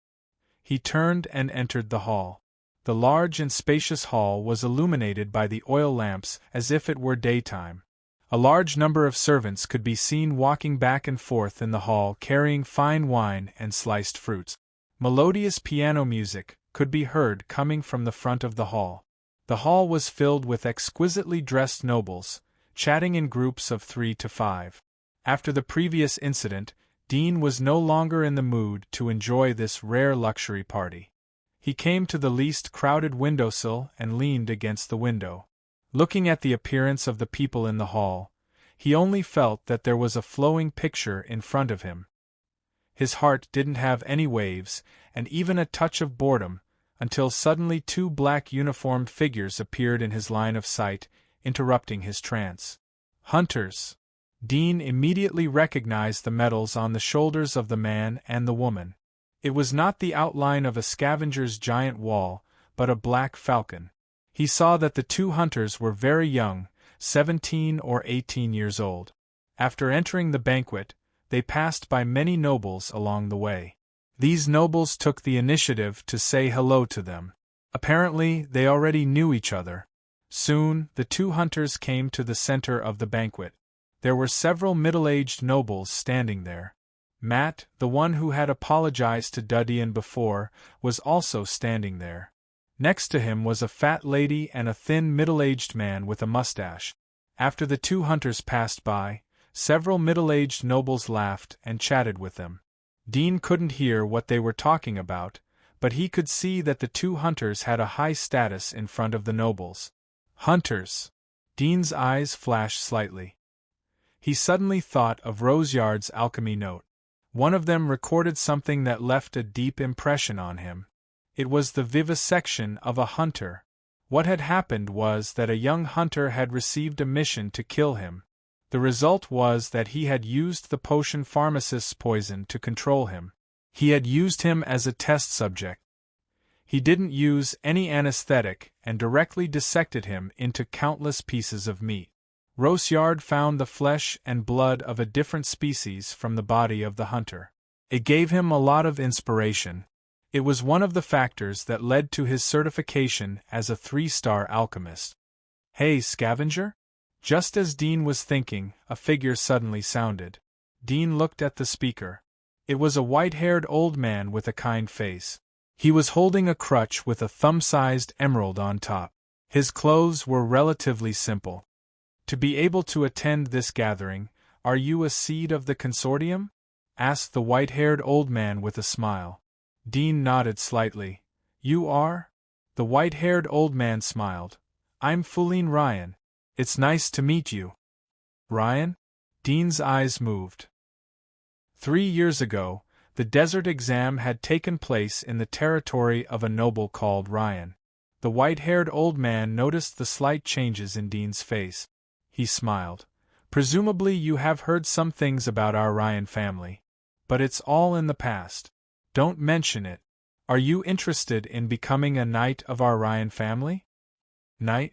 He turned and entered the hall. The large and spacious hall was illuminated by the oil lamps as if it were daytime. A large number of servants could be seen walking back and forth in the hall carrying fine wine and sliced fruits. Melodious piano music could be heard coming from the front of the hall. The hall was filled with exquisitely dressed nobles, chatting in groups of 3 to 5. After the previous incident, Dean was no longer in the mood to enjoy this rare luxury party. He came to the least crowded windowsill and leaned against the window. Looking at the appearance of the people in the hall, he only felt that there was a flowing picture in front of him. His heart didn't have any waves, and even a touch of boredom, until suddenly 2 black uniformed figures appeared in his line of sight, interrupting his trance. Hunters! Dean immediately recognized the medals on the shoulders of the man and the woman. It was not the outline of a scavenger's giant wall, but a black falcon. He saw that the 2 hunters were very young, 17 or 18 years old. After entering the banquet, they passed by many nobles along the way. These nobles took the initiative to say hello to them. Apparently, they already knew each other. Soon, the 2 hunters came to the center of the banquet. There were several middle-aged nobles standing there. Matt, the one who had apologized to Dudian before, was also standing there. Next to him was a fat lady and a thin middle-aged man with a mustache. After the 2 hunters passed by, several middle-aged nobles laughed and chatted with them. Dean couldn't hear what they were talking about, but he could see that the 2 hunters had a high status in front of the nobles. Hunters! Dean's eyes flashed slightly. He suddenly thought of Roseyard's alchemy note. One of them recorded something that left a deep impression on him. It was the vivisection of a hunter. What had happened was that a young hunter had received a mission to kill him. The result was that he had used the potion pharmacist's poison to control him. He had used him as a test subject. He didn't use any anesthetic and directly dissected him into countless pieces of meat. Roseyard found the flesh and blood of a different species from the body of the hunter. It gave him a lot of inspiration. It was one of the factors that led to his certification as a 3-star alchemist. Hey, scavenger? Just as Dean was thinking, a figure suddenly sounded. Dean looked at the speaker. It was a white-haired old man with a kind face. He was holding a crutch with a thumb-sized emerald on top. His clothes were relatively simple. To be able to attend this gathering, are you a seed of the consortium? Asked the white-haired old man with a smile. Dean nodded slightly. You are? The white-haired old man smiled. I'm Fuline Ryan. It's nice to meet you. Ryan? Dean's eyes moved. 3 years ago, the desert exam had taken place in the territory of a noble called Ryan. The white-haired old man noticed the slight changes in Dean's face. He smiled. Presumably you have heard some things about our Ryan family. But it's all in the past. Don't mention it. Are you interested in becoming a knight of our Ryan family? Knight?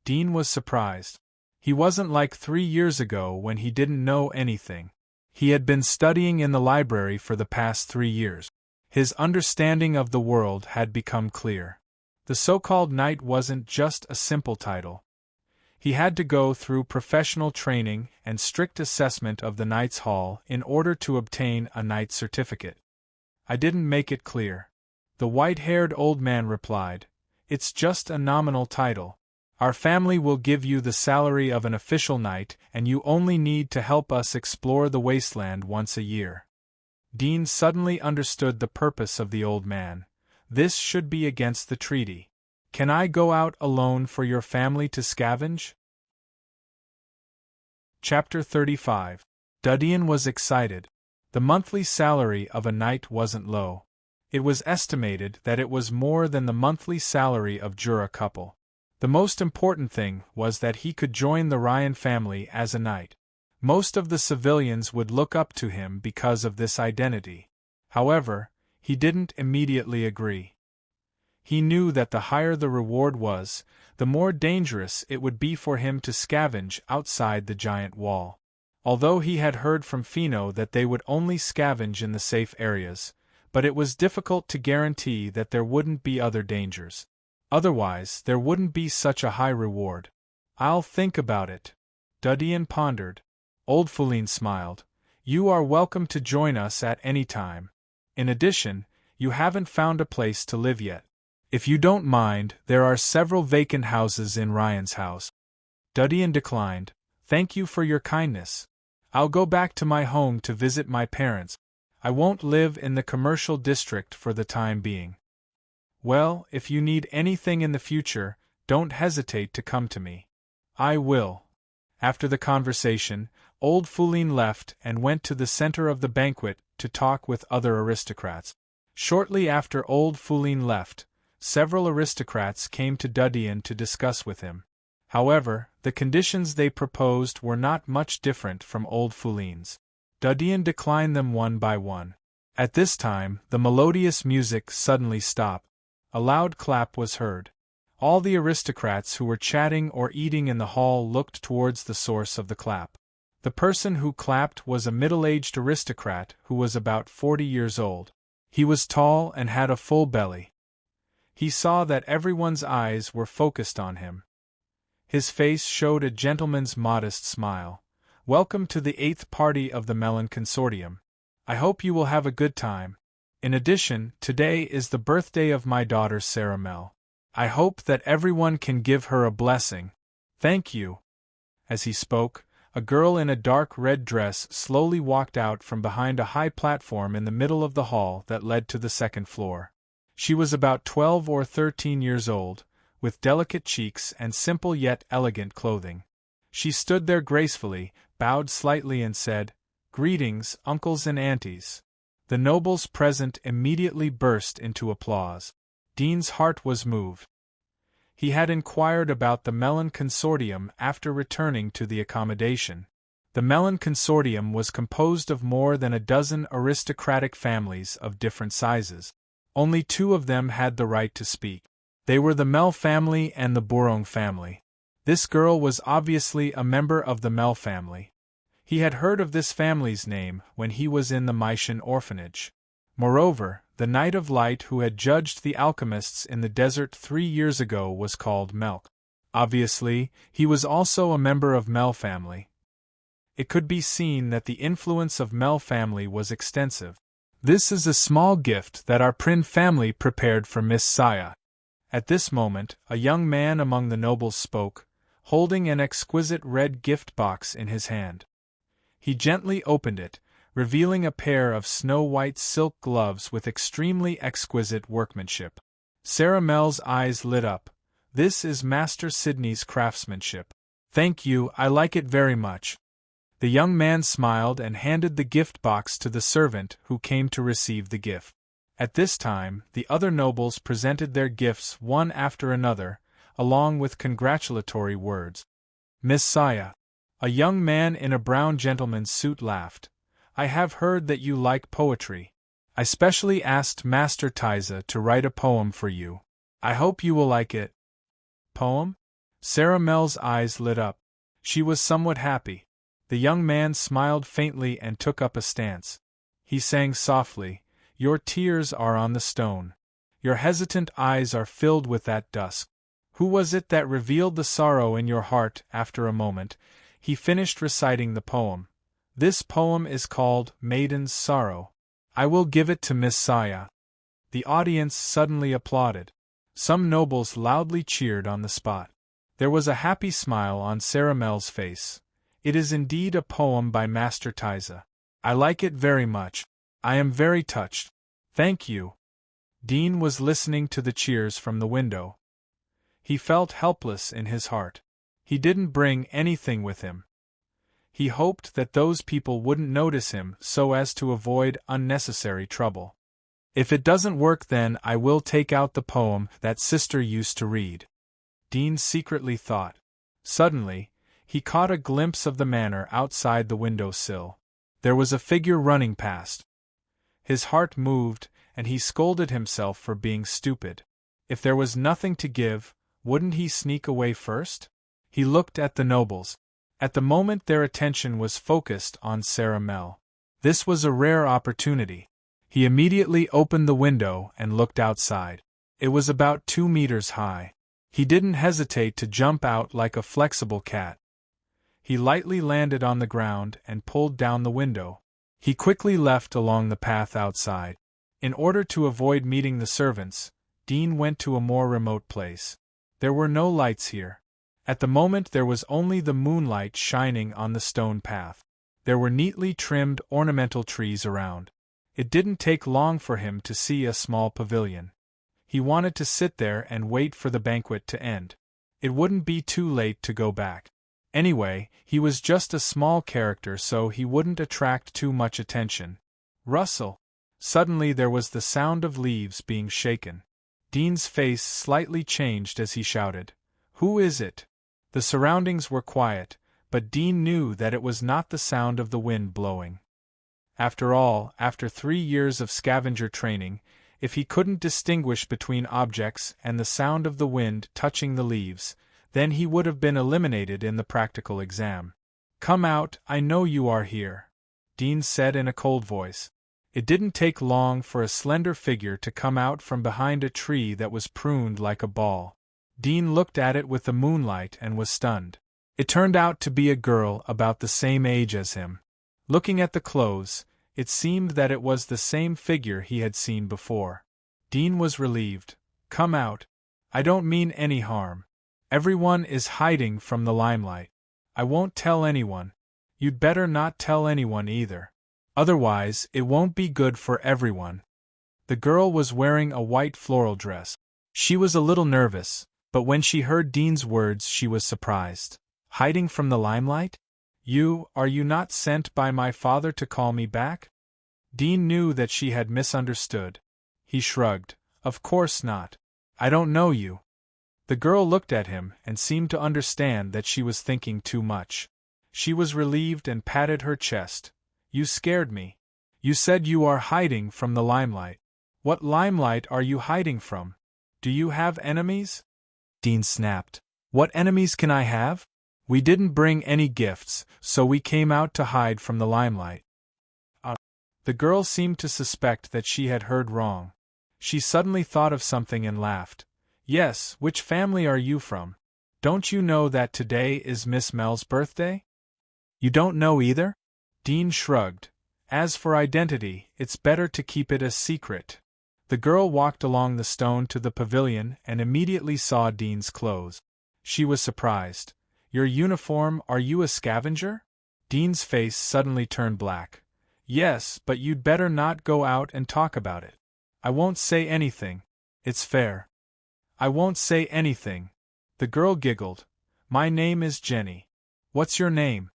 Dean was surprised. He wasn't like 3 years ago when he didn't know anything. He had been studying in the library for the past 3 years. His understanding of the world had become clear. The so-called knight wasn't just a simple title. He had to go through professional training and strict assessment of the Knight's Hall in order to obtain a knight's certificate. I didn't make it clear. The white-haired old man replied, It's just a nominal title. Our family will give you the salary of an official knight, and you only need to help us explore the wasteland once a year. Dean suddenly understood the purpose of the old man. This should be against the treaty. Can I go out alone for your family to scavenge? Chapter 35. Dudian was excited. The monthly salary of a knight wasn't low. It was estimated that it was more than the monthly salary of Jura couple. The most important thing was that he could join the Ryan family as a knight. Most of the civilians would look up to him because of this identity. However, he didn't immediately agree. He knew that the higher the reward was, the more dangerous it would be for him to scavenge outside the giant wall. Although he had heard from Fino that they would only scavenge in the safe areas, but it was difficult to guarantee that there wouldn't be other dangers. Otherwise, there wouldn't be such a high reward. I'll think about it. Dudyan pondered. Old Foulin smiled. You are welcome to join us at any time. In addition, you haven't found a place to live yet. If you don't mind, there are several vacant houses in Ryan's house. Dudyan declined. Thank you for your kindness. I'll go back to my home to visit my parents. I won't live in the commercial district for the time being. Well, if you need anything in the future, don't hesitate to come to me. I will. After the conversation, Old Foulin left and went to the center of the banquet to talk with other aristocrats. Shortly after Old Foulin left, several aristocrats came to Dudyan to discuss with him. However, the conditions they proposed were not much different from Old Foulin's. Dudyan declined them one by one. At this time, the melodious music suddenly stopped. A loud clap was heard. All the aristocrats who were chatting or eating in the hall looked towards the source of the clap. The person who clapped was a middle-aged aristocrat who was about 40 years old. He was tall and had a full belly. He saw that everyone's eyes were focused on him. His face showed a gentleman's modest smile. Welcome to the 8th party of the Melon Consortium. I hope you will have a good time. In addition, today is the birthday of my daughter Sarah Mel. I hope that everyone can give her a blessing. Thank you. As he spoke, a girl in a dark red dress slowly walked out from behind a high platform in the middle of the hall that led to the second floor. She was about 12 or 13 years old, with delicate cheeks and simple yet elegant clothing. She stood there gracefully, bowed slightly and said, "Greetings, uncles and aunties." The nobles present immediately burst into applause. Dean's heart was moved. He had inquired about the Melon Consortium after returning to the accommodation. The Melon Consortium was composed of more than a dozen aristocratic families of different sizes. Only 2 of them had the right to speak. They were the Mel family and the Bourong family. This girl was obviously a member of the Mel family. He had heard of this family's name when he was in the Mysian orphanage. Moreover, the Knight of Light who had judged the alchemists in the desert 3 years ago was called Melk. Obviously, he was also a member of Mel family. It could be seen that the influence of Mel family was extensive. This is a small gift that our Prin family prepared for Miss Saya. At this moment, a young man among the nobles spoke, holding an exquisite red gift box in his hand. He gently opened it, revealing a pair of snow-white silk gloves with extremely exquisite workmanship. Sarah Mel's eyes lit up. This is Master Sidney's craftsmanship. Thank you, I like it very much. The young man smiled and handed the gift box to the servant who came to receive the gift. At this time, the other nobles presented their gifts one after another, along with congratulatory words. Miss Saya. A young man in a brown gentleman's suit laughed. I have heard that you like poetry. I specially asked Master Tiza to write a poem for you. I hope you will like it. Poem? Sarah Mel's eyes lit up. She was somewhat happy. The young man smiled faintly and took up a stance. He sang softly, Your tears are on the stone. Your hesitant eyes are filled with that dusk. Who was it that revealed the sorrow in your heart? After a moment, he finished reciting the poem. This poem is called Maiden's Sorrow. I will give it to Miss Saya. The audience suddenly applauded. Some nobles loudly cheered on the spot. There was a happy smile on Sarah Mel's face. It is indeed a poem by Master Tiza. I like it very much. I am very touched. Thank you. Dean was listening to the cheers from the window. He felt helpless in his heart. He didn't bring anything with him. He hoped that those people wouldn't notice him so as to avoid unnecessary trouble. If it doesn't work, then I will take out the poem that sister used to read. Dean secretly thought. Suddenly, he caught a glimpse of the manor outside the window sill. There was a figure running past. His heart moved, and he scolded himself for being stupid. If there was nothing to give, wouldn't he sneak away first? He looked at the nobles. At the moment their attention was focused on Sarah Mel. This was a rare opportunity. He immediately opened the window and looked outside. It was about 2 meters high. He didn't hesitate to jump out like a flexible cat. He lightly landed on the ground and pulled down the window. He quickly left along the path outside. In order to avoid meeting the servants, Dean went to a more remote place. There were no lights here. At the moment there was only the moonlight shining on the stone path. There were neatly trimmed ornamental trees around. It didn't take long for him to see a small pavilion. He wanted to sit there and wait for the banquet to end. It wouldn't be too late to go back. Anyway, he was just a small character, so he wouldn't attract too much attention. Rustle! Suddenly there was the sound of leaves being shaken. Dean's face slightly changed as he shouted, "Who is it?" The surroundings were quiet, but Dean knew that it was not the sound of the wind blowing. After all, after 3 years of scavenger training, if he couldn't distinguish between objects and the sound of the wind touching the leaves, then he would have been eliminated in the practical exam. "Come out, I know you are here," Dean said in a cold voice. It didn't take long for a slender figure to come out from behind a tree that was pruned like a ball. Dean looked at it with the moonlight and was stunned. It turned out to be a girl about the same age as him. Looking at the clothes, it seemed that it was the same figure he had seen before. Dean was relieved. "Come out. I don't mean any harm. Everyone is hiding from the limelight. I won't tell anyone. You'd better not tell anyone either. Otherwise, it won't be good for everyone." The girl was wearing a white floral dress. She was a little nervous, but when she heard Dean's words she was surprised. "Hiding from the limelight? Are you not sent by my father to call me back?" Dean knew that she had misunderstood. He shrugged. "Of course not. I don't know you." The girl looked at him and seemed to understand that she was thinking too much. She was relieved and patted her chest. "You scared me. You said you are hiding from the limelight. What limelight are you hiding from? Do you have enemies?" Dean snapped. "What enemies can I have? We didn't bring any gifts, so we came out to hide from the limelight." The girl seemed to suspect that she had heard wrong. She suddenly thought of something and laughed. "Yes, which family are you from? Don't you know that today is Miss Mel's birthday?" "You don't know either?" Dean shrugged. "As for identity, it's better to keep it a secret." The girl walked along the stone to the pavilion and immediately saw Dean's clothes. She was surprised. "Your uniform, are you a scavenger?" Dean's face suddenly turned black. "Yes, but you'd better not go out and talk about it." "I won't say anything. It's fair." "I won't say anything." The girl giggled. "My name is Jenny. What's your name?"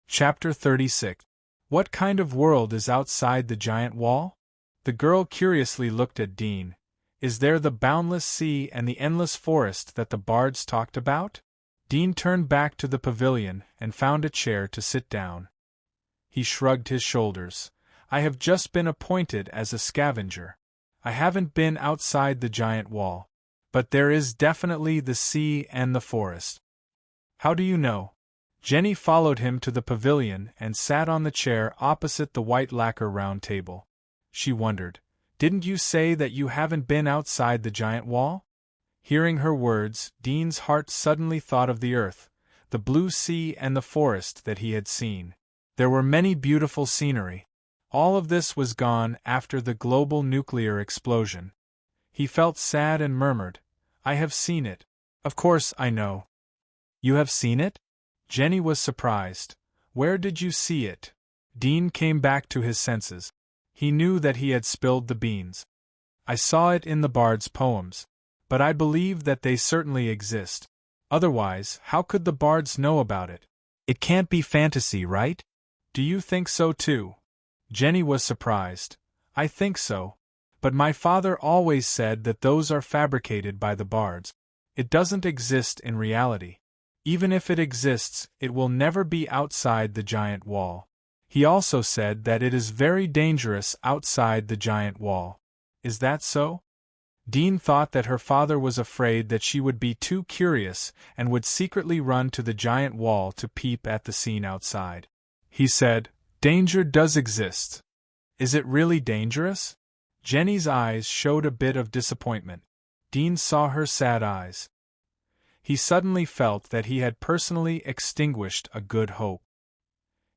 Chapter 36. What kind of world is outside the giant wall? The girl curiously looked at Dean. Is there the boundless sea and the endless forest that the bards talked about? Dean turned back to the pavilion and found a chair to sit down. He shrugged his shoulders. "I have just been appointed as a scavenger. I haven't been outside the giant wall. But there is definitely the sea and the forest." "How do you know?" Jenny followed him to the pavilion and sat on the chair opposite the white lacquer round table. She wondered, "Didn't you say that you haven't been outside the giant wall?" Hearing her words, Dean's heart suddenly thought of the earth, the blue sea and the forest that he had seen. There were many beautiful scenery. All of this was gone after the global nuclear explosion. He felt sad and murmured, "I have seen it. Of course I know." "You have seen it?" Jenny was surprised. "Where did you see it?" Dean came back to his senses. He knew that he had spilled the beans. "I saw it in the bard's poems. But I believe that they certainly exist. Otherwise, how could the bards know about it? It can't be fantasy, right?" "Do you think so too?" Jenny was surprised. "I think so. But my father always said that those are fabricated by the bards. It doesn't exist in reality. Even if it exists, it will never be outside the giant wall. He also said that it is very dangerous outside the giant wall. Is that so?" Dean thought that her father was afraid that she would be too curious and would secretly run to the giant wall to peep at the scene outside. He said, Danger does exist. Is it really dangerous? Jenny's eyes showed a bit of disappointment. Dean saw her sad eyes. He suddenly felt that he had personally extinguished a good hope.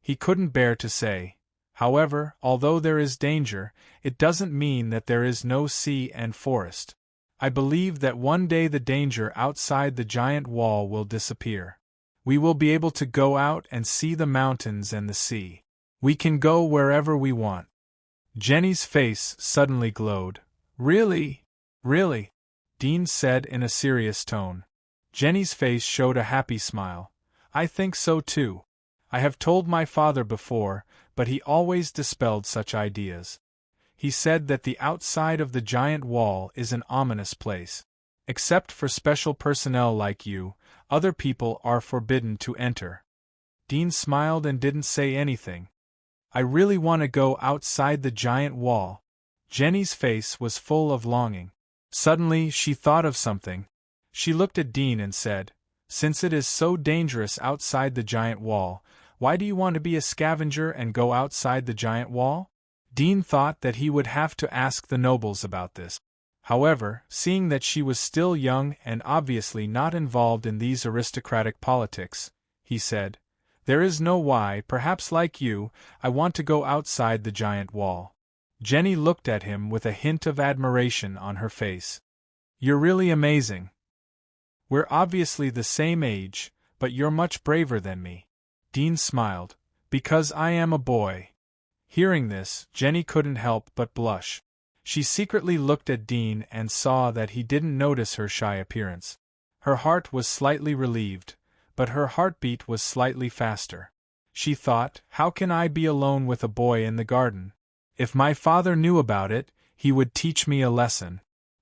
He couldn't bear to say, however, although there is danger, it doesn't mean that there is no sea and forest. I believe that one day the danger outside the giant wall will disappear. We will be able to go out and see the mountains and the sea. We can go wherever we want. Jenny's face suddenly glowed. Really? Really? Dean said in a serious tone. Jenny's face showed a happy smile. I think so too. I have told my father before, but he always dispelled such ideas. He said that the outside of the giant wall is an ominous place. Except for special personnel like you, other people are forbidden to enter. Dean smiled and didn't say anything. I really want to go outside the giant wall. Jenny's face was full of longing. Suddenly she thought of something. She looked at Dean and said, Since it is so dangerous outside the giant wall, why do you want to be a scavenger and go outside the giant wall? Dean thought that he would have to ask the nobles about this. However, seeing that she was still young and obviously not involved in these aristocratic politics, he said, There is no why, perhaps like you, I want to go outside the giant wall. Jenny looked at him with a hint of admiration on her face. You're really amazing. We're obviously the same age, but you're much braver than me. Dean smiled. Because I am a boy. Hearing this, Jenny couldn't help but blush. She secretly looked at Dean and saw that he didn't notice her shy appearance. Her heart was slightly relieved, but her heartbeat was slightly faster. She thought, how can I be alone with a boy in the garden? If my father knew about it, he would teach me a lesson.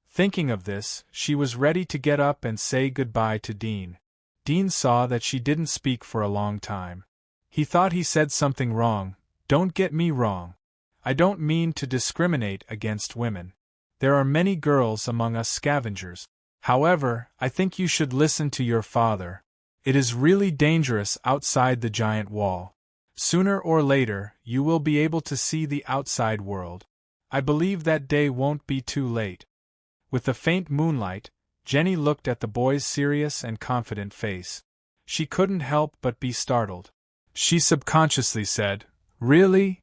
Thinking of this, she was ready to get up and say goodbye to Dean. Dean saw that she didn't speak for a long time. He thought he said something wrong. Don't get me wrong. I don't mean to discriminate against women. There are many girls among us scavengers. However, I think you should listen to your father. It is really dangerous outside the giant wall. Sooner or later, you will be able to see the outside world. I believe that day won't be too late. With the faint moonlight, Jenny looked at the boy's serious and confident face. She couldn't help but be startled. She subconsciously said, Really?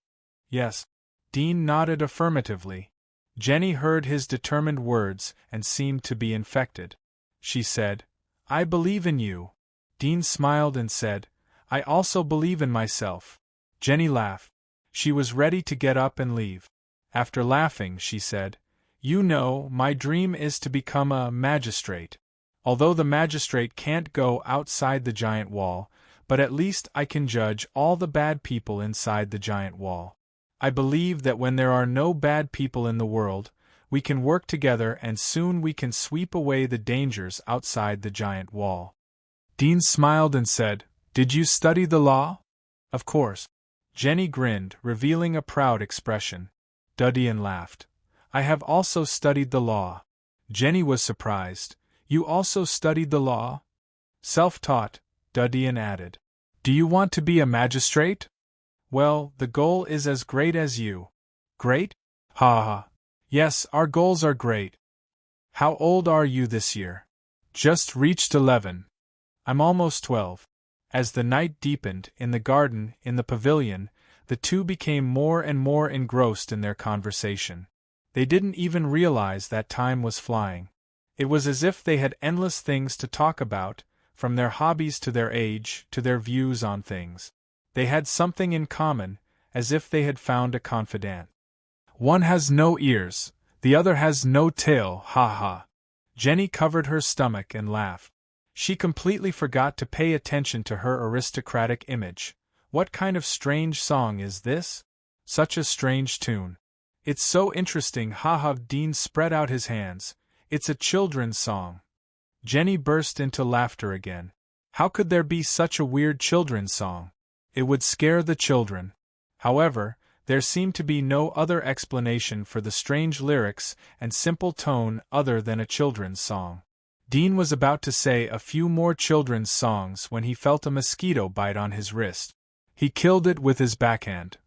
Yes. Dean nodded affirmatively. Jenny heard his determined words and seemed to be infected. She said, I believe in you. Dean smiled and said, I also believe in myself. Jenny laughed. She was ready to get up and leave. After laughing, she said, You know, my dream is to become a magistrate. Although the magistrate can't go outside the giant wall, but at least I can judge all the bad people inside the giant wall. I believe that when there are no bad people in the world, we can work together and soon we can sweep away the dangers outside the giant wall. Dean smiled and said, Did you study the law? Of course. Jenny grinned, revealing a proud expression. Dudian laughed. I have also studied the law. Jenny was surprised. You also studied the law? Self-taught, Dudian added. Do you want to be a magistrate? Well, the goal is as great as you. Great? Ha ha. Yes, our goals are great. How old are you this year? Just reached 11. I'm almost 12. As the night deepened, in the garden, in the pavilion, the two became more and more engrossed in their conversation. They didn't even realize that time was flying. It was as if they had endless things to talk about, from their hobbies to their age, to their views on things. They had something in common, as if they had found a confidant. One has no ears, the other has no tail, ha ha. Jenny covered her stomach and laughed. She completely forgot to pay attention to her aristocratic image. What kind of strange song is this? Such a strange tune. It's so interesting, ha ha. Dean spread out his hands. It's a children's song. Jenny burst into laughter again. How could there be such a weird children's song? It would scare the children. However, there seemed to be no other explanation for the strange lyrics and simple tone other than a children's song. Dean was about to say a few more children's songs when he felt a mosquito bite on his wrist. He killed it with his backhand.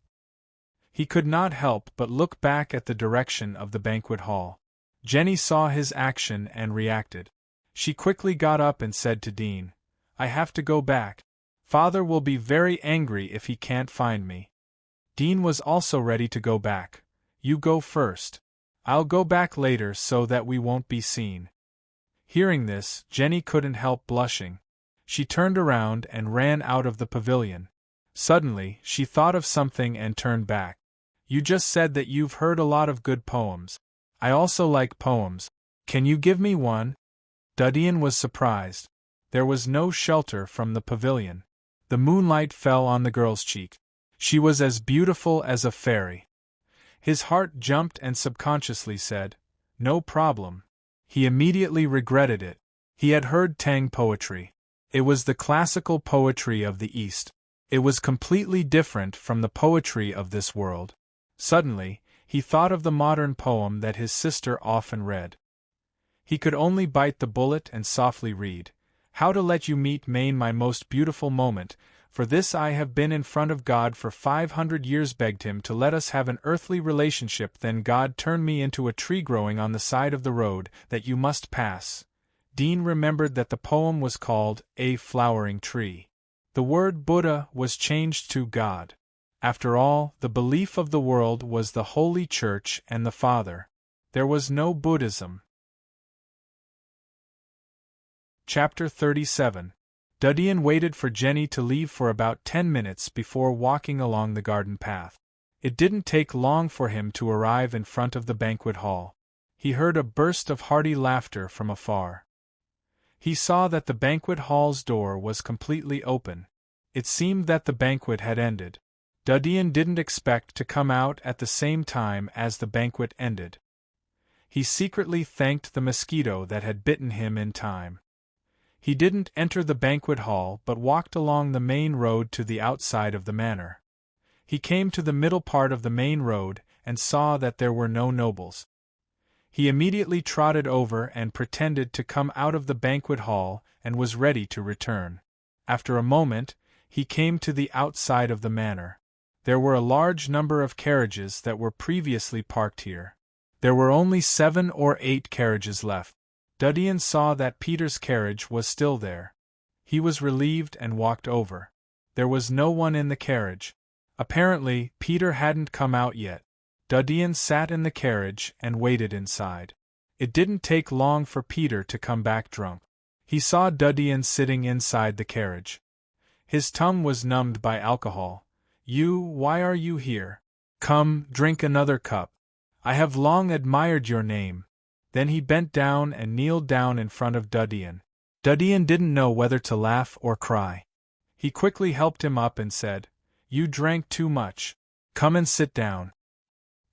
He could not help but look back at the direction of the banquet hall. Jenny saw his action and reacted. She quickly got up and said to Dean, "I have to go back. Father will be very angry if he can't find me." Dean was also ready to go back. "You go first. I'll go back later so that we won't be seen." Hearing this, Jenny couldn't help blushing. She turned around and ran out of the pavilion. Suddenly, she thought of something and turned back. "You just said that you've heard a lot of good poems. I also like poems. Can you give me one?" Dudian was surprised. There was no shelter from the pavilion. The moonlight fell on the girl's cheek. She was as beautiful as a fairy. His heart jumped and subconsciously said, "No problem." He immediately regretted it. He had heard Tang poetry. It was the classical poetry of the East. It was completely different from the poetry of this world. Suddenly, he thought of the modern poem that his sister often read. He could only bite the bullet and softly read, "How to let you meet Maine my most beautiful moment, for this I have been in front of God for 500 years begged him to let us have an earthly relationship then God turned me into a tree growing on the side of the road that you must pass." Dean remembered that the poem was called A Flowering Tree. The word Buddha was changed to God. After all, the belief of the world was the Holy Church and the Father. There was no Buddhism. Chapter 37. Dudian waited for Jenny to leave for about 10 minutes before walking along the garden path. It didn't take long for him to arrive in front of the banquet hall. He heard a burst of hearty laughter from afar. He saw that the banquet hall's door was completely open. It seemed that the banquet had ended. Dudian didn't expect to come out at the same time as the banquet ended. He secretly thanked the mosquito that had bitten him in time. He didn't enter the banquet hall but walked along the main road to the outside of the manor. He came to the middle part of the main road and saw that there were no nobles. He immediately trotted over and pretended to come out of the banquet hall and was ready to return. After a moment, he came to the outside of the manor. There were a large number of carriages that were previously parked here. There were only 7 or 8 carriages left. Dudian saw that Peter's carriage was still there. He was relieved and walked over. There was no one in the carriage. Apparently, Peter hadn't come out yet. Dudian sat in the carriage and waited inside. It didn't take long for Peter to come back drunk. He saw Dudian sitting inside the carriage. His tongue was numbed by alcohol. Why are you here? Come, drink another cup. I have long admired your name." Then he bent down and kneeled down in front of Dudian. Dudian didn't know whether to laugh or cry. He quickly helped him up and said, "You drank too much. Come and sit down."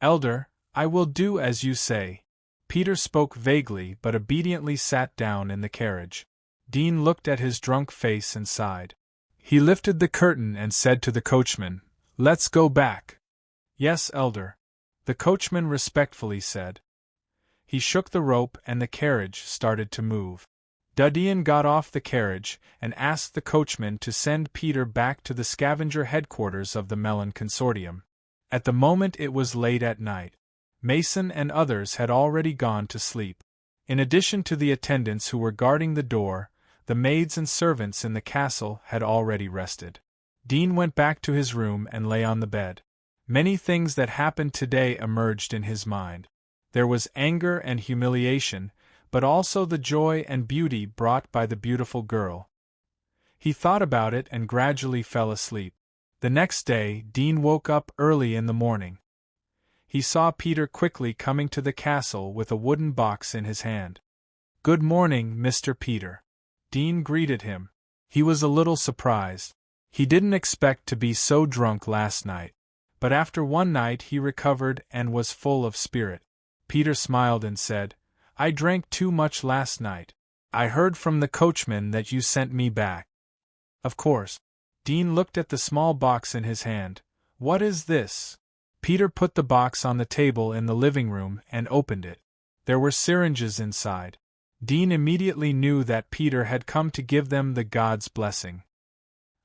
"Elder, I will do as you say." Peter spoke vaguely but obediently sat down in the carriage. Dean looked at his drunk face and sighed. He lifted the curtain and said to the coachman, "Let's go back." "Yes, Elder," the coachman respectfully said. He shook the rope and the carriage started to move. Dudian got off the carriage and asked the coachman to send Peter back to the scavenger headquarters of the Melon Consortium. At the moment it was late at night. Mason and others had already gone to sleep. In addition to the attendants who were guarding the door, the maids and servants in the castle had already rested. Dean went back to his room and lay on the bed. Many things that happened today emerged in his mind. There was anger and humiliation, but also the joy and beauty brought by the beautiful girl. He thought about it and gradually fell asleep. The next day, Dean woke up early in the morning. He saw Peter quickly coming to the castle with a wooden box in his hand. "Good morning, Mr. Peter." Dean greeted him. He was a little surprised. He didn't expect to be so drunk last night. But after one night he recovered and was full of spirit. Peter smiled and said, "I drank too much last night. I heard from the coachman that you sent me back." "Of course." Dean looked at the small box in his hand. "What is this?" Peter put the box on the table in the living room and opened it. There were syringes inside. Dean immediately knew that Peter had come to give them the God's blessing.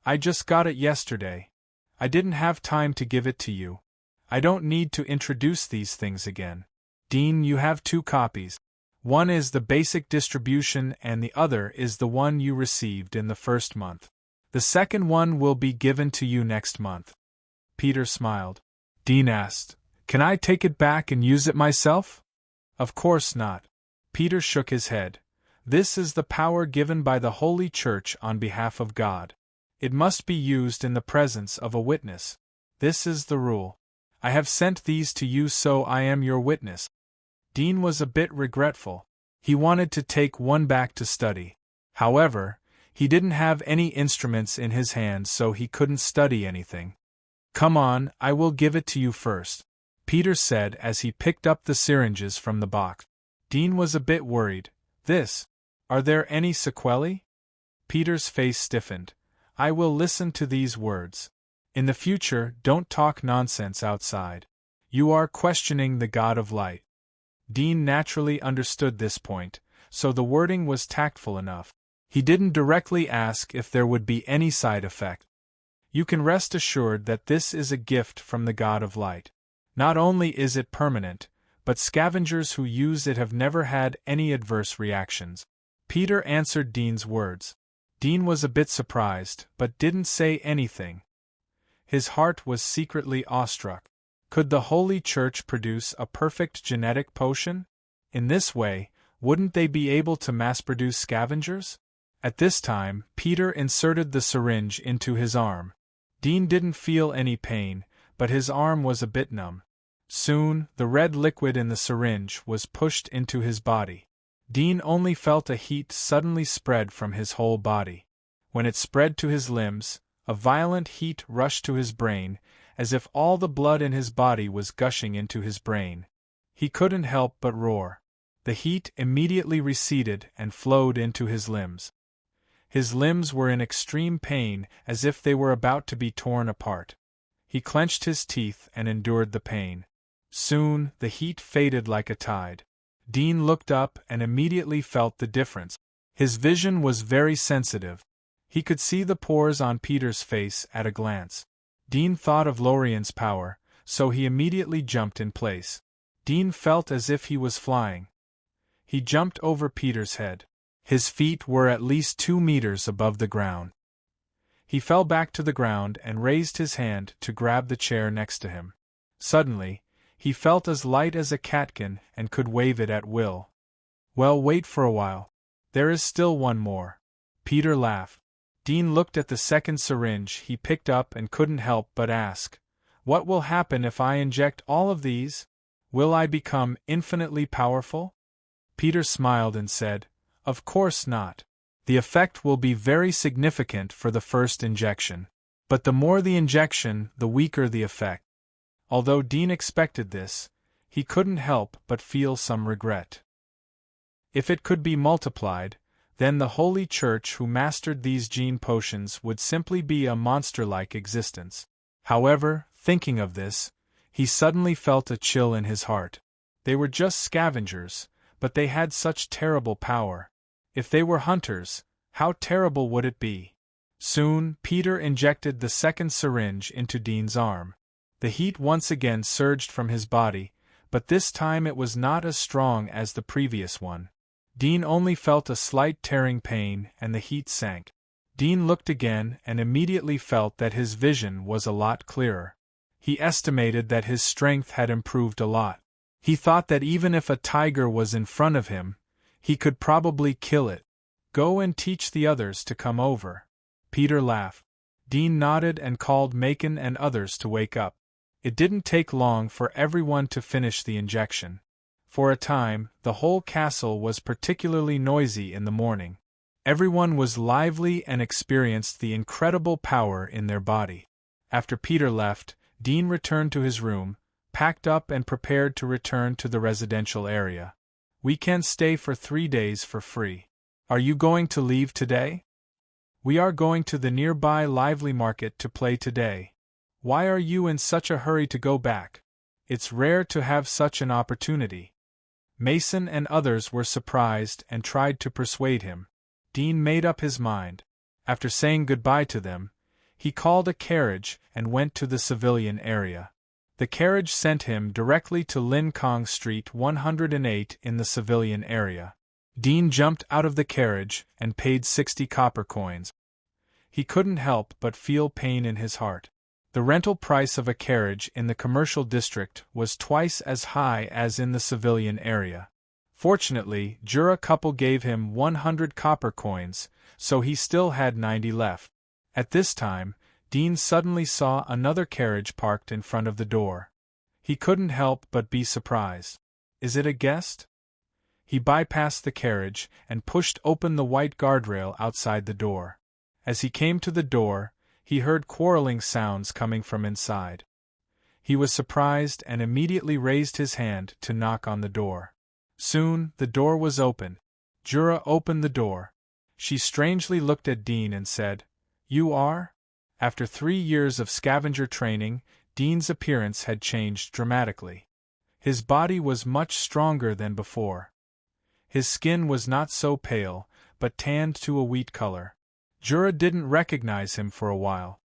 "I just got it yesterday. I didn't have time to give it to you. I don't need to introduce these things again. Dean, you have 2 copies. One is the basic distribution and the other is the one you received in the first month. The second one will be given to you next month. Peter smiled. Dean asked, Can I take it back and use it myself? Of course not. Peter shook his head. This is the power given by the Holy Church on behalf of God. It must be used in the presence of a witness. This is the rule. I have sent these to you so I am your witness. Dean was a bit regretful. He wanted to take one back to study. However, he didn't have any instruments in his hands so he couldn't study anything. Come on, I will give it to you first, Peter said as he picked up the syringes from the box. Dean was a bit worried. Are there any sequelae? Peter's face stiffened. I will listen to these words. In the future, don't talk nonsense outside. You are questioning the God of light. Dean naturally understood this point, so the wording was tactful enough. He didn't directly ask if there would be any side effect. You can rest assured that this is a gift from the God of light. Not only is it permanent, but scavengers who use it have never had any adverse reactions. Peter answered Dean's words. Dean was a bit surprised, but didn't say anything. His heart was secretly awestruck. Could the Holy Church produce a perfect genetic potion? In this way, wouldn't they be able to mass-produce scavengers? At this time, Peter inserted the syringe into his arm. Dean didn't feel any pain, but his arm was a bit numb. Soon, the red liquid in the syringe was pushed into his body. Dean only felt a heat suddenly spread from his whole body. When it spread to his limbs, a violent heat rushed to his brain, as if all the blood in his body was gushing into his brain. He couldn't help but roar. The heat immediately receded and flowed into his limbs. His limbs were in extreme pain, as if they were about to be torn apart. He clenched his teeth and endured the pain. Soon, the heat faded like a tide. Dean looked up and immediately felt the difference. His vision was very sensitive. He could see the pores on Peter's face at a glance. Dean thought of Lorien's power, so he immediately jumped in place. Dean felt as if he was flying. He jumped over Peter's head. His feet were at least 2 meters above the ground. He fell back to the ground and raised his hand to grab the chair next to him. Suddenly, he felt as light as a catkin and could wave it at will. Well, wait for a while. There is still one more. Peter laughed. Dean looked at the second syringe he picked up and couldn't help but ask, What will happen if I inject all of these? Will I become infinitely powerful? Peter smiled and said, Of course not. The effect will be very significant for the first injection. But the more the injection, the weaker the effect. Although Dean expected this, he couldn't help but feel some regret. If it could be multiplied, then the Holy Church who mastered these gene potions would simply be a monster-like existence. However, thinking of this, he suddenly felt a chill in his heart. They were just scavengers, but they had such terrible power. If they were hunters, how terrible would it be? Soon, Peter injected the second syringe into Dean's arm. The heat once again surged from his body, but this time it was not as strong as the previous one. Dean only felt a slight tearing pain and the heat sank. Dean looked again and immediately felt that his vision was a lot clearer. He estimated that his strength had improved a lot. He thought that even if a tiger was in front of him, he could probably kill it. Go and teach the others to come over. Peter laughed. Dean nodded and called Macon and others to wake up. It didn't take long for everyone to finish the injection. For a time, the whole castle was particularly noisy in the morning. Everyone was lively and experienced the incredible power in their body. After Peter left, Dean returned to his room, packed up and prepared to return to the residential area. We can stay for 3 days for free. Are you going to leave today? We are going to the nearby lively market to play today. Why are you in such a hurry to go back? It's rare to have such an opportunity. Mason and others were surprised and tried to persuade him. Dean made up his mind. After saying goodbye to them, he called a carriage and went to the civilian area. The carriage sent him directly to Lin Kong Street 108 in the civilian area. Dean jumped out of the carriage and paid 60 copper coins. He couldn't help but feel pain in his heart. The rental price of a carriage in the commercial district was twice as high as in the civilian area. Fortunately, Jura couple gave him 100 copper coins, so he still had 90 left. At this time, Dean suddenly saw another carriage parked in front of the door. He couldn't help but be surprised. Is it a guest? He bypassed the carriage and pushed open the white guardrail outside the door. As he came to the door, he heard quarreling sounds coming from inside. He was surprised and immediately raised his hand to knock on the door. Soon, the door was open. Jura opened the door. She strangely looked at Dean and said, "You are?" After 3 years of scavenger training, Dean's appearance had changed dramatically. His body was much stronger than before. His skin was not so pale, but tanned to a wheat color. Jura didn't recognize him for a while.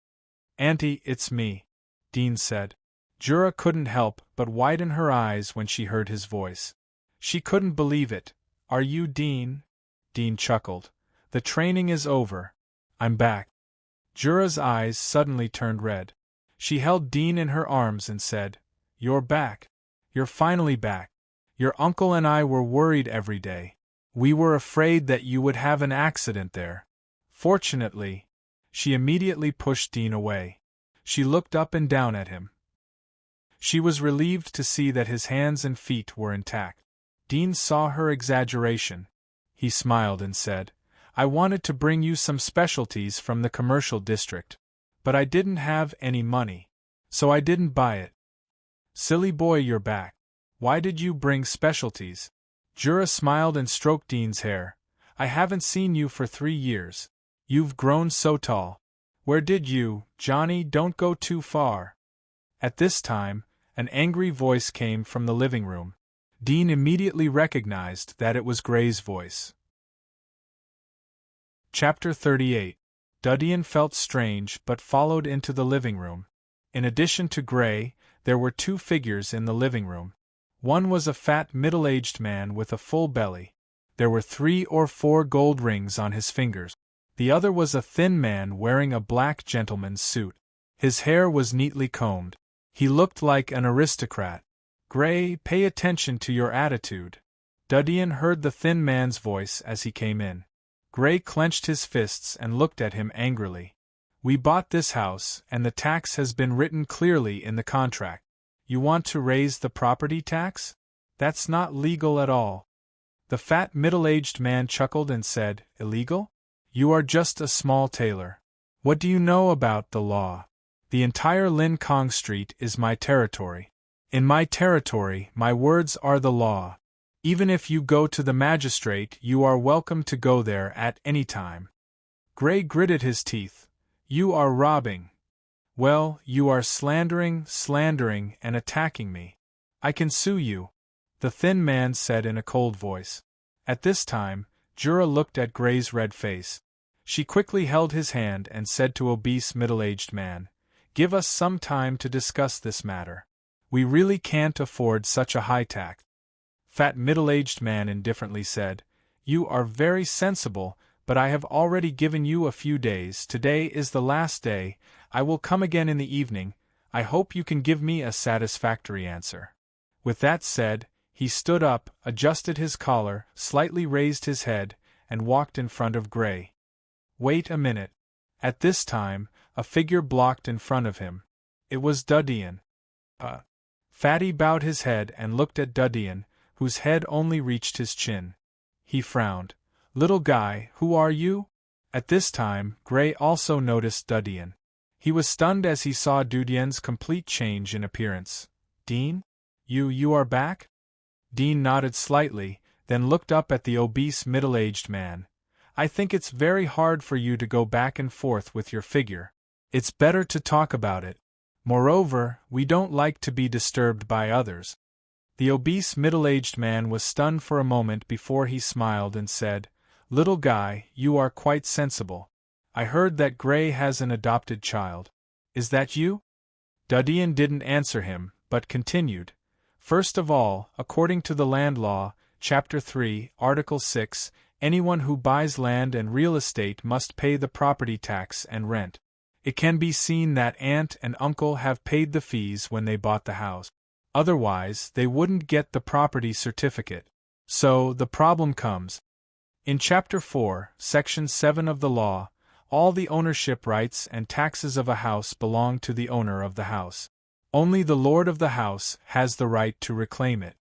"Auntie, it's me," Dean said. Jura couldn't help but widen her eyes when she heard his voice. She couldn't believe it. "Are you Dean?" Dean chuckled. "The training is over. I'm back." Jura's eyes suddenly turned red. She held Dean in her arms and said, "You're back. You're finally back. Your uncle and I were worried every day. We were afraid that you would have an accident there. Fortunately." She immediately pushed Dean away. She looked up and down at him. She was relieved to see that his hands and feet were intact. Dean saw her exaggeration. He smiled and said, "I wanted to bring you some specialties from the commercial district. But I didn't have any money. So I didn't buy it." "Silly boy, you're back. Why did you bring specialties?" Jura smiled and stroked Dean's hair. "I haven't seen you for 3 years. You've grown so tall. Where did you, Johnny, don't go too far." At this time, an angry voice came from the living room. Dean immediately recognized that it was Gray's voice. Chapter 38. Dudian felt strange but followed into the living room. In addition to Gray, there were 2 figures in the living room. One was a fat middle-aged man with a full belly. There were 3 or 4 gold rings on his fingers. The other was a thin man wearing a black gentleman's suit. His hair was neatly combed. He looked like an aristocrat. "Gray, pay attention to your attitude." Dudian heard the thin man's voice as he came in. Gray clenched his fists and looked at him angrily. "We bought this house, and the tax has been written clearly in the contract. You want to raise the property tax? That's not legal at all." The fat middle-aged man chuckled and said, "Illegal? You are just a small tailor. What do you know about the law? The entire Lin Kong Street is my territory. In my territory, my words are the law. Even if you go to the magistrate, you are welcome to go there at any time." Gray gritted his teeth. "You are robbing." "Well, you are slandering, and attacking me. I can sue you," the thin man said in a cold voice. At this time, Jura looked at Gray's red face. She quickly held his hand and said to obese middle-aged man, "Give us some time to discuss this matter. We really can't afford such a high tax." Fat middle-aged man indifferently said, "You are very sensible, but I have already given you a few days. Today is the last day. I will come again in the evening. I hope you can give me a satisfactory answer." With that said, he stood up, adjusted his collar, slightly raised his head, and walked in front of Gray. "Wait a minute." At this time, a figure blocked in front of him. It was Dudian. Fatty bowed his head and looked at Dudian, whose head only reached his chin. He frowned. "Little guy, who are you?" At this time, Gray also noticed Dudian. He was stunned as he saw Dudian's complete change in appearance. "Dean? You are back?" Dean nodded slightly, then looked up at the obese middle-aged man. "I think it's very hard for you to go back and forth with your figure. It's better to talk about it. Moreover, we don't like to be disturbed by others." The obese middle-aged man was stunned for a moment before he smiled and said, "Little guy, you are quite sensible. I heard that Gray has an adopted child. Is that you?" Dudian didn't answer him, but continued. First of all, according to the Land Law, Chapter 3, Article 6, anyone who buys land and real estate must pay the property tax and rent. It can be seen that aunt and uncle have paid the fees when they bought the house. Otherwise, they wouldn't get the property certificate. So, the problem comes. In Chapter 4, Section 7 of the law, all the ownership rights and taxes of a house belong to the owner of the house. Only the lord of the house has the right to reclaim it.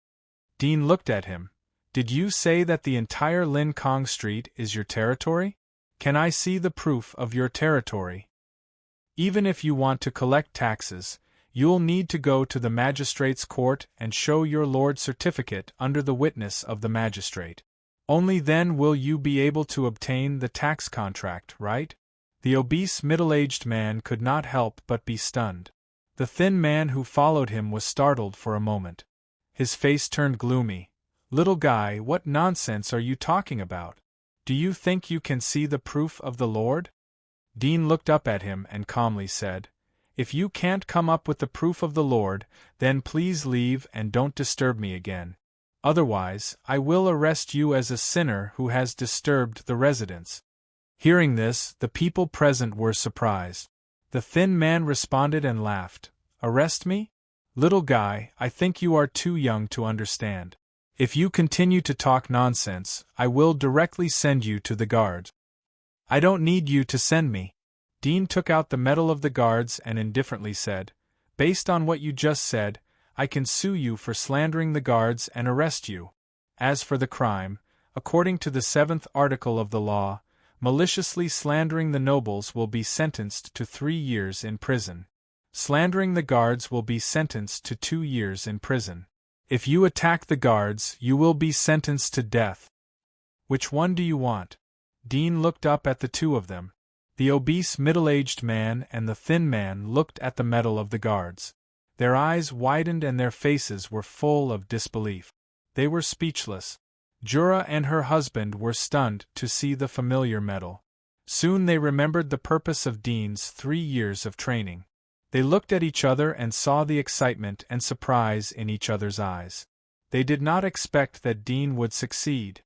Dean looked at him. Did you say that the entire Lin Kong Street is your territory? Can I see the proof of your territory? Even if you want to collect taxes, you'll need to go to the magistrate's court and show your lord's certificate under the witness of the magistrate. Only then will you be able to obtain the tax contract, right? The obese middle-aged man could not help but be stunned. The thin man who followed him was startled for a moment. His face turned gloomy. Little guy, what nonsense are you talking about? Do you think you can see the proof of the Lord? Dean looked up at him and calmly said, If you can't come up with the proof of the Lord, then please leave and don't disturb me again. Otherwise, I will arrest you as a sinner who has disturbed the residence. Hearing this, the people present were surprised. The thin man responded and laughed. Arrest me? Little guy, I think you are too young to understand. If you continue to talk nonsense, I will directly send you to the guards. I don't need you to send me. Dean took out the medal of the guards and indifferently said, Based on what you just said, I can sue you for slandering the guards and arrest you. As for the crime, according to the 7th article of the law, maliciously slandering the nobles will be sentenced to 3 years in prison. Slandering the guards will be sentenced to 2 years in prison. If you attack the guards, you will be sentenced to death. Which one do you want? Dean looked up at the two of them. The obese middle-aged man and the thin man looked at the medal of the guards. Their eyes widened and their faces were full of disbelief. They were speechless. Jura and her husband were stunned to see the familiar medal. Soon they remembered the purpose of Dean's 3 years of training. They looked at each other and saw the excitement and surprise in each other's eyes. They did not expect that Dean would succeed.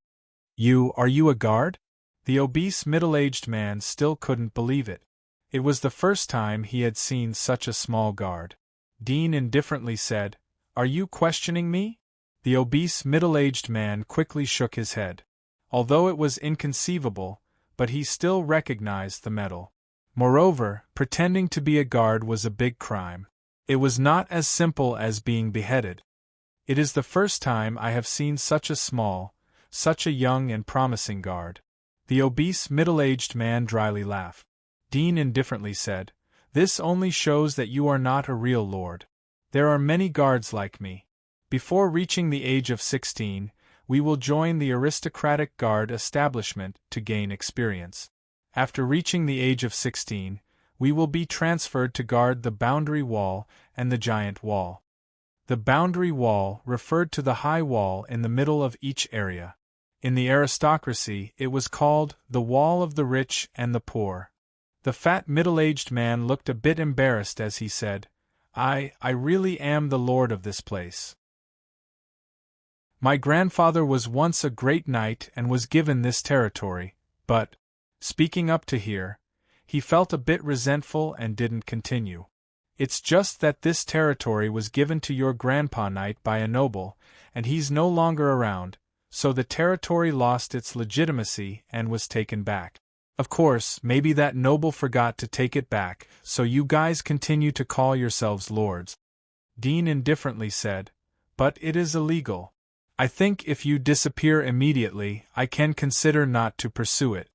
Are you a guard? The obese middle-aged man still couldn't believe it. It was the first time he had seen such a small guard. Dean indifferently said, Are you questioning me? The obese middle-aged man quickly shook his head. Although it was inconceivable, but he still recognized the medal. Moreover, pretending to be a guard was a big crime. It was not as simple as being beheaded. It is the first time I have seen such a young and promising guard. The obese middle-aged man dryly laughed. Dean indifferently said, This only shows that you are not a real lord. There are many guards like me. Before reaching the age of 16, we will join the aristocratic guard establishment to gain experience. After reaching the age of 16, we will be transferred to guard the boundary wall and the giant wall. The boundary wall referred to the high wall in the middle of each area. In the aristocracy, it was called the wall of the rich and the poor. The fat middle-aged man looked a bit embarrassed as he said, I really am the lord of this place. My grandfather was once a great knight and was given this territory, but, speaking up to here, he felt a bit resentful and didn't continue. It's just that this territory was given to your grandpa knight by a noble, and he's no longer around, so the territory lost its legitimacy and was taken back. Of course, maybe that noble forgot to take it back, so you guys continue to call yourselves lords. Dean indifferently said, But it is illegal. I think if you disappear immediately, I can consider not to pursue it.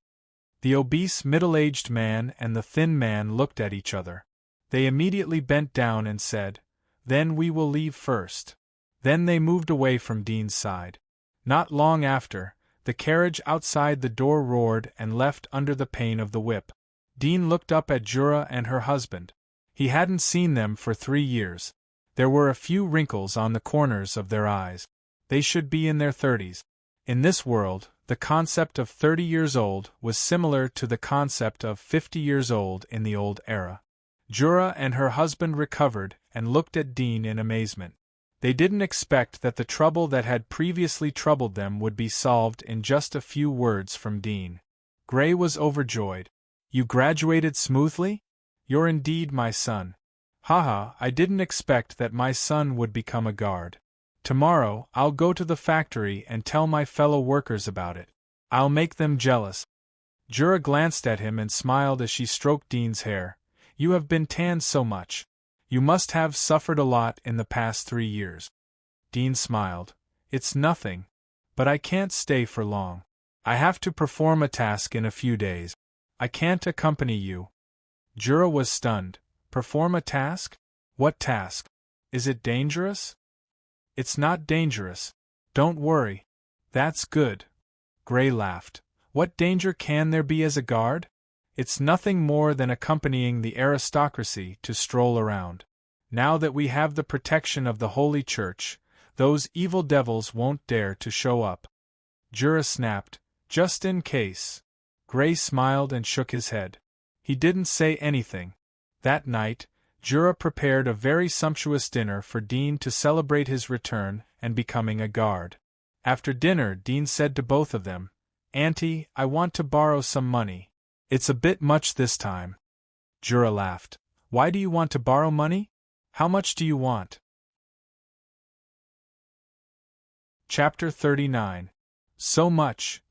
The obese middle-aged man and the thin man looked at each other. They immediately bent down and said, Then we will leave first. Then they moved away from Dean's side. Not long after, the carriage outside the door roared and left under the pain of the whip. Dean looked up at Jura and her husband. He hadn't seen them for 3 years. There were a few wrinkles on the corners of their eyes. They should be in their 30s. In this world, the concept of 30 years old was similar to the concept of 50 years old in the old era. Jura and her husband recovered and looked at Dean in amazement. They didn't expect that the trouble that had previously troubled them would be solved in just a few words from Dean. Gray was overjoyed. "You graduated smoothly? You're indeed my son. Haha, I didn't expect that my son would become a guard. Tomorrow, I'll go to the factory and tell my fellow workers about it. I'll make them jealous." Jura glanced at him and smiled as she stroked Dean's hair. "You have been tanned so much. You must have suffered a lot in the past 3 years." Dean smiled. "It's nothing. But I can't stay for long. I have to perform a task in a few days. I can't accompany you." Jura was stunned. "Perform a task? What task? Is it dangerous?" "It's not dangerous. Don't worry." "That's good." Gray laughed. "What danger can there be as a guard? It's nothing more than accompanying the aristocracy to stroll around. Now that we have the protection of the Holy Church, those evil devils won't dare to show up." Jura snapped, "Just in case." Gray smiled and shook his head. He didn't say anything. That night, Jura prepared a very sumptuous dinner for Dean to celebrate his return and becoming a guard. After dinner, Dean said to both of them, "Auntie, I want to borrow some money. It's a bit much this time." Jura laughed. "Why do you want to borrow money? How much do you want?" Chapter 39. So much.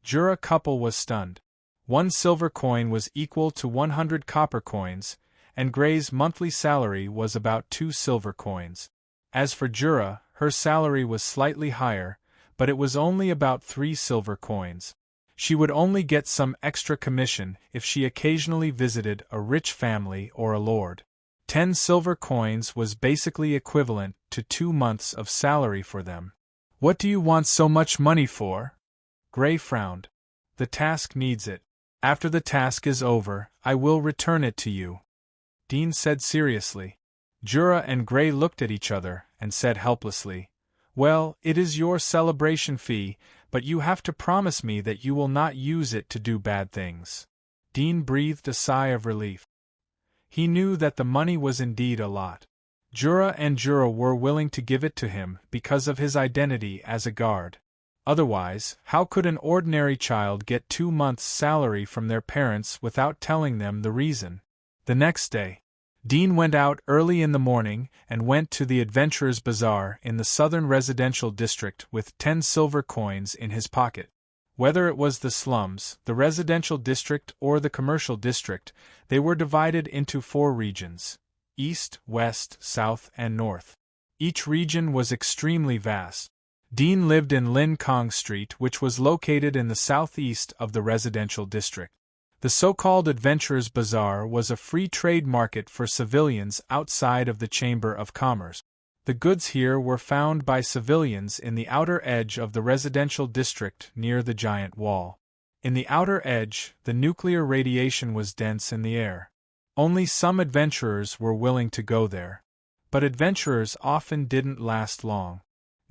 Jura couple was stunned. 1 silver coin was equal to 100 copper coins, and Gray's monthly salary was about 2 silver coins. As for Jura, her salary was slightly higher, but it was only about 3 silver coins. She would only get some extra commission if she occasionally visited a rich family or a lord. 10 silver coins was basically equivalent to 2 months of salary for them. "What do you want so much money for?" Gray frowned. "The task needs it. After the task is over, I will return it to you," Dean said seriously. Jura and Gray looked at each other and said helplessly, "Well, it is your celebration fee, but you have to promise me that you will not use it to do bad things." Dean breathed a sigh of relief. He knew that the money was indeed a lot. Jura were willing to give it to him because of his identity as a guard. Otherwise, how could an ordinary child get 2 months' salary from their parents without telling them the reason? The next day, Dean went out early in the morning and went to the Adventurers' Bazaar in the southern residential district with 10 silver coins in his pocket. Whether it was the slums, the residential district, or the commercial district, they were divided into 4 regions: East, West, South, and North. Each region was extremely vast. Dean lived in Lin Kong Street, which was located in the southeast of the residential district. The so-called Adventurers' Bazaar was a free trade market for civilians outside of the Chamber of Commerce. The goods here were found by civilians in the outer edge of the residential district near the giant wall. In the outer edge, the nuclear radiation was dense in the air. Only some adventurers were willing to go there. But adventurers often didn't last long.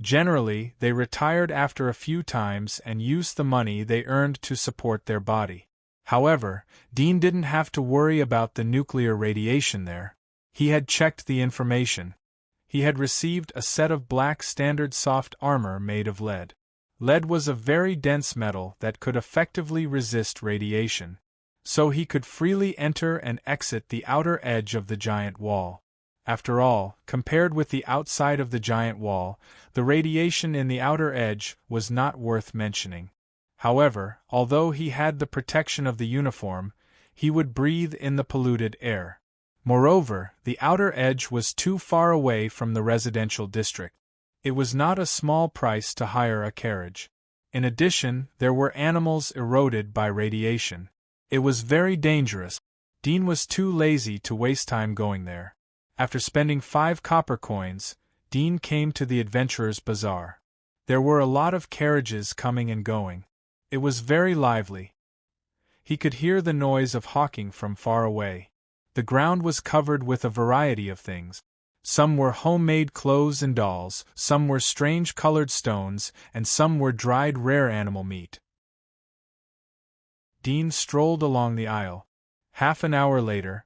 Generally, they retired after a few times and used the money they earned to support their body. However, Dean didn't have to worry about the nuclear radiation there. He had checked the information. He had received a set of black standard soft armor made of lead. Lead was a very dense metal that could effectively resist radiation, so he could freely enter and exit the outer edge of the giant wall. After all, compared with the outside of the giant wall, the radiation in the outer edge was not worth mentioning. However, although he had the protection of the uniform, he would breathe in the polluted air. Moreover, the outer edge was too far away from the residential district. It was not a small price to hire a carriage. In addition, there were animals eroded by radiation. It was very dangerous. Dean was too lazy to waste time going there. After spending 5 copper coins, Dean came to the Adventurers' Bazaar. There were a lot of carriages coming and going. It was very lively. He could hear the noise of hawking from far away. The ground was covered with a variety of things. Some were homemade clothes and dolls, some were strange colored stones, and some were dried rare animal meat. Dean strolled along the aisle. Half an hour later,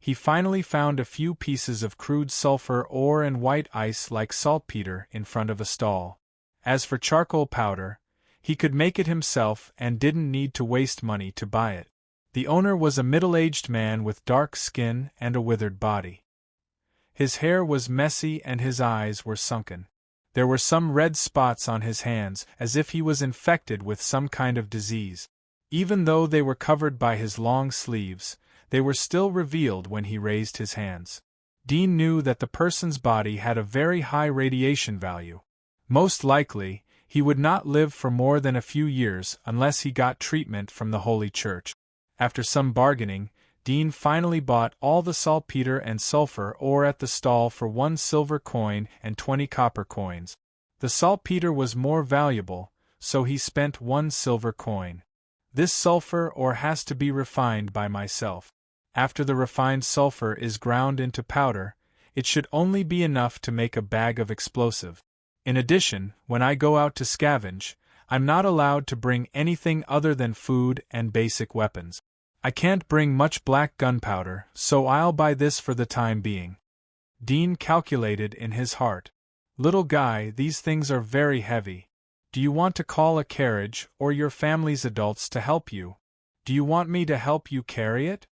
he finally found a few pieces of crude sulfur ore and white ice like saltpeter in front of a stall. As for charcoal powder, he could make it himself and didn't need to waste money to buy it. The owner was a middle-aged man with dark skin and a withered body. His hair was messy and his eyes were sunken. There were some red spots on his hands, as if he was infected with some kind of disease. Even though they were covered by his long sleeves, they were still revealed when he raised his hands. Dean knew that the person's body had a very high radiation value. Most likely, he would not live for more than a few years unless he got treatment from the Holy Church. After some bargaining, Dean finally bought all the saltpeter and sulfur ore at the stall for 1 silver coin and 20 copper coins. The saltpeter was more valuable, so he spent 1 silver coin. This sulfur ore has to be refined by myself. After the refined sulfur is ground into powder, it should only be enough to make a bag of explosive. In addition, when I go out to scavenge, I'm not allowed to bring anything other than food and basic weapons. I can't bring much black gunpowder, so I'll buy this for the time being. Dean calculated in his heart. Little guy, these things are very heavy. Do you want to call a carriage or your family's adults to help you? Do you want me to help you carry it?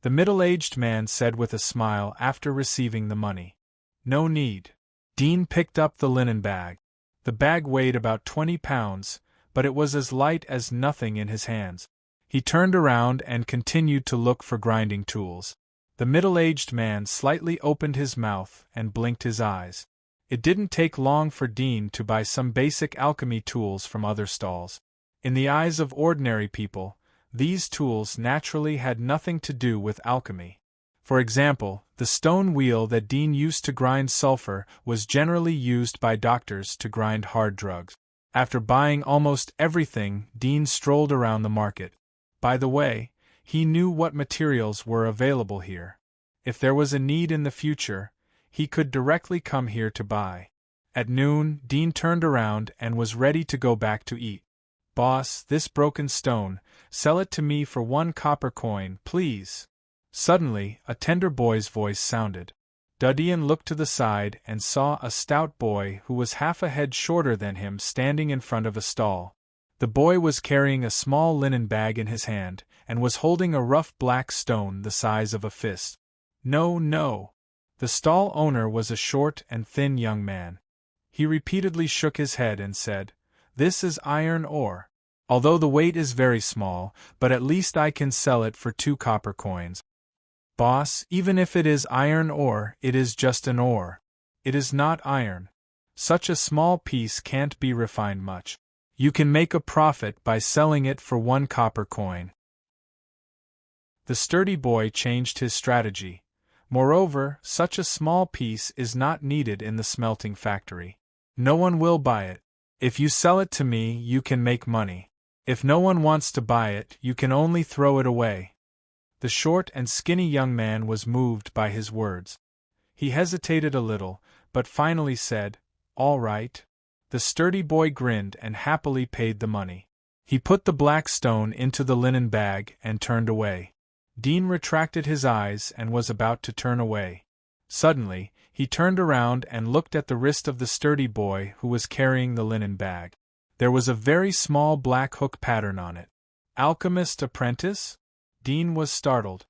The middle-aged man said with a smile after receiving the money. No need. Dean picked up the linen bag. The bag weighed about 20 pounds, but it was as light as nothing in his hands. He turned around and continued to look for grinding tools. The middle-aged man slightly opened his mouth and blinked his eyes. It didn't take long for Dean to buy some basic alchemy tools from other stalls. In the eyes of ordinary people, these tools naturally had nothing to do with alchemy. For example, the stone wheel that Dean used to grind sulfur was generally used by doctors to grind hard drugs. After buying almost everything, Dean strolled around the market. By the way, he knew what materials were available here. If there was a need in the future, he could directly come here to buy. At noon, Dean turned around and was ready to go back to eat. Boss, this broken stone, sell it to me for 1 copper coin, please. Suddenly, a tender boy's voice sounded. Dean looked to the side and saw a stout boy who was half a head shorter than him standing in front of a stall. The boy was carrying a small linen bag in his hand, and was holding a rough black stone the size of a fist. No, no. The stall owner was a short and thin young man. He repeatedly shook his head and said, "This is iron ore. Although the weight is very small, but at least I can sell it for 2 copper coins. Boss, even if it is iron ore, it is just an ore. It is not iron. Such a small piece can't be refined much. You can make a profit by selling it for 1 copper coin." The sturdy boy changed his strategy. Moreover, such a small piece is not needed in the smelting factory. No one will buy it. If you sell it to me, you can make money. If no one wants to buy it, you can only throw it away. The short and skinny young man was moved by his words. He hesitated a little, but finally said, "All right." The sturdy boy grinned and happily paid the money. He put the black stone into the linen bag and turned away. Dean retracted his eyes and was about to turn away. Suddenly, he turned around and looked at the wrist of the sturdy boy who was carrying the linen bag. There was a very small black hook pattern on it. Alchemist apprentice? Dean was startled.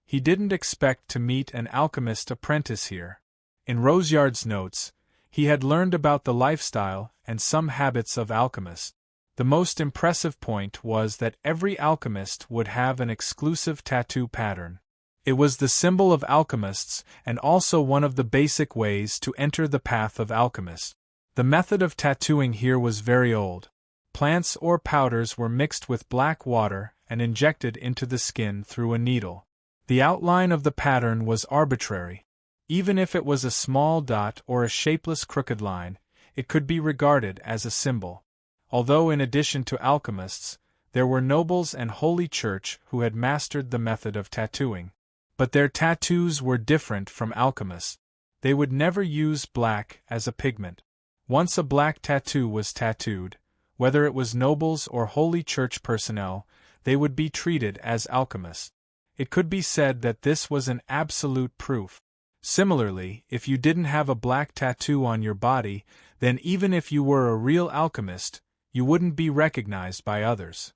He didn't expect to meet an alchemist apprentice here. In Roseyard's notes, he had learned about the lifestyle and some habits of alchemists. The most impressive point was that every alchemist would have an exclusive tattoo pattern. It was the symbol of alchemists and also one of the basic ways to enter the path of alchemists. The method of tattooing here was very old. Plants or powders were mixed with black water and injected into the skin through a needle. The outline of the pattern was arbitrary. Even if it was a small dot or a shapeless crooked line, it could be regarded as a symbol. Although in addition to alchemists, there were nobles and holy church who had mastered the method of tattooing. But their tattoos were different from alchemists. They would never use black as a pigment. Once a black tattoo was tattooed, whether it was nobles or holy church personnel, they would be treated as alchemists. It could be said that this was an absolute proof. Similarly, if you didn't have a black tattoo on your body, then even if you were a real alchemist, you wouldn't be recognized by others.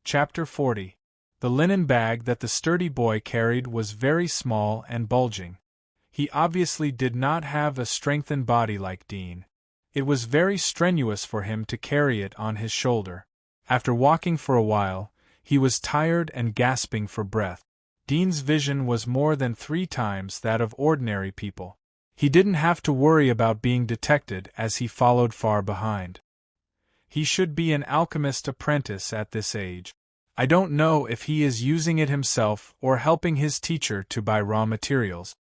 Chapter 40. The linen bag that the sturdy boy carried was very small and bulging. He obviously did not have a strengthened body like Dean. It was very strenuous for him to carry it on his shoulder. After walking for a while, he was tired and gasping for breath. Dean's vision was more than 3 times that of ordinary people. He didn't have to worry about being detected as he followed far behind. He should be an alchemist apprentice at this age. I don't know if he is using it himself or helping his teacher to buy raw materials.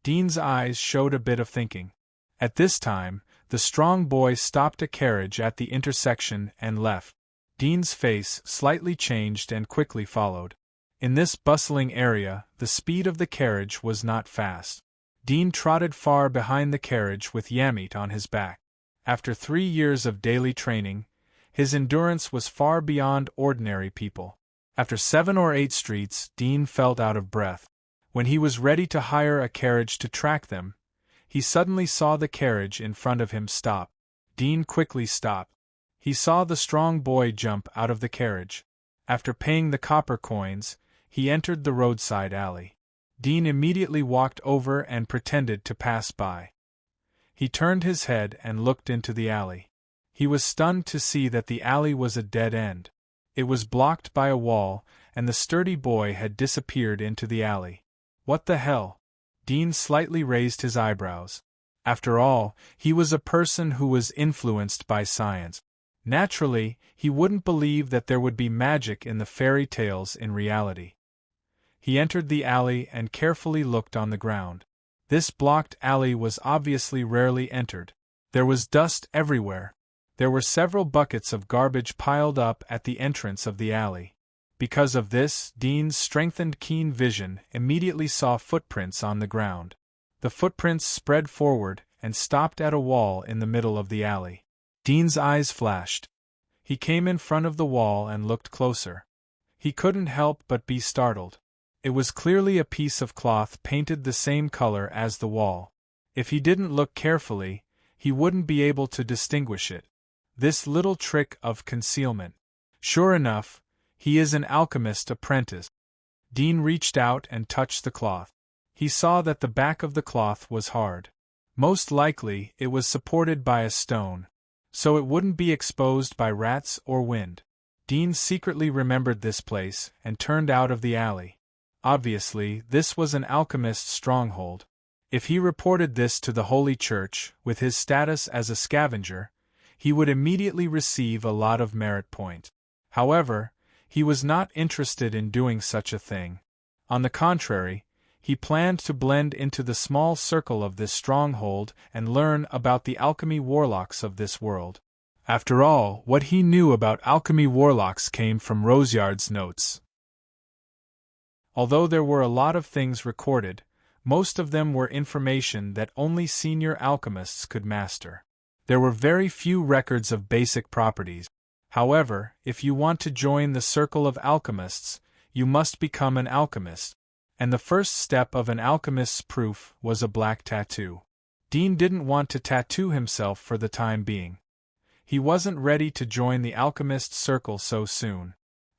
Dean's eyes showed a bit of thinking. At this time, the strong boy stopped a carriage at the intersection and left. Dean's face slightly changed and quickly followed. In this bustling area, the speed of the carriage was not fast. Dean trotted far behind the carriage with Yamit on his back. After 3 years of daily training, his endurance was far beyond ordinary people. After 7 or 8 streets, Dean felt out of breath. When he was ready to hire a carriage to track them, he suddenly saw the carriage in front of him stop. Dean quickly stopped. He saw the strong boy jump out of the carriage. After paying the copper coins, he entered the roadside alley. Dean immediately walked over and pretended to pass by. He turned his head and looked into the alley. He was stunned to see that the alley was a dead end. It was blocked by a wall, and the sturdy boy had disappeared into the alley. What the hell? Dean slightly raised his eyebrows. After all, he was a person who was influenced by science. Naturally, he wouldn't believe that there would be magic in the fairy tales in reality. He entered the alley and carefully looked on the ground. This blocked alley was obviously rarely entered. There was dust everywhere. There were several buckets of garbage piled up at the entrance of the alley. Because of this, Dean's strengthened keen vision immediately saw footprints on the ground. The footprints spread forward and stopped at a wall in the middle of the alley. Dean's eyes flashed. He came in front of the wall and looked closer. He couldn't help but be startled. It was clearly a piece of cloth painted the same color as the wall. If he didn't look carefully, he wouldn't be able to distinguish it. This little trick of concealment. Sure enough, he is an alchemist apprentice. Dean reached out and touched the cloth. He saw that the back of the cloth was hard. Most likely, it was supported by a stone, so it wouldn't be exposed by rats or wind. Dean secretly remembered this place and turned out of the alley. Obviously, this was an alchemist's stronghold. If he reported this to the Holy Church, with his status as a scavenger, he would immediately receive a lot of merit points. However, he was not interested in doing such a thing. On the contrary, he planned to blend into the small circle of this stronghold and learn about the alchemy warlocks of this world. After all, what he knew about alchemy warlocks came from Roseyard's notes. Although there were a lot of things recorded, most of them were information that only senior alchemists could master. There were very few records of basic properties. However, if you want to join the circle of alchemists, you must become an alchemist. And the first step of an alchemist's proof was a black tattoo. Dean didn't want to tattoo himself for the time being. He wasn't ready to join the alchemist circle so soon.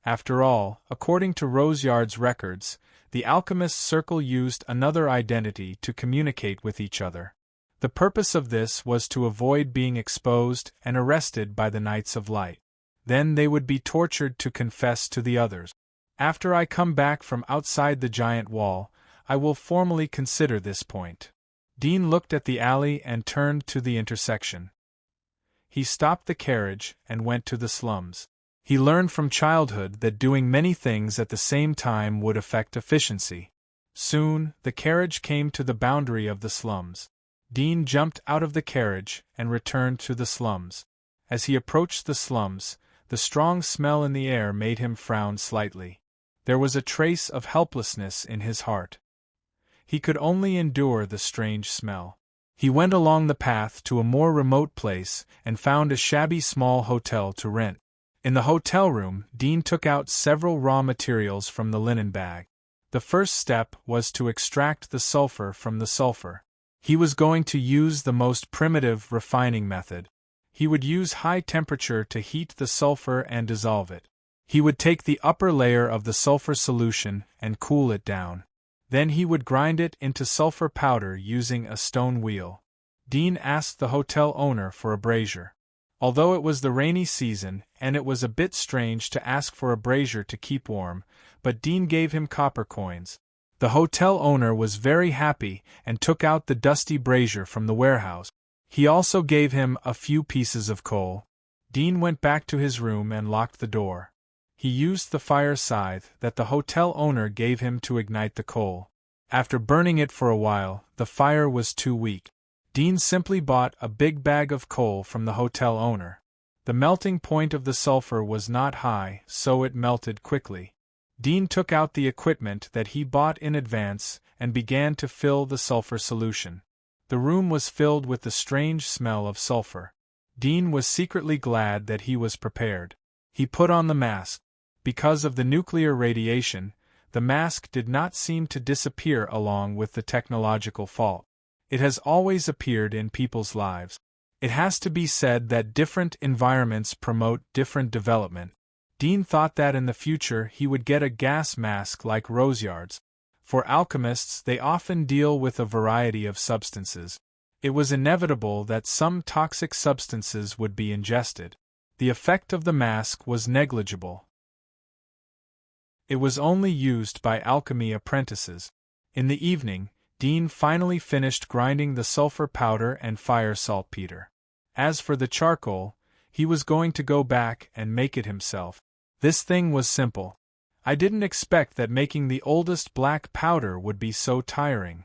After all, according to Roseyard's records, the alchemist circle used another identity to communicate with each other. The purpose of this was to avoid being exposed and arrested by the Knights of Light. Then they would be tortured to confess to the others. After I come back from outside the giant wall, I will formally consider this point. Dean looked at the alley and turned to the intersection. He stopped the carriage and went to the slums. He learned from childhood that doing many things at the same time would affect efficiency. Soon, the carriage came to the boundary of the slums. Dean jumped out of the carriage and returned to the slums. As he approached the slums, the strong smell in the air made him frown slightly. There was a trace of helplessness in his heart. He could only endure the strange smell. He went along the path to a more remote place and found a shabby small hotel to rent. In the hotel room, Dean took out several raw materials from the linen bag. The first step was to extract the sulfur from the sulfur. He was going to use the most primitive refining method. He would use high temperature to heat the sulfur and dissolve it. He would take the upper layer of the sulfur solution and cool it down. Then he would grind it into sulfur powder using a stone wheel. Dean asked the hotel owner for a brazier. Although it was the rainy season and it was a bit strange to ask for a brazier to keep warm, but Dean gave him copper coins. The hotel owner was very happy and took out the dusty brazier from the warehouse. He also gave him a few pieces of coal. Dean went back to his room and locked the door. He used the fire scythe that the hotel owner gave him to ignite the coal. After burning it for a while, the fire was too weak. Dean simply bought a big bag of coal from the hotel owner. The melting point of the sulfur was not high, so it melted quickly. Dean took out the equipment that he bought in advance and began to fill the sulfur solution. The room was filled with the strange smell of sulfur. Dean was secretly glad that he was prepared. He put on the mask. Because of the nuclear radiation, the mask did not seem to disappear along with the technological fault. It has always appeared in people's lives. It has to be said that different environments promote different development. Dean thought that in the future he would get a gas mask like Roseyard's. For alchemists, they often deal with a variety of substances. It was inevitable that some toxic substances would be ingested. The effect of the mask was negligible. It was only used by alchemy apprentices. In the evening, Dean finally finished grinding the sulfur powder and fire saltpeter. As for the charcoal, he was going to go back and make it himself. This thing was simple. I didn't expect that making the oldest black powder would be so tiring.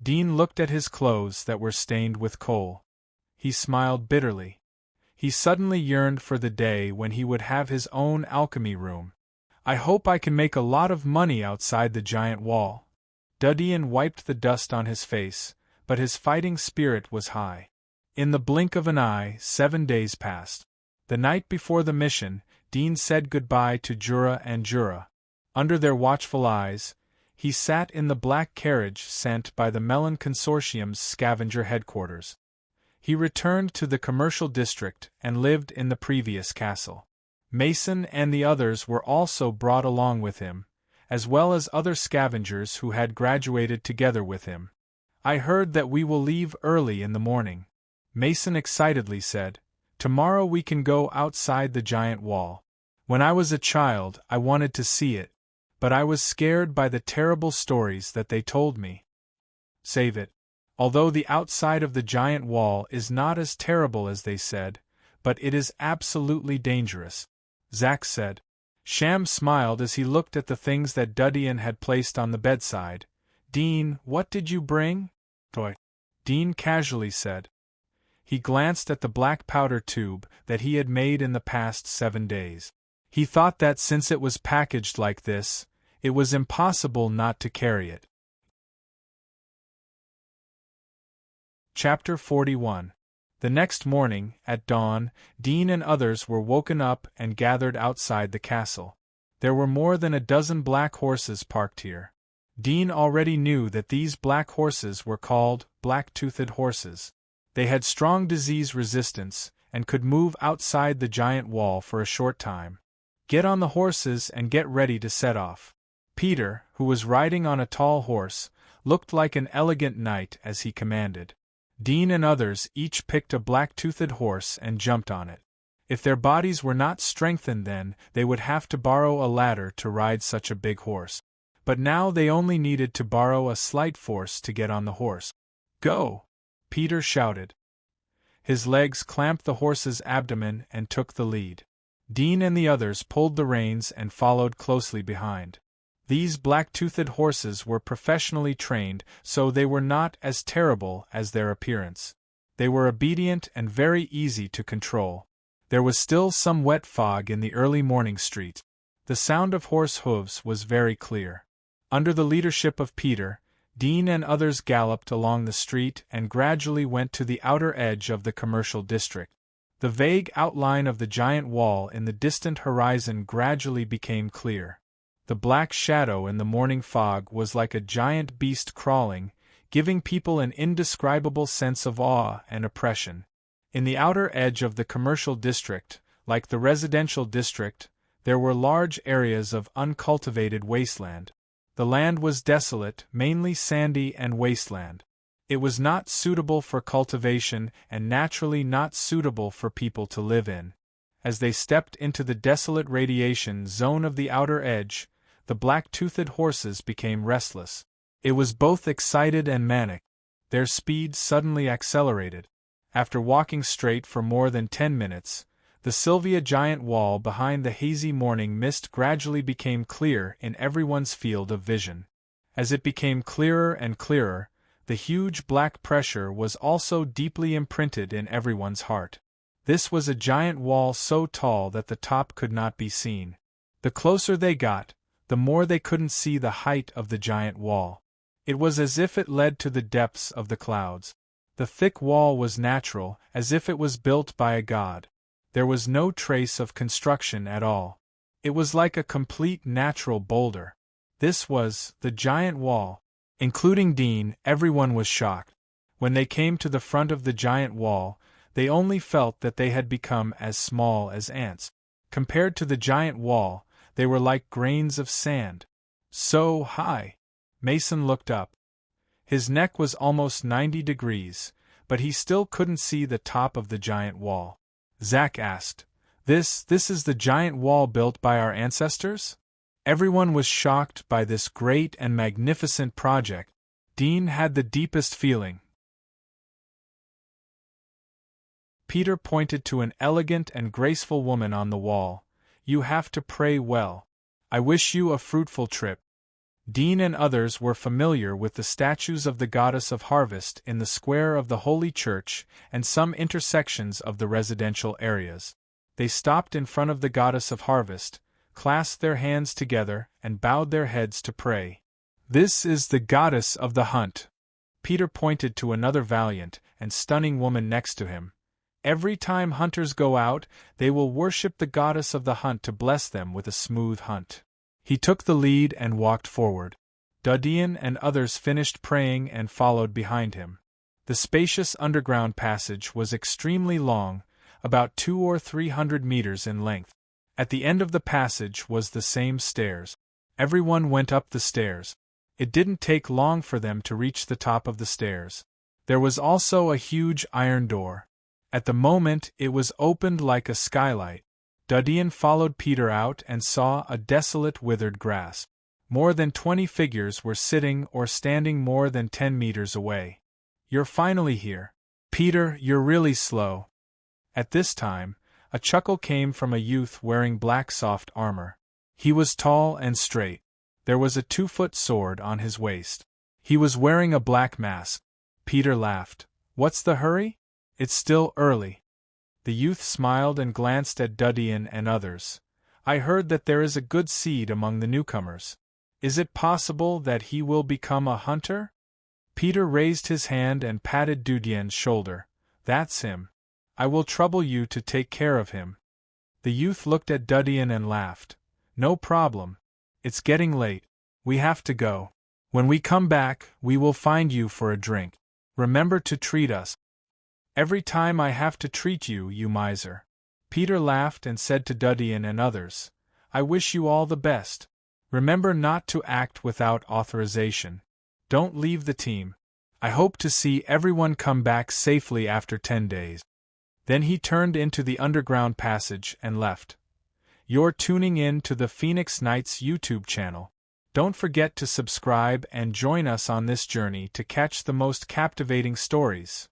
Dean looked at his clothes that were stained with coal. He smiled bitterly. He suddenly yearned for the day when he would have his own alchemy room. I hope I can make a lot of money outside the giant wall. Duddian wiped the dust on his face, but his fighting spirit was high. In the blink of an eye, 7 days passed. The night before the mission, Dean said goodbye to Jura and Jura. Under their watchful eyes, he sat in the black carriage sent by the Melon Consortium's scavenger headquarters. He returned to the commercial district and lived in the previous castle. Mason and the others were also brought along with him, as well as other scavengers who had graduated together with him. I heard that we will leave early in the morning. Mason excitedly said, "Tomorrow we can go outside the giant wall. When I was a child, I wanted to see it, but I was scared by the terrible stories that they told me." Save it. Although the outside of the giant wall is not as terrible as they said, but it is absolutely dangerous, Zack said. Sham smiled as he looked at the things that Duddian had placed on the bedside. "Dean, what did you bring?" "Toy," Dean casually said. He glanced at the black powder tube that he had made in the past 7 days. He thought that since it was packaged like this, it was impossible not to carry it. Chapter 41. The next morning, at dawn, Dean and others were woken up and gathered outside the castle. There were more than a dozen black horses parked here. Dean already knew that these black horses were called black-toothed horses. They had strong disease resistance, and could move outside the giant wall for a short time. Get on the horses and get ready to set off. Peter, who was riding on a tall horse, looked like an elegant knight as he commanded. Dean and others each picked a black-toothed horse and jumped on it. If their bodies were not strengthened then, they would have to borrow a ladder to ride such a big horse. But now they only needed to borrow a slight force to get on the horse. "Go!" Peter shouted. His legs clamped the horse's abdomen and took the lead. Dean and the others pulled the reins and followed closely behind. These black-toothed horses were professionally trained, so they were not as terrible as their appearance. They were obedient and very easy to control. There was still some wet fog in the early morning street. The sound of horse hooves was very clear. Under the leadership of Peter, Dean and others galloped along the street and gradually went to the outer edge of the commercial district. The vague outline of the giant wall in the distant horizon gradually became clear. The black shadow in the morning fog was like a giant beast crawling, giving people an indescribable sense of awe and oppression. In the outer edge of the commercial district, like the residential district, there were large areas of uncultivated wasteland. The land was desolate, mainly sandy and wasteland. It was not suitable for cultivation and naturally not suitable for people to live in. As they stepped into the desolate radiation zone of the outer edge, the black-toothed horses became restless. It was both excited and manic. Their speed suddenly accelerated. After walking straight for more than 10 minutes, the Sylvia giant wall behind the hazy morning mist gradually became clear in everyone's field of vision. As it became clearer and clearer, the huge black pressure was also deeply imprinted in everyone's heart. This was a giant wall so tall that the top could not be seen. The closer they got, the more they couldn't see the height of the giant wall. It was as if it led to the depths of the clouds. The thick wall was natural, as if it was built by a god. There was no trace of construction at all. It was like a complete natural boulder. This was the giant wall. Including Dean, everyone was shocked. When they came to the front of the giant wall, they only felt that they had become as small as ants. Compared to the giant wall, they were like grains of sand. So high. Mason looked up. His neck was almost 90 degrees, but he still couldn't see the top of the giant wall. Zach asked, This is the giant wall built by our ancestors? Everyone was shocked by this great and magnificent project. Dean had the deepest feeling. Peter pointed to an elegant and graceful woman on the wall. You have to pray well. I wish you a fruitful trip. Dean and others were familiar with the statues of the goddess of harvest in the square of the Holy Church and some intersections of the residential areas. They stopped in front of the goddess of harvest, clasped their hands together, and bowed their heads to pray. This is the goddess of the hunt. Peter pointed to another valiant and stunning woman next to him. Every time hunters go out, they will worship the goddess of the hunt to bless them with a smooth hunt. He took the lead and walked forward. Dudian and others finished praying and followed behind him. The spacious underground passage was extremely long, about 200 or 300 meters in length. At the end of the passage was the same stairs. Everyone went up the stairs. It didn't take long for them to reach the top of the stairs. There was also a huge iron door. At the moment it was opened like a skylight. Dudian followed Peter out and saw a desolate withered grass. More than 20 figures were sitting or standing more than 10 meters away. You're finally here. Peter, you're really slow. At this time, a chuckle came from a youth wearing black soft armor. He was tall and straight. There was a 2-foot sword on his waist. He was wearing a black mask. Peter laughed. What's the hurry? It's still early. The youth smiled and glanced at Dudian and others. I heard that there is a good seed among the newcomers. Is it possible that he will become a hunter? Peter raised his hand and patted Dudian's shoulder. That's him. I will trouble you to take care of him. The youth looked at Dudian and laughed. No problem. It's getting late. We have to go. When we come back, we will find you for a drink. Remember to treat us. Every time I have to treat you, you miser. Peter laughed and said to Dudian and others, I wish you all the best. Remember not to act without authorization. Don't leave the team. I hope to see everyone come back safely after 10 days. Then he turned into the underground passage and left. You're tuning in to the Phoenix Nights YouTube channel. Don't forget to subscribe and join us on this journey to catch the most captivating stories.